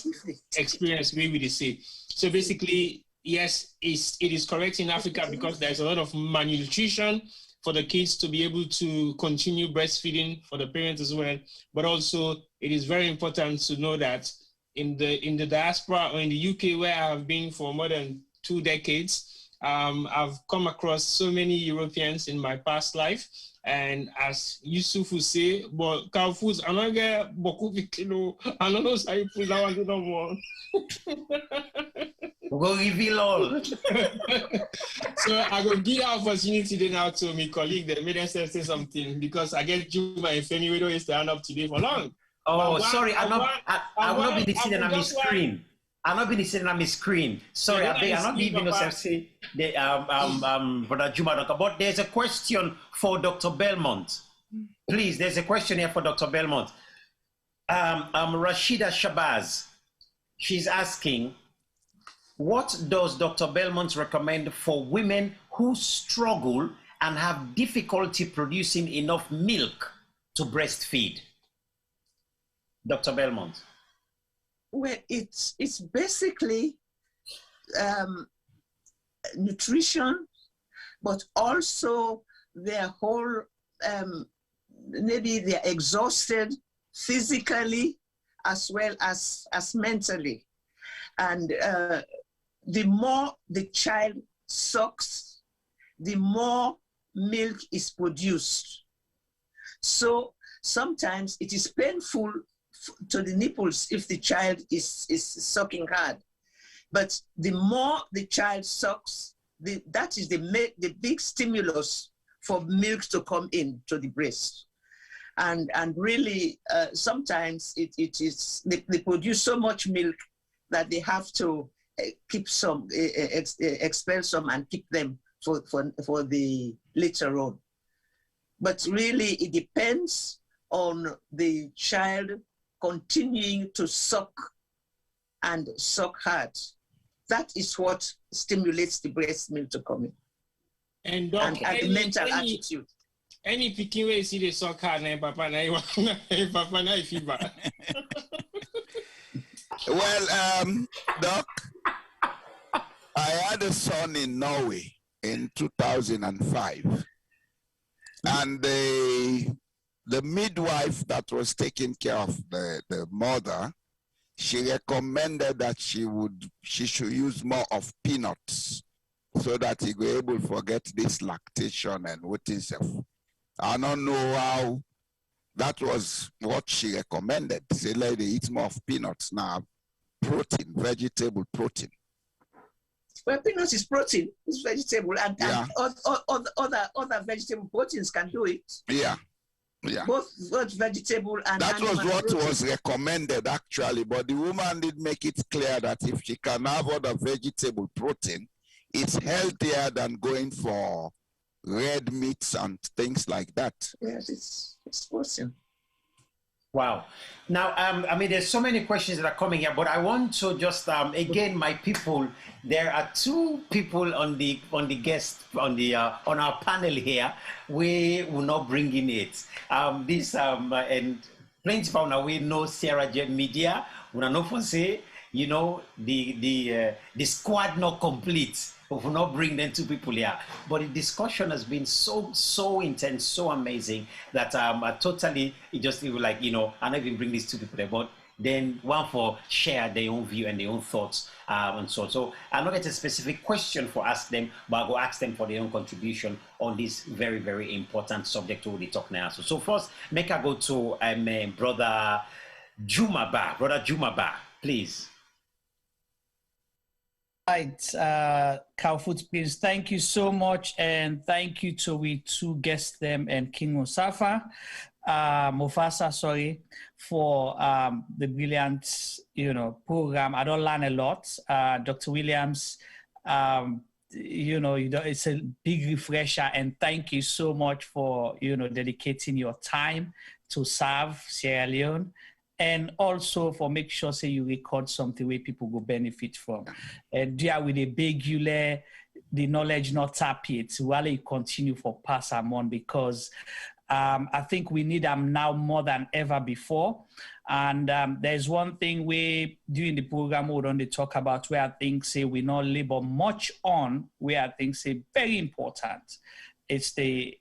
experience, maybe they say. So basically, yes, it is correct in Africa because there's a lot of malnutrition for the kids to be able to continue breastfeeding for the parents as well. But also, it is very important to know that in the diaspora or in the UK, where I have been for more than 2 decades, I've come across so many Europeans in my past life. And as Usifu say, but Carrefour's another beaucoup kilo. I don't know how you put that one no more. Go reveal all. So I will give the opportunity then now to my colleague that made them say something because I get Juma and Femi Widow is stand up today for long. Oh, sorry, I'm not been sitting on my screen. I'm not been sitting on my screen. Sorry, I'm not even say the Brother Juma, but there's a question for Dr. Belmont. Please, there's a question here for Dr. Belmont. Rashida Shabazz, she's asking, what does Dr. Belmont recommend for women who struggle and have difficulty producing enough milk to breastfeed? Dr. Belmont. Well, it's basically nutrition, but also their whole, maybe they're exhausted physically as well as mentally. And the more the child sucks, the more milk is produced. So sometimes it is painful to the nipples if the child is sucking hard. But the more the child sucks, that is the big stimulus for milk to come in to the breast. And really, sometimes it is they produce so much milk that they have to keep some, expel some and keep them for the later on. But really, it depends on the child continuing to suck and suck hard. That is what stimulates the breast milk to come in. And the mental attitude. Any picking way see the suck hard, papa na fever. Well, Doc, I had a son in Norway in 2005, and the midwife that was taking care of the mother, she recommended that she should use more of peanuts so that he will able to forget this lactation and what is it. I don't know how that was what she recommended. Say, lady, eat more of peanuts now. Protein, vegetable protein. Well, peanuts is protein. It's vegetable, and other vegetable proteins can do it. Yeah. Yeah. Both vegetable and that was what protein was recommended actually, but the woman did make it clear that if she can have other vegetable protein, it's healthier than going for red meats and things like that. Yes, it's awesome. Wow. Now, I mean, there's so many questions that are coming here, but I want to just again, my people. There are 2 people on the guest on our panel here. We will not bring in it. And plenty of now we know Sierra Jet Media. We don't know for say, you know, the squad not complete. We will not bring them 2 people here. But the discussion has been so intense, so amazing that it just like, you know, I not even bring these 2 people there, but then one for share their own view and their own thoughts and so on. So I'm not getting a specific question for ask them, but I'll go ask them for their own contribution on this very, very important subject we will talk now. So first, make I go to Brother Jumaba. Brother Jumaba, please. Right, Calfoot, please. Thank you so much, and thank you to we 2 guests them and King Osafa. Mufasa, sorry, for the brilliant, program. I don't learn a lot. Dr. Williams, it's a big refresher, and thank you so much for, dedicating your time to serve Sierra Leone, and also for make sure say you record something where people will benefit from. And there with the big the knowledge not tap yet, while you continue for pass them on, because I think we need them now more than ever before. And there's one thing we during the program we don't talk about where I think say we not labor much on, where I think say very important. It's the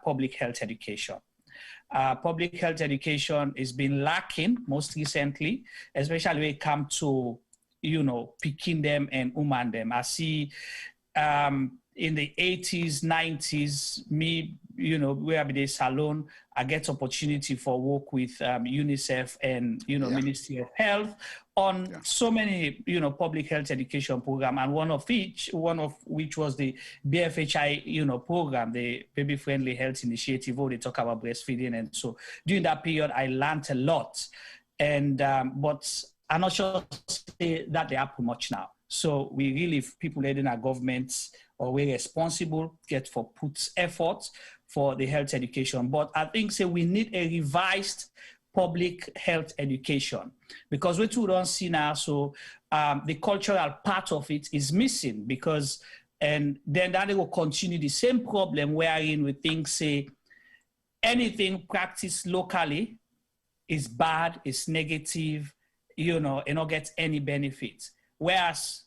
public health education. Public health education has been lacking most recently, especially when it comes to, picking them and woman them. I see in the 80s, 90s, me, where I be the salon, I get opportunity for work with UNICEF and, Ministry of Health on so many, public health education program. And one of which was the BFHI, program, the Baby Friendly Health Initiative, where they talk about breastfeeding. And so during that period, I learned a lot. And, but I'm not sure that they happen much now. So we really, people in our governments, or we're responsible, get for put effort for the health education. But I think we need a revised public health education, because we too don't see now, so the cultural part of it is missing, because, and then that will continue the same problem wherein we think, anything practiced locally is bad, is negative, and not get any benefit. Whereas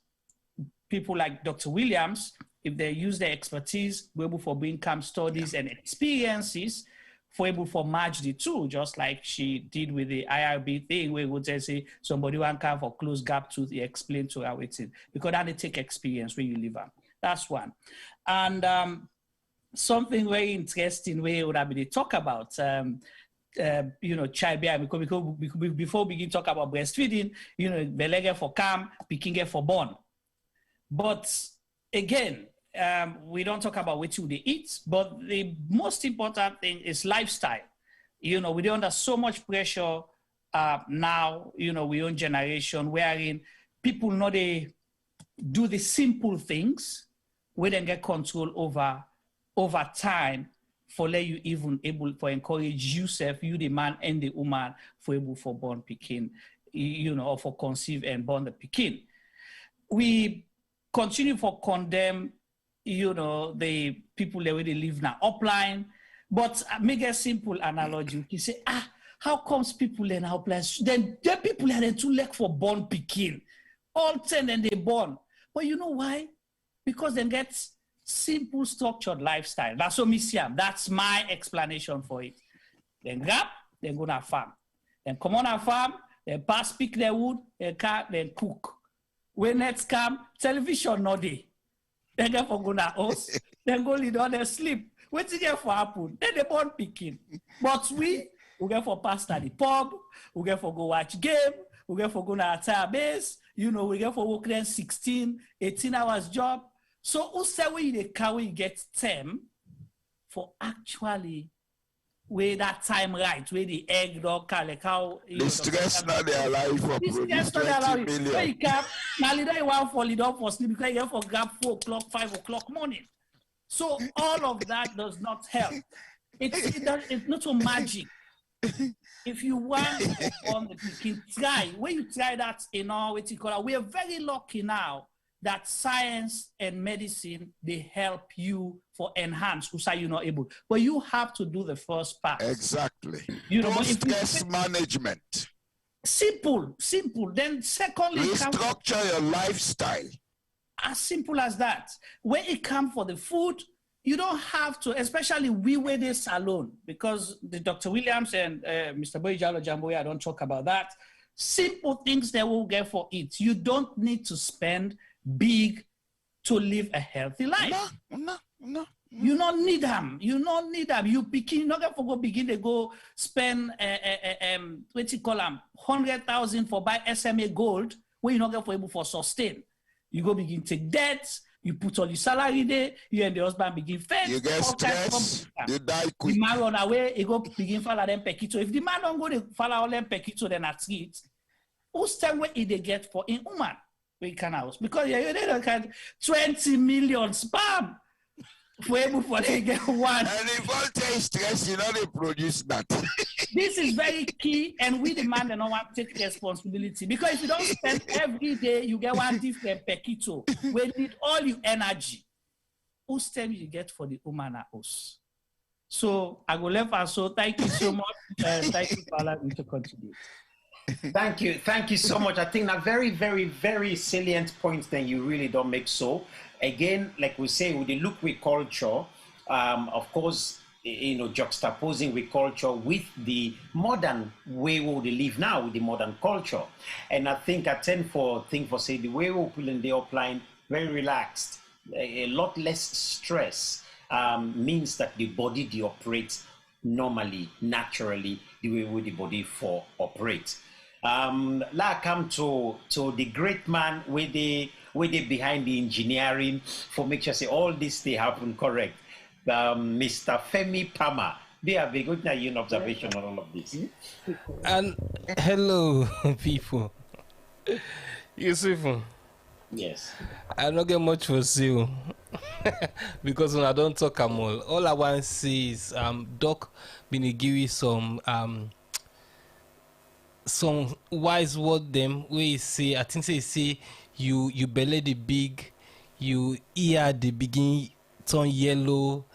people like Dr. Williams, if they use their expertise, we're able for bring camp studies and experiences, for able for match the two, just like she did with the IRB thing, where we would say somebody want come for close gap tooth, he explain to how it is, because that they take experience where you live on. That's one. And something very interesting where would I be talk about, childbirth, because before we begin talk about breastfeeding, belege for calm, picking for born. But again, we don't talk about what they eat, but the most important thing is lifestyle. We're under so much pressure now, we own generation wherein people know they do the simple things where they get control over time, for let you even able for encourage yourself, you the man and the woman, for able for born Pekin, or for conceive and born the Pekin. We continue for condemn, the people that they live now upline, but make a simple analogy. You say, how comes people in upline? Then the people are too late for born Pekin, all 10 and they born. But you know why? Because they get simple structured lifestyle. That's what me see. That's my explanation for it. Then grab, then go to farm. Then come on a farm, then pass pick their wood, then cut, then cook. When next come, television no day. Then go for go na house, then go lead on their sleep. What's it get for happen? Then they born picking. But we get for pass at the pub, we get for go watch game, we get for go na attire base, we get for work then 16, 18 hours job. So who say we the car you get them for actually where that time right, where the egg dog like how the stress not their life for produce 20 million. Where you can now leader you want for lead up for sleep because you have for grab 4 o'clock, 5 o'clock morning. So all of that does not help. It's not so magic. If you want on the can try, when you try that in our what you call, we are very lucky now that science and medicine, they help you for enhance who say you're not able. But you have to do the first part. Exactly. Stress management. Simple. Then secondly, restructure your lifestyle. As simple as that. When it comes for the food, you don't have to, especially we wear this alone, because the Dr. Williams and Mr. Boye Jallo Jamboria, I don't talk about that. Simple things they will get for it. You don't need to spend big to live a healthy life. No. You don't need them. You don't need them. You begin, not for go begin to go spend what you call them 100,000 for buy SMA gold, where you're not going for able for sustain. You go begin take debts, You put all your salary there, you and the husband begin first. You get stress, you die quick. The man run away, he go begin follow them pekito. If the man don't go to follow all them pekito, then that's it. Who's time what they get for in woman? We can house. Because they don't get 20 million spam. For able for they get one. And if all take stress, you know they produce that. This is very key, and we demand and no one take responsibility. Because if you don't spend every day, you get one different pekito. We need all your energy. Whose time you get for the woman at us? So I go left and so thank you so much. Thank you for allowing me to contribute. Thank you so much. I think a very, very, very salient point that you really don't make so. Again, like we say, with the look with culture, of course, juxtaposing with culture with the modern way we live now, with the modern culture. And I think I tend for say the way we put in the upline, very relaxed, a lot less stress, means that the body operates normally, naturally, the way the body for operate. Let's come to the great man with the behind the engineering for make sure say all this they happen correct. Mr. Femi Pama. They have a good observation on all of this. And hello people. Usifu. Yes. I don't get much for you because when I don't talk all I want to see is Doc been give you some wise word them where you say, I think they say you belly the big, you ear the begin turn yellow,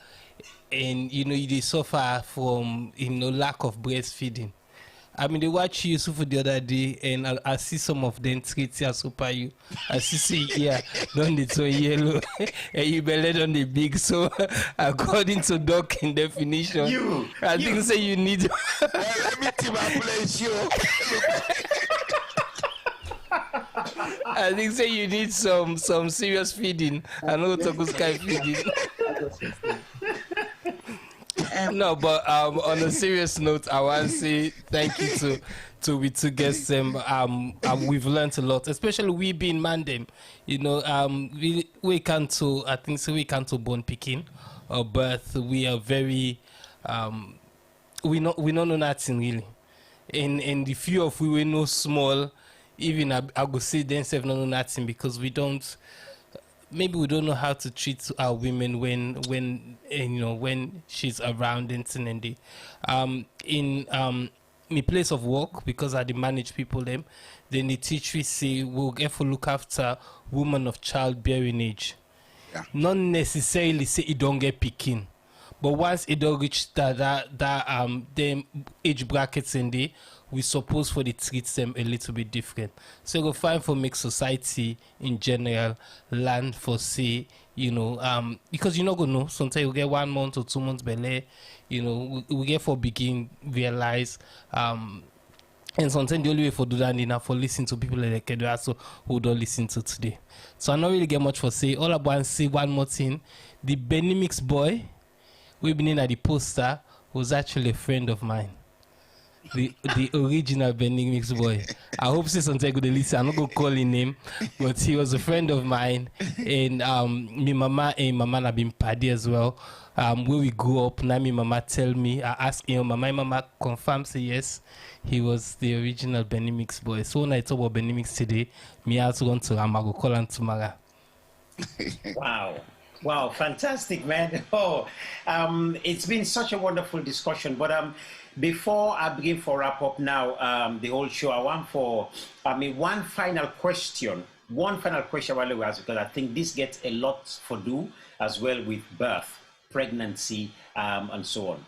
and you they suffer from lack of breastfeeding. I mean, they watch Usifu the other day, and I see some of them treat you super you. I see don't they turn yellow, and you belly on the big. So according to Doc in definition, I think say you need. Let me team up place you. I think say you need some serious feeding. I know Toku's kind of feeding. No, but on a serious note, I want to say thank you to we two guests. We've learned a lot, especially we being Mandem. We can't to I think so we can't to born picking or birth. We are very we don't know nothing really. And the few of we were no small. Even I go say themselves no nothing because we don't. Maybe we don't know how to treat our women when she's around and in my place of work, because I manage people then they teach we say we'll get to look after women of childbearing age. Yeah. Not necessarily say it don't get picking, but once it don't reach the age brackets in there, we suppose for the treat them a little bit different. So go find for make society in general learn for say, because you're not gonna know. Sometimes you get 1 month or 2 months belay, we get for begin realize and sometimes the only way for do that enough for listen to people like Kedra so who don't listen to today. So I don't really get much for say. All I want to say one more thing. The Benimix boy we've been in at the poster was actually a friend of mine. The original Benimix boy. I hope say something good listen. I'm not gonna call his name, but he was a friend of mine, and my mama and my man have been paddy as well. Where we grew up, now my mama tell me, I asked my mama confirm say yes, he was the original Benimix boy. So when I talk about Benimix today, me also want to go call him tomorrow. Wow, fantastic, man. It's been such a wonderful discussion, but before I begin for wrap up now, the whole show, I want one final question while we ask, because I think this gets a lot for do as well with birth, pregnancy, and so on.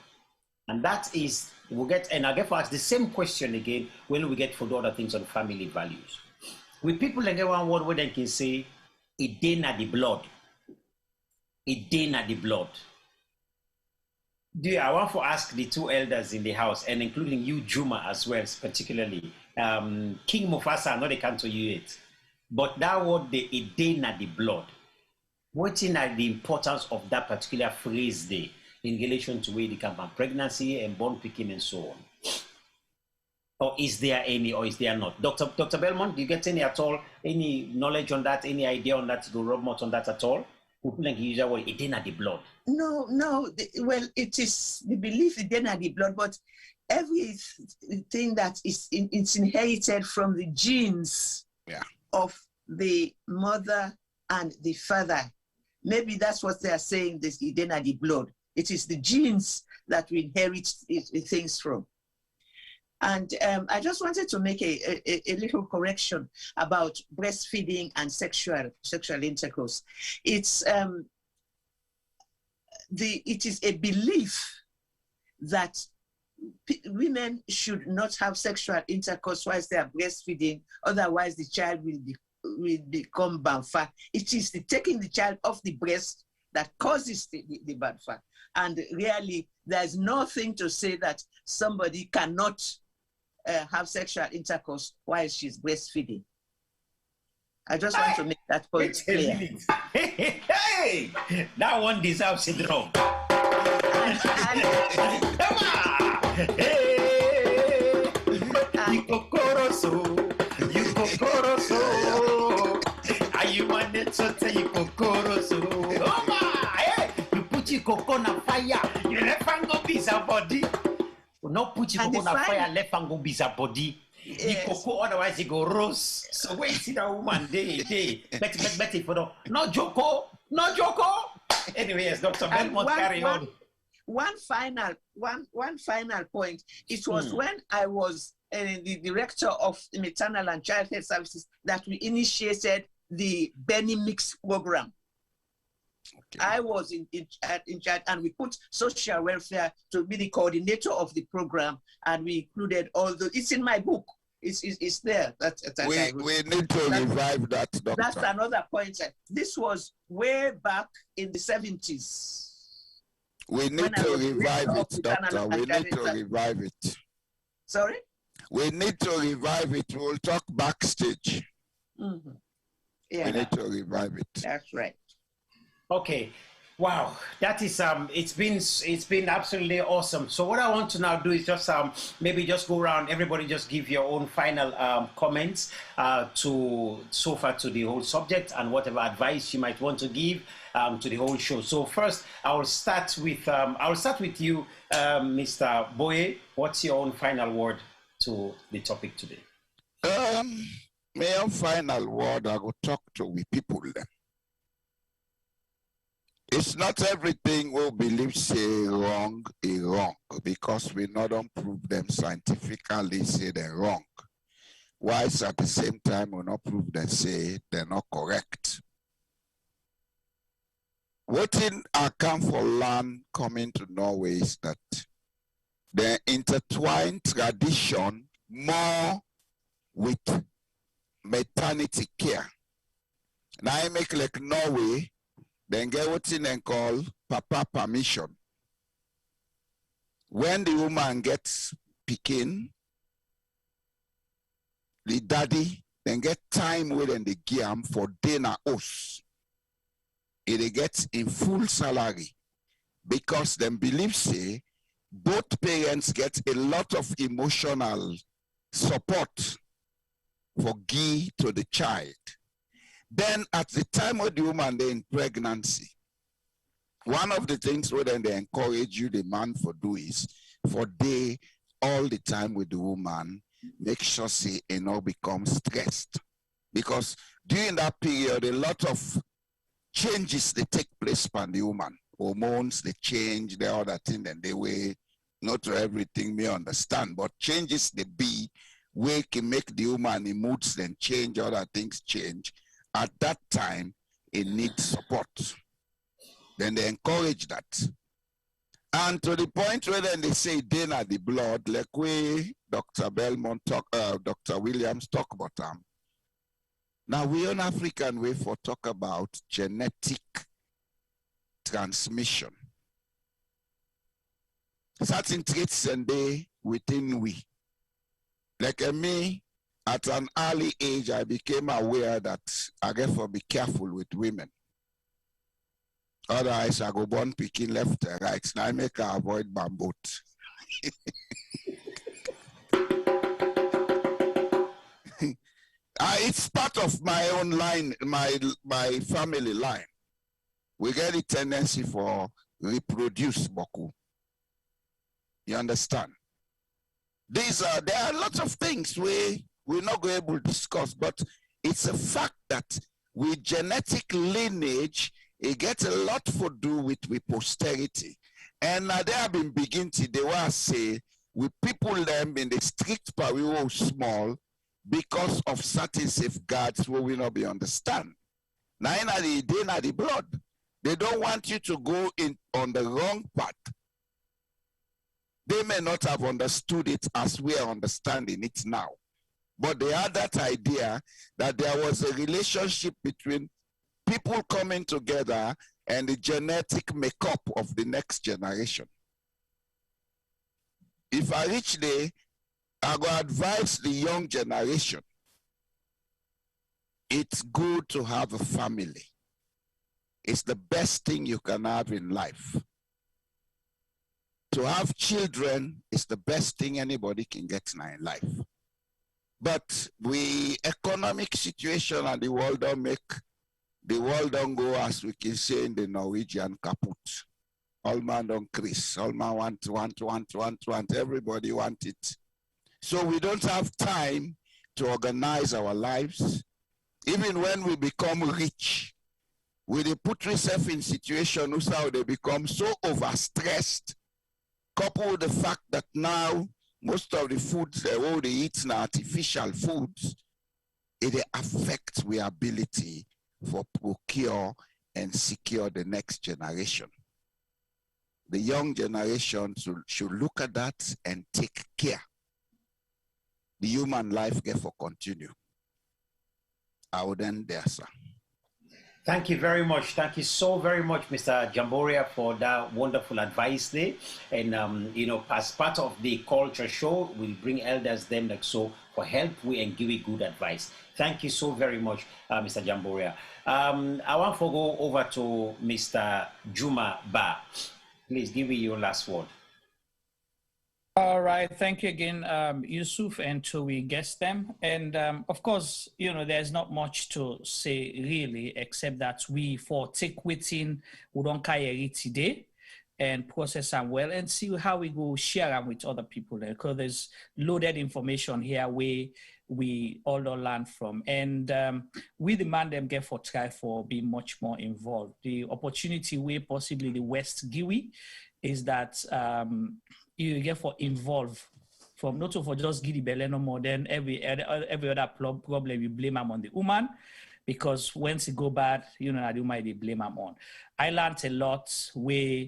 And that is, I'll get for us the same question again when we get for the other things on family values. With people like one word where they can say, it didn't the blood. It didn't the blood. I want to ask the two elders in the house, and including you, Juma, as well, particularly. King Mufasa, I know they can't tell you it. But that word, it didn't the blood. What is the importance of that particular phrase there in relation to where they come from, pregnancy and born picking and so on? Or is there any, or is there not? Dr. Belmont, do you get any at all, any knowledge on that, any idea on that, to rub more on that at all? Like usually, it didn't the blood. No, well, it is the belief it didn't the blood, but everything that is it's inherited from the genes of the mother and the father. Maybe that's what they are saying, this it didn't the blood. It is the genes that we inherit things from. And I just wanted to make a little correction about breastfeeding and sexual intercourse. It is a belief that women should not have sexual intercourse whilst they are breastfeeding, otherwise the child will become banfa. It is the taking the child off the breast that causes the banfa. And really, there's nothing to say that somebody cannot have sexual intercourse while she's breastfeeding. I just want to make that point clear. Hey, that one deserves it wrong. Hey, you kokoroso. Are you wanted to say you kokoroso? Hey, you put your cocoa on fire. You left and go be body. Not put your cocoa on fire, left and go be body. The cocoa, otherwise you go roast. So wait, see that woman day. Betty for the no joko. Anyway, yes, Dr. Belmont, carry on. One final point. It was when I was the director of maternal and child health services that we initiated the Benny Mix program. Okay. I was in charge, and we put social welfare to be the coordinator of the program, and we included all the. It's in my book. It's there. We need to revive that, Doctor. That's another point. This was way back in the 70s. We need to revive it, Doctor. We need to revive it. Sorry? We need to revive it. We'll talk backstage. Mm-hmm. Yeah. We need to revive it. That's right. Okay. Wow, that is it's been absolutely awesome. So what I want to now do is just maybe just go around, everybody just give your own final comments to the whole subject and whatever advice you might want to give to the whole show. So first, I'll start with you, Mr. Boye. What's your own final word to the topic today? My own final word, I will talk to we people then. It's not everything we believe say wrong is wrong, because we not don't prove them scientifically say they're wrong. Whilst at the same time we not prove they say they're not correct. What in account for land coming to Norway is that they intertwine tradition more with maternity care. Now I make like Norway, then get what's in and call papa permission. When the woman gets picking, the daddy then get time within the game for dinner house. It gets in full salary because them believe say both parents get a lot of emotional support for give to the child. Then at the time of the woman they're in pregnancy, one of the things where then they encourage you, the man, for do is for they all the time with the woman, make sure she become stressed. Because during that period, a lot of changes they take place upon the woman. Hormones, they change, the other thing, and they way, not to everything may understand, but changes they be, where can make the woman in moods then change, other things change. At that time, it needs support. Then they encourage that. And to the point where then they say dinner the blood, like we Dr. Belmont talk, Dr. Williams talk about them. Now we on African way for talk about genetic transmission. Certain traits and they within we. Like me, at an early age, I became aware that I get to be careful with women. Otherwise, I go born picking left and right. Now I make her avoid bamboo. It's part of my own line, my family line. We get a tendency for reproduce boku. You understand? There are lots of things we're not going to discuss, but it's a fact that with genetic lineage, it gets a lot to do with posterity. And they have been beginning to, they will say, with people them in the strict pariwo small because of certain safeguards where we not be understand. Now in the blood, they don't want you to go in on the wrong path. They may not have understood it as we are understanding it now. But they had that idea that there was a relationship between people coming together and the genetic makeup of the next generation. If I reach there, I go advise the young generation. It's good to have a family. It's the best thing you can have in life. To have children is the best thing anybody can get now in life. But the economic situation and the world don't go, as we can say in the Norwegian, kaput. All man don't crease. All man want. Everybody want it. So we don't have time to organize our lives. Even when we become rich, we put ourselves in situations how they become so overstressed, coupled with the fact that now most of the foods they eat now artificial foods, it affects our ability for procure and secure the next generation. The young generation should look at that and take care. The human life get for continue. I would end there, sir. Thank you very much. Thank you so very much, Mr. Jamboria, for that wonderful advice there. And, you know, as part of the culture show, we'll bring elders them like so for help and give you good advice. Thank you so very much, Mr. Jamboria. I want to go over to Mr. Juma Ba. Please give me your last word. All right, thank you again, Yusuf, and to we guest them. And of course, you know, there's not much to say really, except that we for take within we don't carry today and process them well and see how we go share them with other people there, because there's loaded information here where we all learn from. And we demand them get for try for being much more involved. The opportunity where possibly the West Giwi is that you get for involve from not for just give the belly no more than every other problem you blame them on the woman, because once it go bad, you know, the woman they blame them on. I learned a lot where,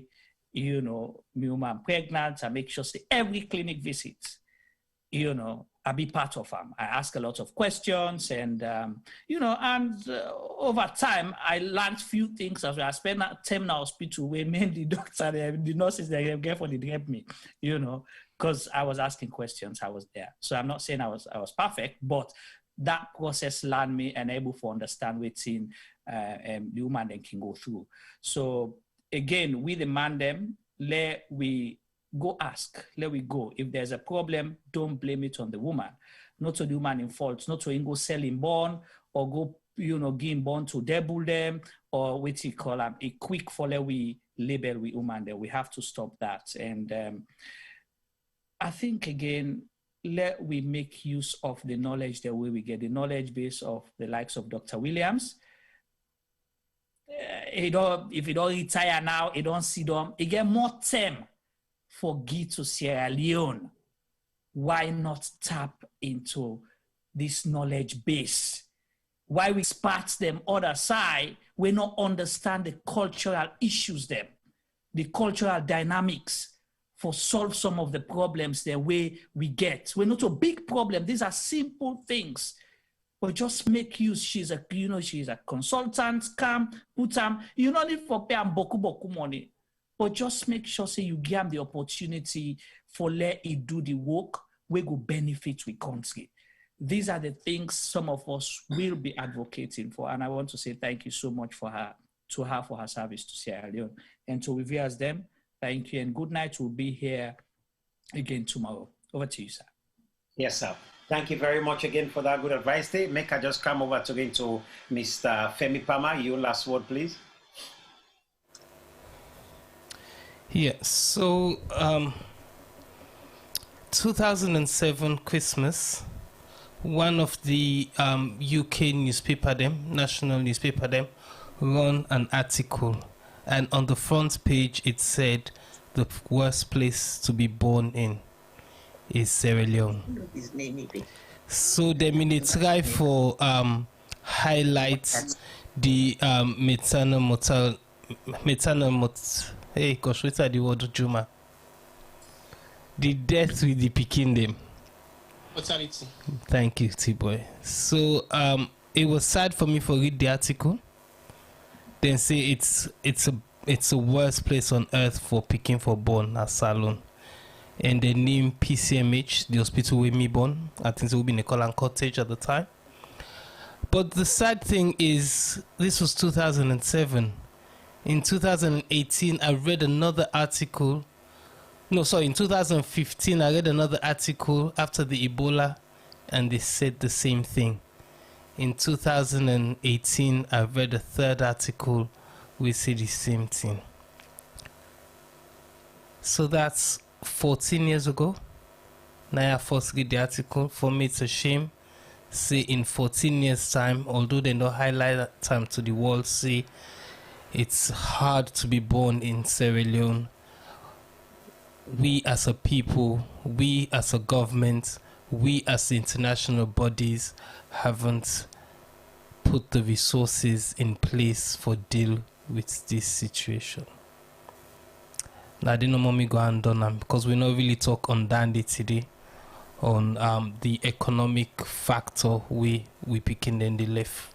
you know, my woman pregnant, I make sure say every clinic visit, you know, I be part of them. I ask a lot of questions and, you know, and over time, I learned few things as I spent time in the hospital where mainly the doctor, the nurses, they get for the help me, you know, because I was asking questions, I was there. So I'm not saying I was perfect, but that process learned me and able to understand within the woman then can go through. So again, we demand them, let we go ask, let we go. If there's a problem, don't blame it on the woman. Not to the woman in fault, not to go sell him born or go, you know, give him born to double them or what you call them, a quick follow we label we woman there. We have to stop that. And I think again, let we make use of the knowledge the way we get the knowledge base of the likes of Dr. Williams. If you don't retire now, you don't see them, you get more time for Guy to Sierra Leone. Why not tap into this knowledge base? Why we spark them other side, we not understand the cultural issues them, the cultural dynamics for solve some of the problems the way we get. We're not a big problem. These are simple things. But just make use, she's a consultant, come, put them, you don't need for pay and boku money. But just make sure say you give them the opportunity for let it do the work we go benefit with country. These are the things some of us will be advocating for. And I want to say thank you so much for her for her service to Sierra Leone. And to reviewers them, Thank you and good night. We'll be here again tomorrow. Over to you, sir. Yes, sir. Thank you very much again for that good advice. Make I just come over again to Mr. Femi Pama. Your last word, please. Yeah, so 2007 Christmas, one of the UK newspaper national newspaper run an article, and on the front page it said the worst place to be born in is Sierra Leone. So they try for highlight the hey gosh, what's the word, Juma? The death with the picking them. Mortality. Thank you, T-Boy. So it was sad for me to read the article. Then say it's a worst place on earth for picking for born as Salon. And they name PCMH, the hospital where me born. I think it would be Nicole Cottage at the time. But the sad thing is, this was 2007. In 2018, I read another article. No, sorry, in 2015, I read another article after the Ebola, and they said the same thing. In 2018, I read a third article, we said the same thing. So that's 14 years ago. Now I first read the article. For me, it's a shame. Say in 14 years' time, although they don't highlight that time to the world, say it's hard to be born in Sierra Leone. We as a people, we as a government, we as international bodies haven't put the resources in place for deal with this situation. Now I didn't know me go and done them because we not really talk on Dandy today on the economic factor we picking in the left.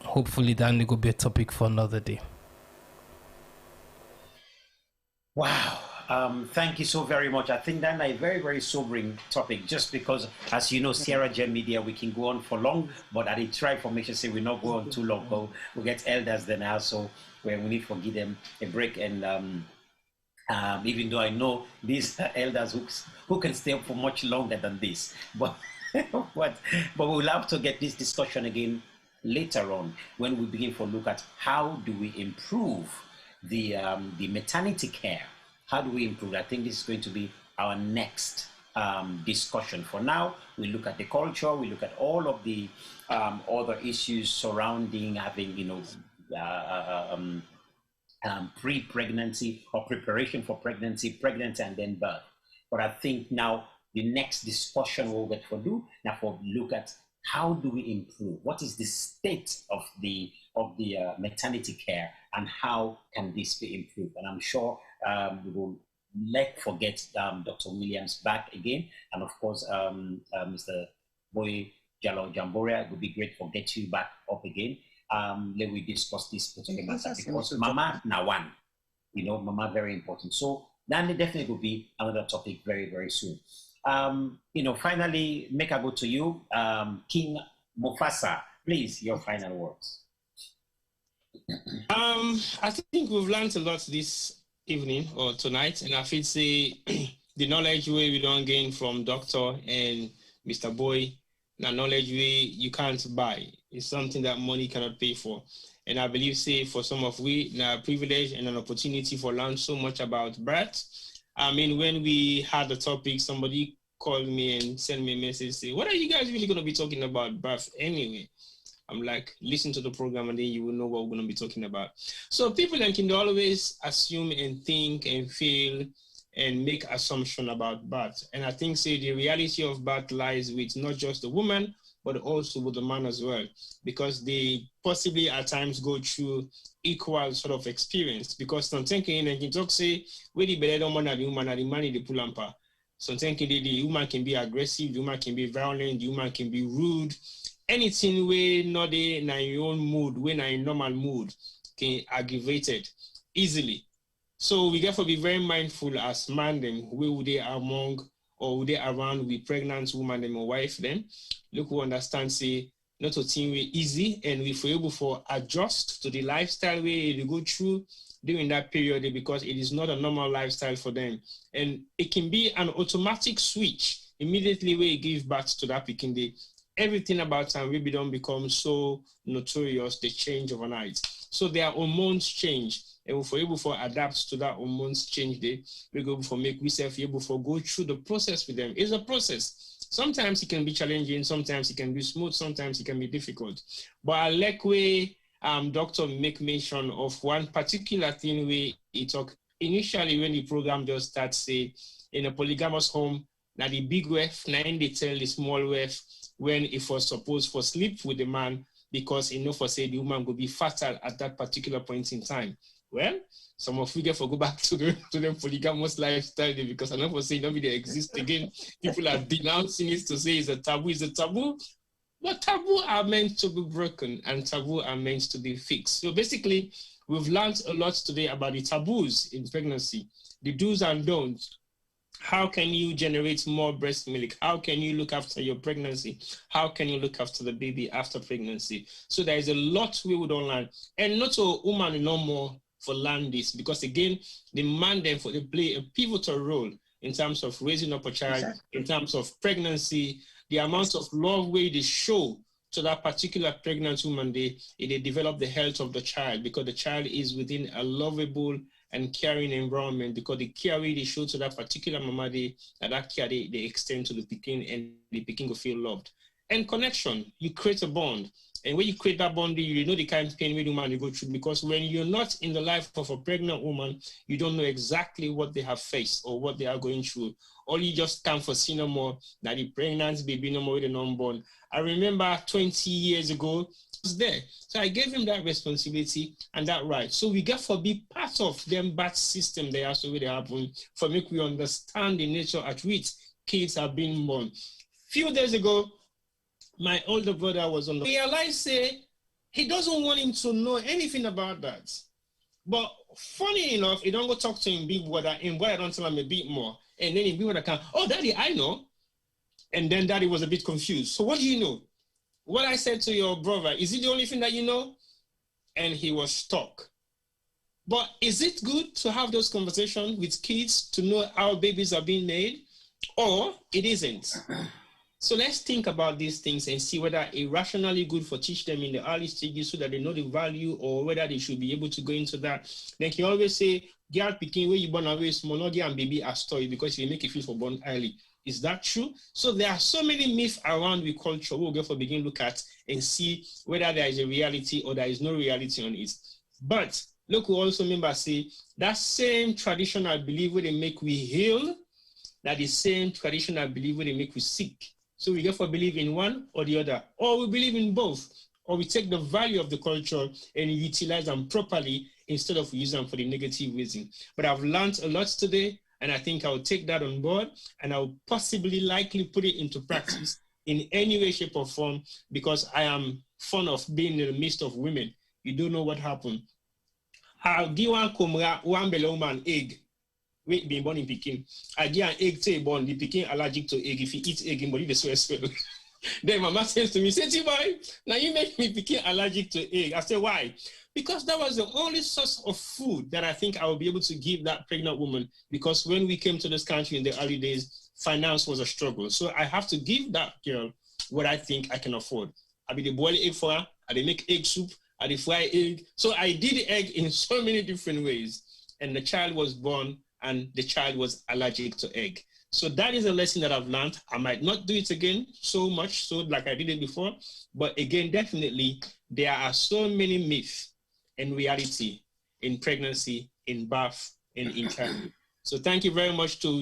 Hopefully that will be a topic for another day. Wow. Thank you so very much. I think that's a very, very sobering topic, just because, as you know, Sierra Gem Media, we can go on for long, but I did try for make sure say we not go on too long. But we get elders then also where we need to give them a break. And even though I know these elders who can stay up for much longer than this, but we'll have to get this discussion again later on when we begin to look at how do we improve the maternity care. How do we improve? I think this is going to be our next discussion. For now, we look at the culture, we look at all of the other issues surrounding having, pre-pregnancy or preparation for pregnancy, and then birth. But I think now the next discussion we'll get to do now for look at how do we improve? What is the state of the maternity care, and how can this be improved? And I'm sure we will not forget Dr. Williams back again, and of course Mr. Boye, Jallo, Jamboria. It would be great to get you back up again. Let we discuss this particular matter, because Mama now one, Mama very important. So that definitely will be another topic very, very soon. Finally, make a go to you, King Mufasa. Please, your final words. I think we've learned a lot this evening or tonight, and I feel say the knowledge we don't gain from Doctor and Mr. Boye, the knowledge you can't buy. It's something that money cannot pay for. And I believe say for some of we, a privilege and an opportunity for learn so much about birth. I mean, when we had the topic, somebody called me and sent me a message, say, what are you guys really going to be talking about birth anyway? I'm like, listen to the program and then you will know what we're going to be talking about. So people can always assume and think and feel and make assumption about birth. And I think, say, the reality of birth lies with not just the woman, but also with the man as well, because they possibly at times go through equal sort of experience. Because sometimes and can talk say, where the better man and the woman and the man the pull ampa. Sometimes the woman can be aggressive, the woman can be violent, the woman can be rude. Anything where not in your own mood, when in normal mood, can aggravated easily. So we therefore be very mindful as man them where would they among or would they around with pregnant woman and wife then. Look who understand say not a thing we easy, and we for able for adjust to the lifestyle way they go through during that period, because it is not a normal lifestyle for them. And it can be an automatic switch immediately when you give birth to that pikin day, everything about time we don't become so notorious, they change overnight. So their hormones change. And if we're able to adapt to that hormones change, we're able to make ourselves able to go through the process with them. It's a process. Sometimes it can be challenging, sometimes it can be smooth, sometimes it can be difficult. But I like where doctor make mention of one particular thing where he talk initially when the program just starts, say, in a polygamous home, now the big wife, now they tell the small wife when if was supposed for sleep with the man, because you know for say the woman will be fertile at that particular point in time. Well, some of you get for go back to the polygamous lifestyle because I know for saying nobody exists again. People are denouncing it to say it's a taboo. It's a taboo. But taboo are meant to be broken and taboo are meant to be fixed. So basically, we've learned a lot today about the taboos in pregnancy, the do's and don'ts. How can you generate more breast milk? How can you look after your pregnancy? How can you look after the baby after pregnancy? So there is a lot we would learn. And not a woman no more for learn this, because again, the man then they play a pivotal role in terms of raising up a child, in terms of pregnancy, the amount of love way they show to that particular pregnant woman, they develop the health of the child, because the child is within a lovable and caring environment, because the care they show to that particular mama, that care they extend to the pikin, and the pikin will feel loved. And connection, you create a bond. And when you create that bond, you know the kind of pain with woman you go through, because when you're not in the life of a pregnant woman, you don't know exactly what they have faced or what they are going through. Or you just can't foresee no more that the pregnant baby no more with an unborn. I remember 20 years ago, I was there. So I gave him that responsibility and that right. So we get to be part of them birth system they have to really happen for make we understand the nature at which kids are being born. Few days ago, my older brother was on the realized say he doesn't want him to know anything about that. But funny enough, he don't go talk to him big brother, and brother don't tell him a bit more. And then him big brother can, oh daddy, I know. And then daddy was a bit confused. So what do you know? What I said to your brother, is it the only thing that you know? And he was stuck. But is it good to have those conversations with kids to know how babies are being made? Or it isn't? So let's think about these things and see whether it's rationally good for teach them in the early stages so that they know the value, or whether they should be able to go into that. Then you always say, girl picking where you born away small, not and baby are story because you make it feel for born early. Is that true? So there are so many myths around with culture we'll go for begin look at and see whether there is a reality or there is no reality on it. But look, we also remember say that same tradition I believe where they make we heal, that the same tradition I believe where they make we sick. So we therefore believe in one or the other, or we believe in both, or we take the value of the culture and utilize them properly instead of using them for the negative reason. But I've learned a lot today, and I think I'll take that on board, and I'll possibly likely put it into practice in any way, shape, or form, because I am fond of being in the midst of women. You don't know what happened. I'll give one below woman egg. Wait, being born in Peking. I give an egg to a born, the Peking allergic to egg. If he eats egg in body, they swear. Then mama says to me, say, T-boy, now you make me Peking allergic to egg. I say, why? Because that was the only source of food that I think I will be able to give that pregnant woman. Because when we came to this country in the early days, finance was a struggle. So I have to give that girl what I think I can afford. I be the boil egg for her, I they make egg soup, I they fry egg. So I did egg in so many different ways. And the child was born, and the child was allergic to egg. So that is a lesson that I've learned. I might not do it again so much, so like I did it before. But again, definitely, there are so many myths and reality in pregnancy, in birth, and in childhood. So thank you very much to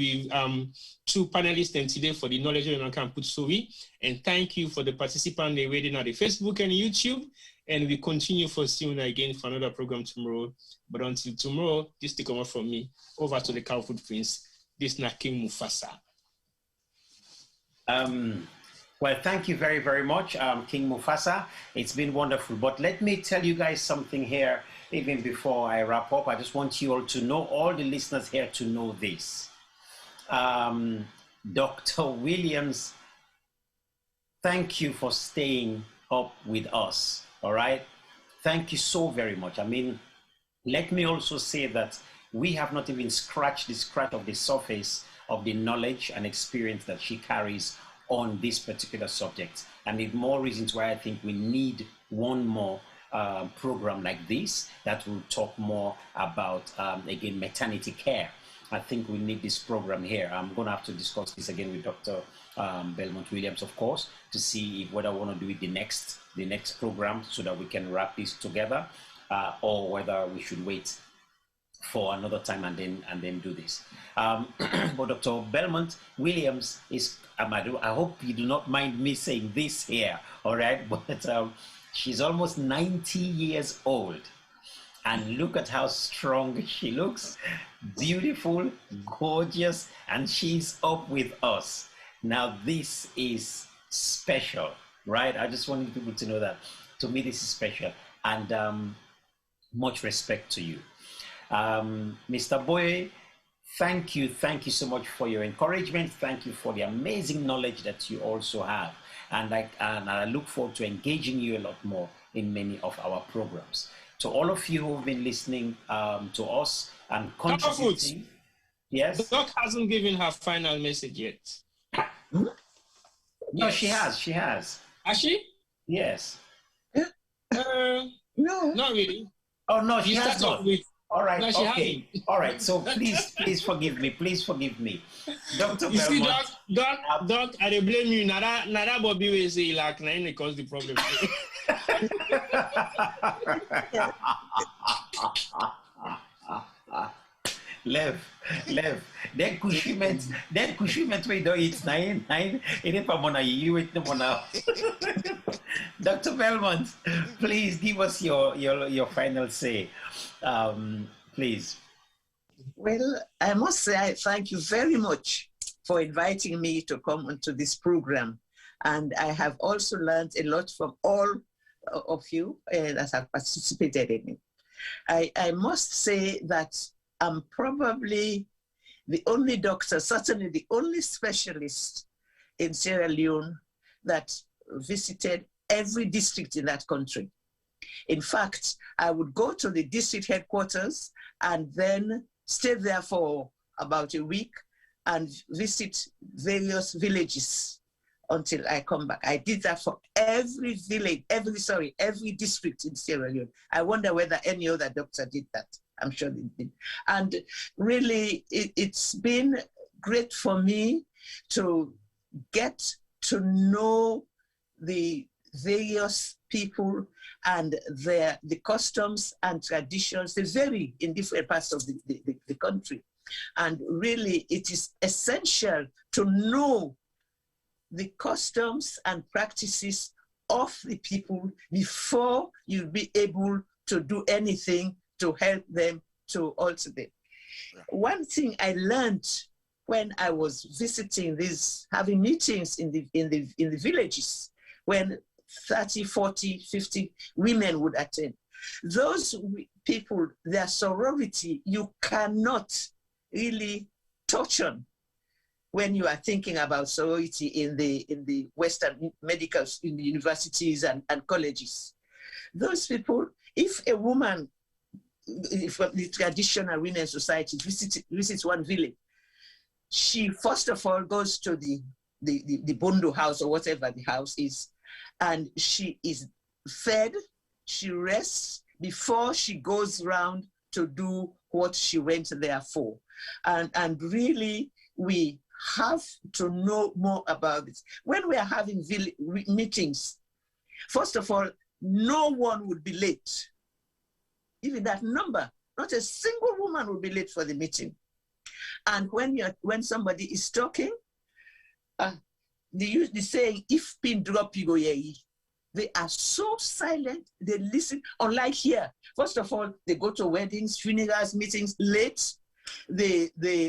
two panelists and today for the knowledge that I can put so we. And thank you for the participants they waiting at the Facebook and YouTube. And we continue for soon again for another program tomorrow. But until tomorrow, this take over from me. Over to the Cow Footprints. This is King Mufasa. Well, thank you very, very much, King Mufasa. It's been wonderful. But let me tell you guys something here, even before I wrap up. I just want you all to know, all the listeners here to know this. Dr. Williams, thank you for staying up with us. All right. Thank you so very much. I mean, let me also say that we have not even scratched the surface of the knowledge and experience that she carries on this particular subject. And the more reasons why I think we need one more program like this that will talk more about, again, maternity care. I think we need this program here. I'm going to have to discuss this again with Dr. Belmont Williams, of course, to see if whether I want to do it the next program so that we can wrap this together, or whether we should wait for another time and then do this. But Dr. Belmont Williams is, I hope you do not mind me saying this here, all right? But she's almost 90 years old. And look at how strong she looks, beautiful, gorgeous, and she's up with us. Now, this is special, right? I just wanted people to know that. To me, this is special, and much respect to you. Mr. Boye, thank you so much for your encouragement. Thank you for the amazing knowledge that you also have. And I look forward to engaging you a lot more in many of our programs. To all of you who've been listening to us and contributing. Yes? Doc hasn't given her final message yet. No, yes. She has. Has she? Yes. No. Not really. Oh, no, she has not. All right, no, she okay. hasn't. All right, so please forgive me. Please forgive me. Dr. You see, Belmont. Doc, I blame you. Nada Bobby will say, like, nine cause the problem. Lev. Then kushiment we don't eat nine. It is for you eat no now. Dr. Belmont, please give us your final say. Please. Well, I must say I thank you very much for inviting me to come onto this program. And I have also learned a lot from all of you that have participated in it. I must say that I'm probably the only doctor, certainly the only specialist in Sierra Leone that visited every district in that country. In fact, I would go to the district headquarters and then stay there for about a week and visit various villages until I come back. I did that for every village, every district in Sierra Leone. I wonder whether any other doctor did that. I'm sure they did. And really, it's been great for me to get to know the various people and the customs and traditions. They vary in different parts of the country. And really, it is essential to know the customs and practices of the people before you'll be able to do anything to help them to alter them. One thing I learned when I was visiting having meetings in the villages, when 30, 40, 50 women would attend. Those people, their sorority, you cannot really touch on when you are thinking about sorority in the Western medicals, in the universities and colleges. Those people, if a woman, if the traditional women's society visits one village, she first of all goes to the bondo house or whatever the house is, and she is fed, she rests before she goes around to do what she went there for. And really, we have to know more about this. When we are having meetings, first of all, no one would be late. Even that number, not a single woman will be late for the meeting. And when somebody is talking, they saying, if pin drop, you go yeah. They are so silent, they listen, unlike here. First of all, they go to weddings, funerals, meetings late.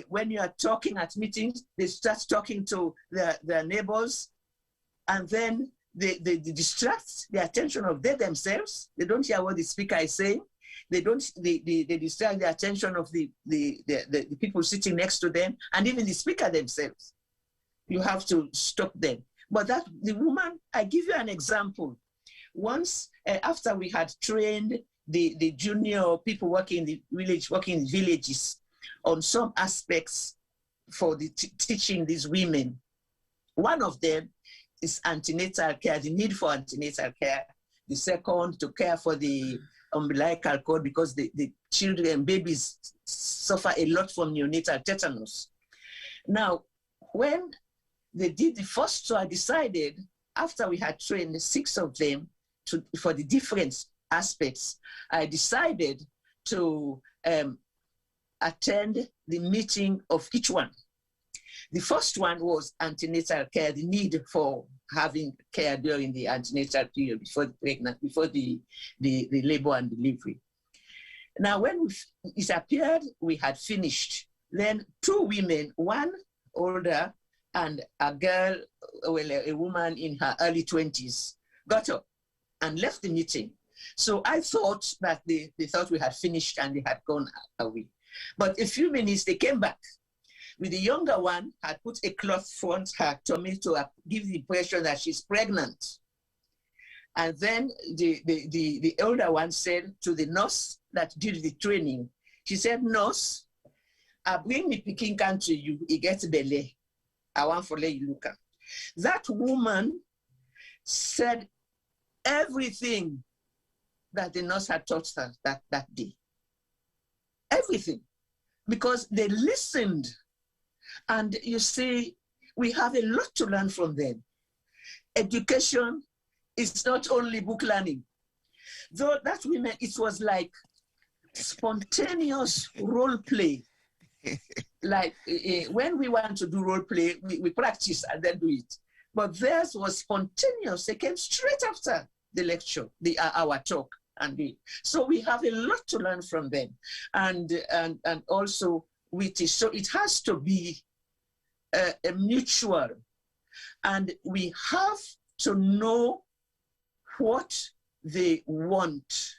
When you are talking at meetings, they start talking to their neighbors, and then they distract the attention of themselves. They don't hear what the speaker is saying. They distract the attention of the people sitting next to them, and even the speaker themselves. You have to stop them. But the woman, I give you an example. Once, after we had trained the junior people working in the villages on some aspects for the teaching these women. One of them is antenatal care, the need for antenatal care. The second, to care for the umbilical cord, because the children and babies suffer a lot from neonatal tetanus. Now, when they did the first two, I decided, after we had trained 6 of them for the different aspects, I decided to attend the meeting of each one. The first one was antenatal care, the need for having care during the antenatal period, before the labor and delivery. Now, when it appeared we had finished, then 2 women, one older and a girl, well, a woman in her early 20s, got up and left the meeting. So I thought that they thought we had finished and they had gone away. But a few minutes, they came back. With the younger one, had put a cloth front her tummy to give the impression that she's pregnant. And then the elder one said to the nurse that did the training, she said, "Nurse, I bring me picking country, you get belly. I want for let you look at." That woman said everything that the nurse had taught her that day. Everything. Because they listened. And you see, we have a lot to learn from them. Education is not only book learning. Though that women, it was like spontaneous role play. Like when we want to do role play, we practice and then do it. But theirs was spontaneous. They came straight after the lecture, our talk. So we have a lot to learn from them. And also with it. So it has to be a mutual. And we have to know what they want.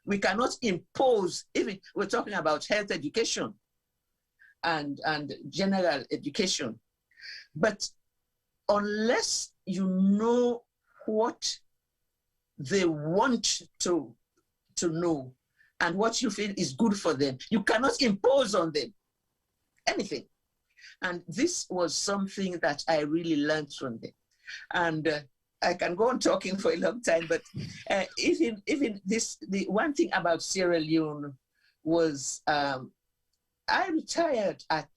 We cannot impose, even we're talking about health education and general education. But unless you know what they want to know and what you feel is good for them, you cannot impose on them anything. And this was something that I really learned from them. And I can go on talking for a long time, but even this, the one thing about Sierra Leone was I retired at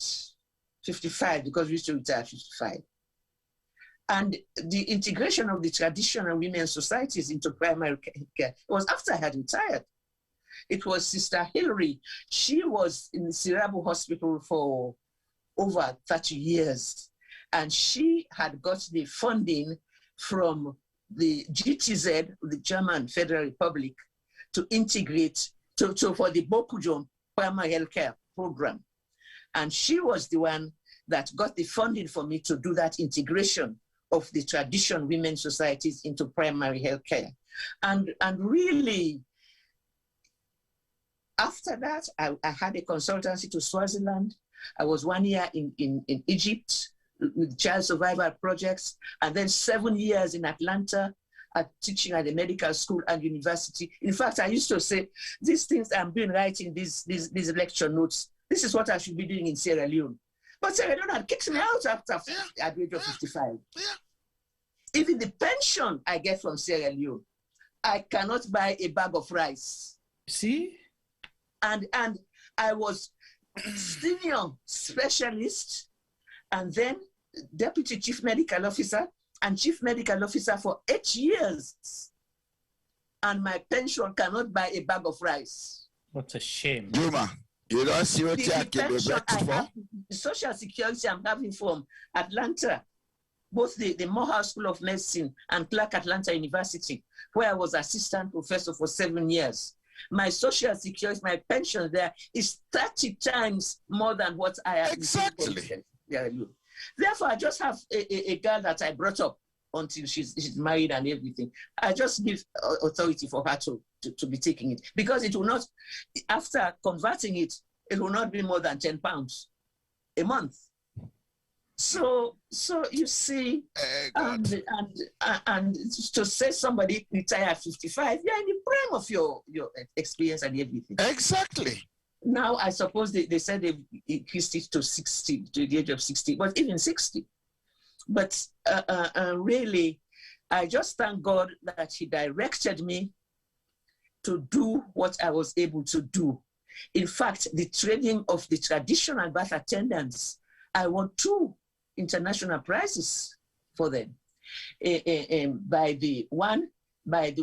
55 because we used to retire at 55. And the integration of the traditional women's societies into primary care was after I had retired. It was Sister Hillary. She was in the Sirabo Hospital for over 30 years. And she had got the funding from the GTZ, the German Federal Republic, to integrate for the Bokujom primary healthcare program. And she was the one that got the funding for me to do that integration of the traditional women's societies into primary healthcare. And really, after that, I had a consultancy to Swaziland. I was 1 year in Egypt with child survival projects, and then 7 years in Atlanta teaching at the medical school and university. In fact, I used to say, these things I'm doing, writing these lecture notes, this is what I should be doing in Sierra Leone. But Sierra Leone had kicked me out at the age of 55. Even the pension I get from Sierra Leone, I cannot buy a bag of rice. See? And I was senior specialist, and then deputy chief medical officer, and chief medical officer for 8 years. And my pension cannot buy a bag of rice. What a shame. Juma, you don't see what you're getting for? The social security I'm having from Atlanta, both the Morehouse School of Medicine and Clark Atlanta University, where I was assistant professor for 7 years. My social security, my pension there is 30 times more than what I have. Exactly. Therefore, I just have a girl that I brought up until she's married and everything. I just give authority for her to be taking it, because it will not, after converting it, it will not be more than £10 a month. So you see, and to say somebody retire at 55, you're in the prime of your experience and everything. Exactly. Now, I suppose they said they've increased it to 60, to the age of 60, but even 60. But really, I just thank God that he directed me to do what I was able to do. In fact, the training of the traditional birth attendants, I won 2 international prizes for them. By the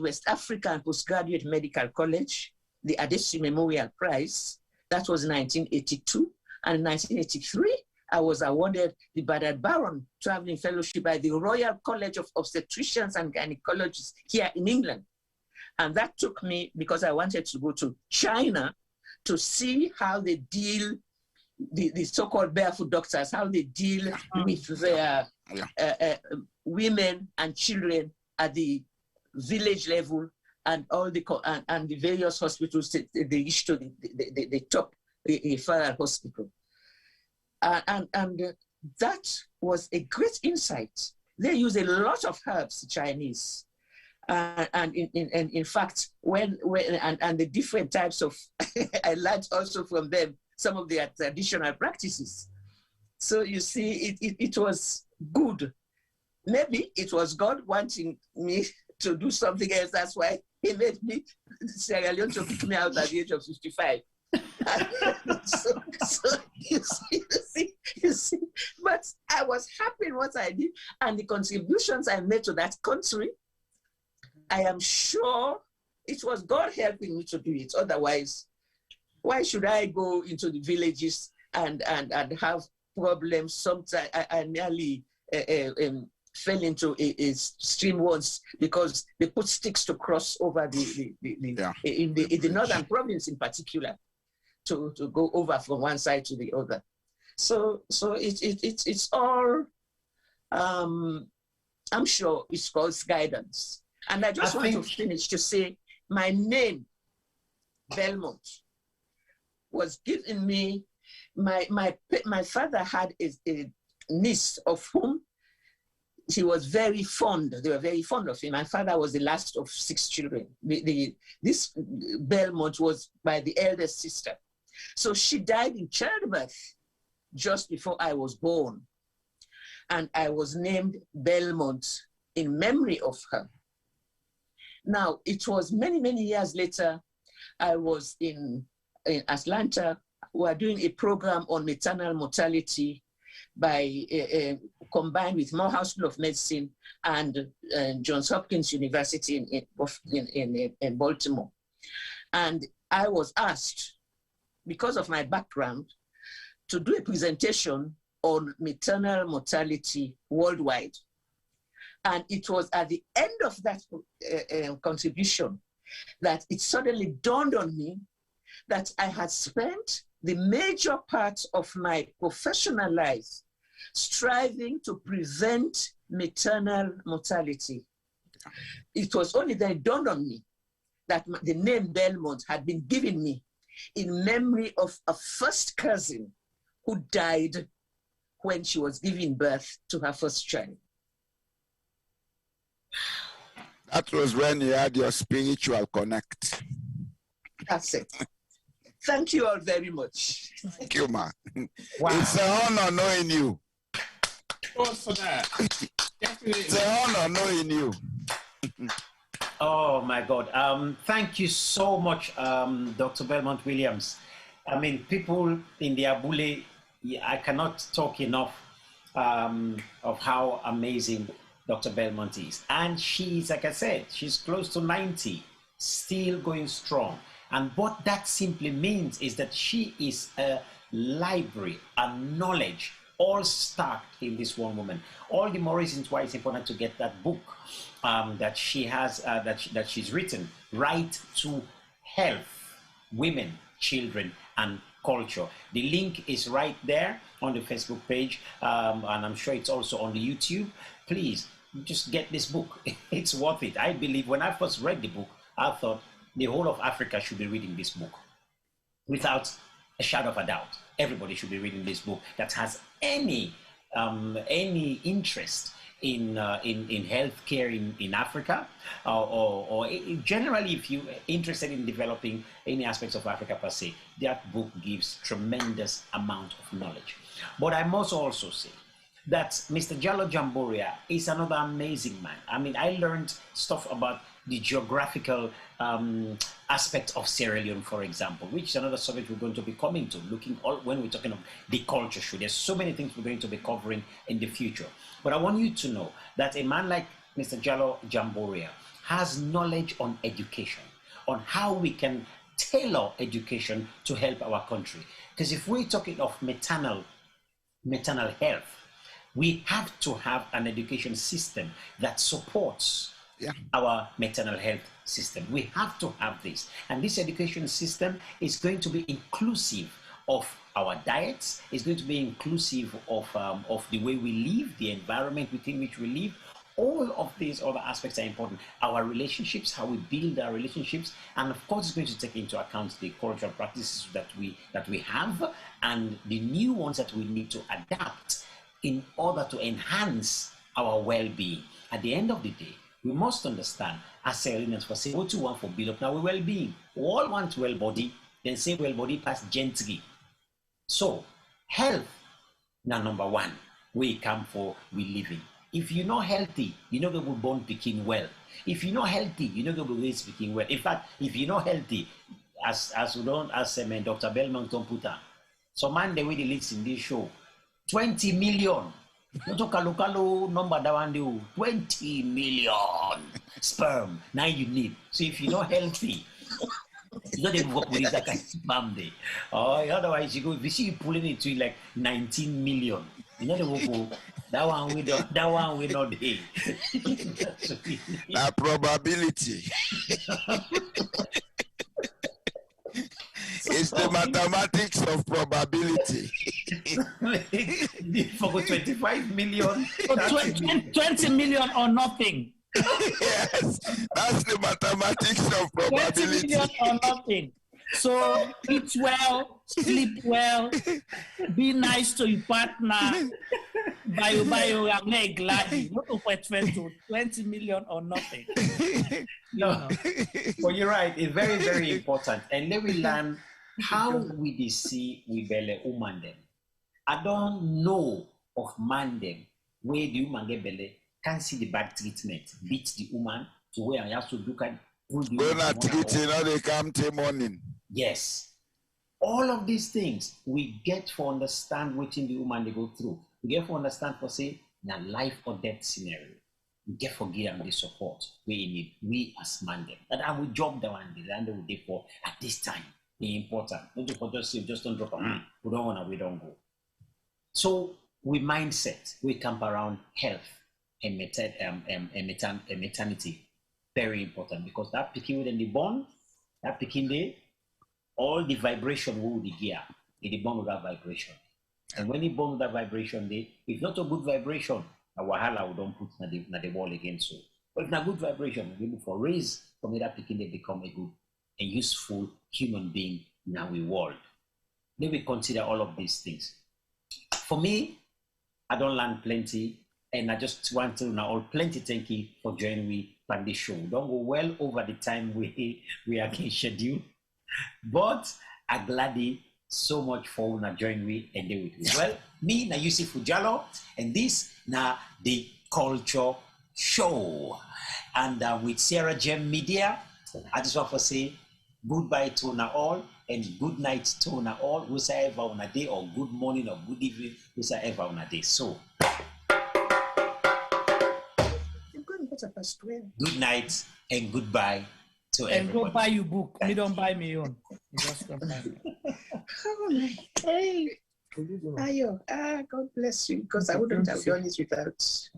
West African Postgraduate Medical College, the Adesi Memorial Prize, that was 1982. And in 1983, I was awarded the Badad Baron Traveling Fellowship by the Royal College of Obstetricians and Gynecologists here in England. And that took me, because I wanted to go to China to see how they deal, the so-called barefoot doctors, how they deal with their women and children at the village level and all the and the various hospitals they reach to the top referral hospital. And that was a great insight. They use a lot of herbs, the Chinese. And in fact, when the different types of, I learned also from them some of their traditional practices. So you see, it was good. Maybe it was God wanting me to do something else. That's why he made me Sierra Leone to kick me out at the age of 55. so you see, but I was happy in what I did, and the contributions I made to that country, I am sure it was God helping me to do it. Otherwise, why should I go into the villages and have problems? Sometimes I nearly fell into a stream once because they put sticks to cross over in the northern province in particular to go over from one side to the other. So it's all, I'm sure it's called guidance. And I just want to finish to say my name, Belmont, was given me, my father had a niece of whom he was very fond. They were very fond of him. My father was the last of 6 children. This Belmont was by the eldest sister. So she died in childbirth just before I was born. And I was named Belmont in memory of her. Now, it was many, many years later, I was in Atlanta. We were doing a program on maternal mortality by combined with Morehouse School of Medicine and Johns Hopkins University in Baltimore. And I was asked, because of my background, to do a presentation on maternal mortality worldwide. And it was at the end of that contribution that it suddenly dawned on me that I had spent the major part of my professional life striving to prevent maternal mortality. It was only then it dawned on me that the name Belmont had been given me in memory of a first cousin who died when she was giving birth to her first child. That was when you had your spiritual connect. That's it. Thank you all very much. Thank you, man. Wow. It's an honor knowing you. Applause for that. Definitely. It's an honor knowing you. Oh my God. Thank you so much, Dr. Belmont Williams. I mean, people in the Abule, I cannot talk enough of how amazing Dr. Belmont is. And she's, like I said, she's close to 90, still going strong. And what that simply means is that she is a library, a knowledge, all stacked in this one woman. All the more reasons why it's important to get that book that she has, that she's written, Right to Health, Women, Children, and Culture. The link is right there on the Facebook page, and I'm sure it's also on the YouTube. Please, just get this book. It's worth it. I believe when I first read the book, I thought the whole of Africa should be reading this book. Without a shadow of a doubt, everybody should be reading this book that has any interest in healthcare in Africa, or generally, if you're interested in developing any aspects of Africa per se, that book gives tremendous amount of knowledge. But I must also say that Mr. Jallo Jamboria is another amazing man. I mean, I learned stuff about the geographical aspect of Sierra Leone, for example, which is another subject we're going to be coming to, when we're talking of the culture show. There's so many things we're going to be covering in the future. But I want you to know that a man like Mr. Jallo Jamboria has knowledge on education, on how we can tailor education to help our country. Because if we're talking of maternal health, we have to have an education system that supports our maternal health system. We have to have this. And this education system is going to be inclusive of our diets, it's going to be inclusive of the way we live, the environment within which we live. All of these other aspects are important. Our relationships, how we build our relationships, and of course it's going to take into account the cultural practices that we have and the new ones that we need to adapt in order to enhance our well-being. At the end of the day, we must understand, as Sierra Leoneans, for say, what you want for build up now, well-being. We all want well body, then say well body past gently. So, health, now number one, we come for we living. If you're not healthy, you're not going to be born picking well. If you're not healthy, you're not going to be raised picking well. In fact, if you're not healthy, as Dr. Belmont don't put her, so man, the way they leads in this show, 20 million. You talk a local number that one do 20 million sperm. Now you need. So if you're not healthy, you don't even work with that kind of sperm day. Oh, otherwise you go. If you see you pulling it to like 19 million, you know the work. That one we don't. That one we not there. The probability. It's the mathematics of probability. For 25 million. 20 million or nothing. Yes, that's the mathematics of probability. 20 million or nothing. So eat well, sleep well, be nice to your partner. Buy your leg gladly. Not to 20 million or nothing. No, well, you're right. It's very, very important. And then we learn how we see we belle woman them. I don't know of man them where the woman get belle can see the bad treatment, beat the woman to where I have to look at. When I treat you know they come till morning. Yes. All of these things we get to understand what in the woman they go through. We get to understand for say the life or death scenario. We get for give them the support we need. We as man them. And I will job the one the land we did for at this time. Be important. Don't do for just don't drop we don't wanna, we don't go. So we mindset, we camp around health and maternity. Very important because that picking within the bond, that picking day, all the vibration will the gear, it born with that vibration. And when it born with that vibration, if not a good vibration, a wahala we don't put na the wall again. So, but if not good vibration, we look for raise from that picking they become a good and useful human being in our world. Then we consider all of these things. For me, I don't learn plenty, and I just want to now all plenty thank you for joining me on this show. Don't go well over the time we are getting scheduled. But I'm glad so much for now joining me and do with me. Well, me na Usifu Jalloh, and this na the Culture Show. And with Sarah Gem Media, I just want to say goodbye to na all and good night to na all, whosoever on a day, or good morning or good evening, whosoever on a day. So good night and goodbye to everyone. And go buy your book. Me don't buy me own. Just don't buy me. Hey, Ayo, God bless you, because I wouldn't have done it without.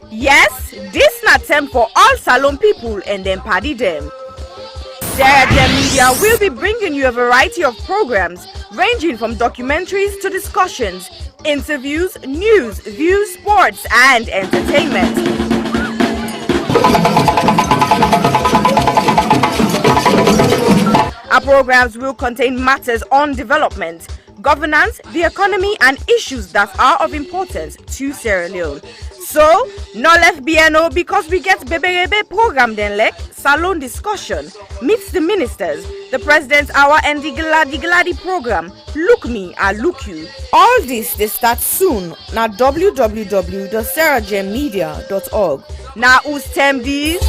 Yes, this na time for all salon people and them party them. Sarah Gem Media will be bringing you a variety of programs ranging from documentaries to discussions, interviews, news, views, sports, and entertainment. Our programs will contain matters on development, governance, the economy, and issues that are of importance to Sierra Leone. So, no left BNO because we get Bebe program then like salon discussion, meets the ministers, the president's hour and the Gladi program. Look me, I look you. All this they start soon na www.sarahjemmedia.org. Now who's tem these?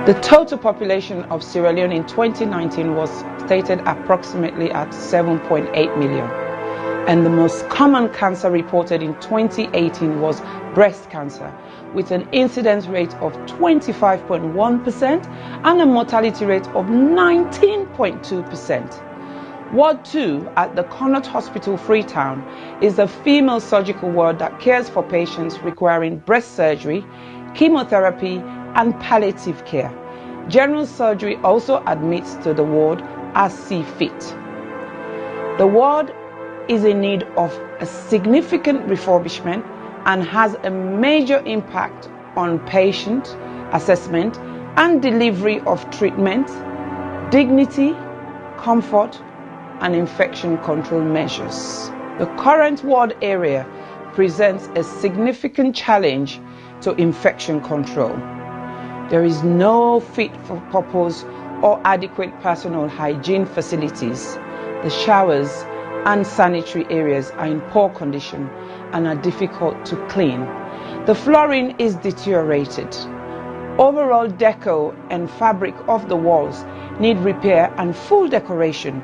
The total population of Sierra Leone in 2019 was stated approximately at 7.8 million. And the most common cancer reported in 2018 was breast cancer, with an incidence rate of 25.1% and a mortality rate of 19.2%. Ward 2 at the Connaught Hospital, Freetown, is a female surgical ward that cares for patients requiring breast surgery, chemotherapy, and palliative care. General surgery also admits to the ward as see fit. The ward is in need of a significant refurbishment and has a major impact on patient assessment and delivery of treatment, dignity, comfort, and infection control measures. The current ward area presents a significant challenge to infection control. There is no fit-for-purpose or adequate personal hygiene facilities. The showers and sanitary areas are in poor condition and are difficult to clean. The flooring is deteriorated. Overall deco and fabric of the walls need repair and full decoration.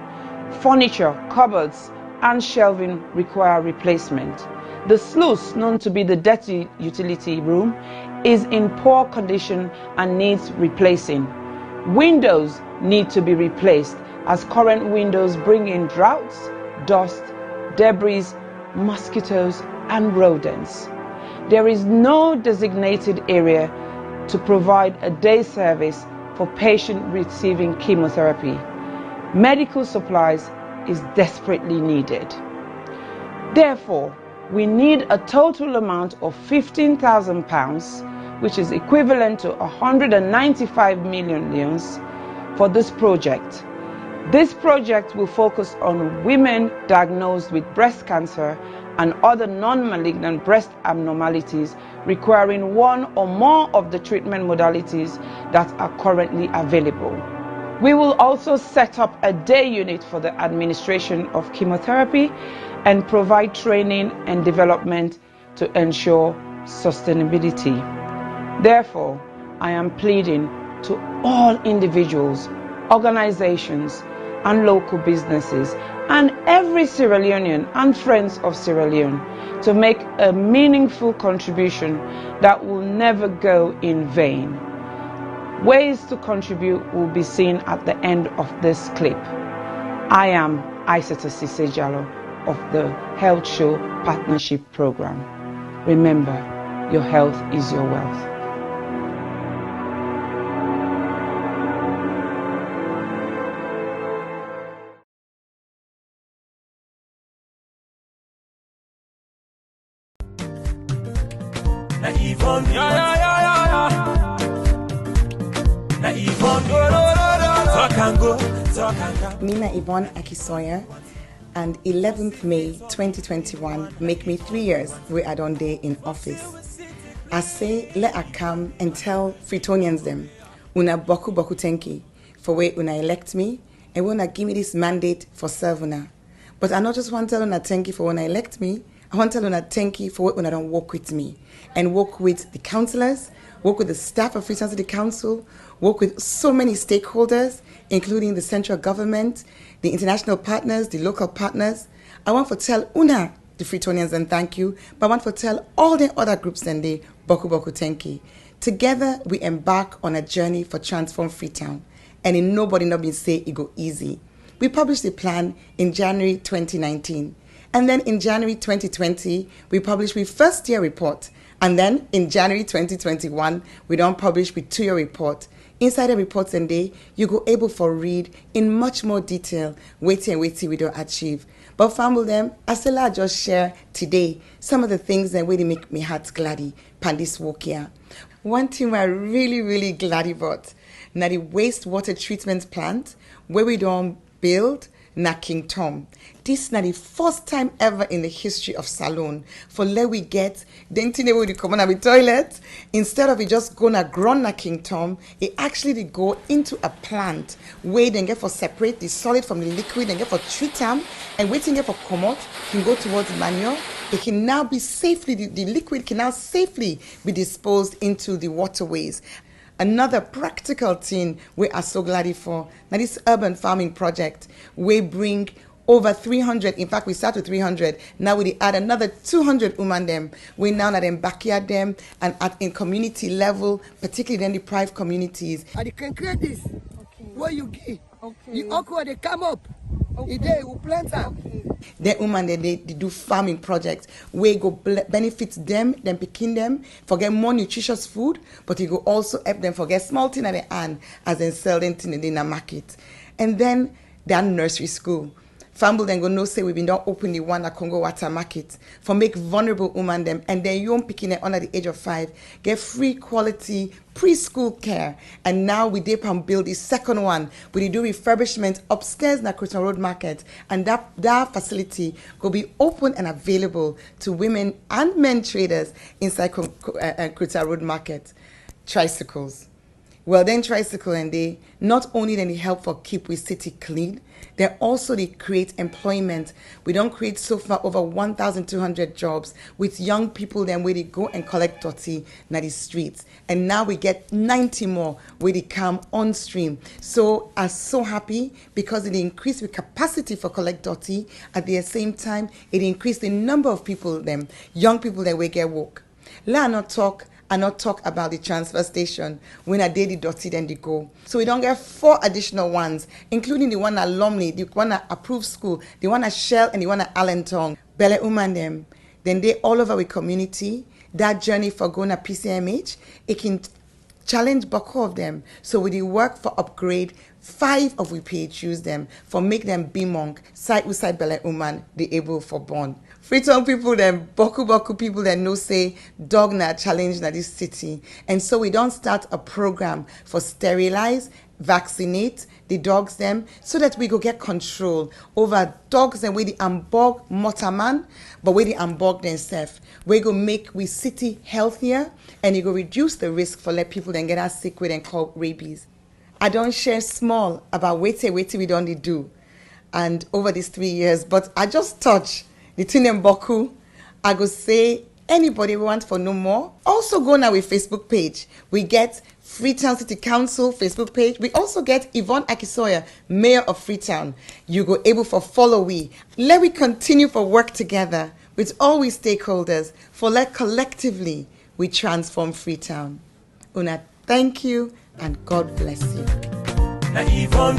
Furniture, cupboards, and shelving require replacement. The sluice, known to be the dirty utility room, is in poor condition and needs replacing. Windows need to be replaced as current windows bring in draughts, dust, debris, mosquitoes, and rodents. There is no designated area to provide a day service for patients receiving chemotherapy. Medical supplies is desperately needed. Therefore, we need a total amount of £15,000, which is equivalent to 195 million leones, for this project. This project will focus on women diagnosed with breast cancer and other non-malignant breast abnormalities requiring one or more of the treatment modalities that are currently available. We will also set up a day unit for the administration of chemotherapy and provide training and development to ensure sustainability. Therefore, I am pleading to all individuals, organizations, and local businesses, and every Sierra Leonean and friends of Sierra Leone to make a meaningful contribution that will never go in vain. Ways to contribute will be seen at the end of this clip. I am Usifu Jalloh of the Health Show Partnership Program. Remember, your health is your wealth. Talk and go. Mina Yvonne Akisoya, and 11th May 2021 make me 3 years where I don't day in office. I say let I come and tell Freetonians them, una boku boku tenki for where una elect me and when I give me this mandate for serve una. But I not just want to tell una tenki for when I elect me, I want to tell una tenki for when I don't work with me and work with the councillors, work with the staff of Freetown City Council, work with so many stakeholders, including the central government, the international partners, the local partners. I want to tell una, the Freetonians, and thank you, but I want to tell all the other groups and the Boku Boku Tenki. Together, we embark on a journey for Transform Freetown, and in nobody not been say it go easy. We published the plan in January 2019, and then in January 2020, we published our first year report, and then in January 2021, we don't publish with 2-year report. Inside the reports and day, you go able for read in much more detail, waiting we don't achieve. But family them, I still I just share today some of the things that really make me heart gladdy pan this walk here. One thing we're really glad about, now the wastewater treatment plant where we don't build na King Tom. This is not the first time ever in the history of Salone for let we get the thing we come on the toilet. Instead of it just gonna grow na King Tom, it actually go into a plant where they get for separate the solid from the liquid and get for treat them and waiting get for Connaught can go towards manure. It can now be safely, the liquid can now safely be disposed into the waterways. Another practical thing we are so glad for, now this urban farming project, we bring over 300, in fact we start with 300, now we add another 200 women them. We now at them backyard them and in community level, particularly in the deprived communities. And you can create this, what you give, the okra they come up, they will plant them. The women they do farming projects where go benefit them picking them for get more nutritious food, but it go also help them for get small thing at the hand as they sell them in the market. And then their nursery school. Family then go no say we've been done open the one at Congo Water Market for make vulnerable women them and then young picking it under the age of 5 get free quality preschool care. And now we dip and build the second one. We do refurbishment upstairs in the Freetown Road Market, and that facility will be open and available to women and men traders inside Freetown Road Market. Tricycles. Well, then tricycle and they not only then they help for keep we city clean, they also they create employment. We don't create so far over 1,200 jobs with young people then where they go and collect dirty na the streets. And now we get 90 more where they come on stream. So I'm so happy because it increased the capacity for collect dirty. At the same time, it increased the number of people them, young people that we get work. Let not talk about the transfer station when I did the dirty then they go. So we don't get 4 additional ones, including the one at Lumley, the one at Approved School, the one at Shell, and the one at Allentown. Bele Uman them. Then they all over the community. That journey for going to PCMH, it can challenge Boko of them. So with the work for upgrade, 5 of we PHUs them for make them be monk, side with side Bele Uman, the able for born. Freetown people then, Boku people that know say dog na challenge na this city. And so we don't start a program for sterilize, vaccinate the dogs them so that we go get control over dogs and we the ambog motaman, but we the ambog themselves. We go make we city healthier and it go reduce the risk for let people then get us sick with and call rabies. I don't share small about wait we don't do and over these 3 years, but I just touch the thing in Boku. I go say anybody want for no more. Also go now with Facebook page. We get Freetown City Council Facebook page. We also get Yvonne Akisoya, Mayor of Freetown. You go able for follow we. Let we continue for work together with all we stakeholders for let collectively we transform Freetown. Una, thank you and God bless you. Na Yvonne,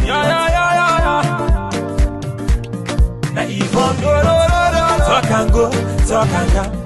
Na Yvonne, talk and go, talk and come.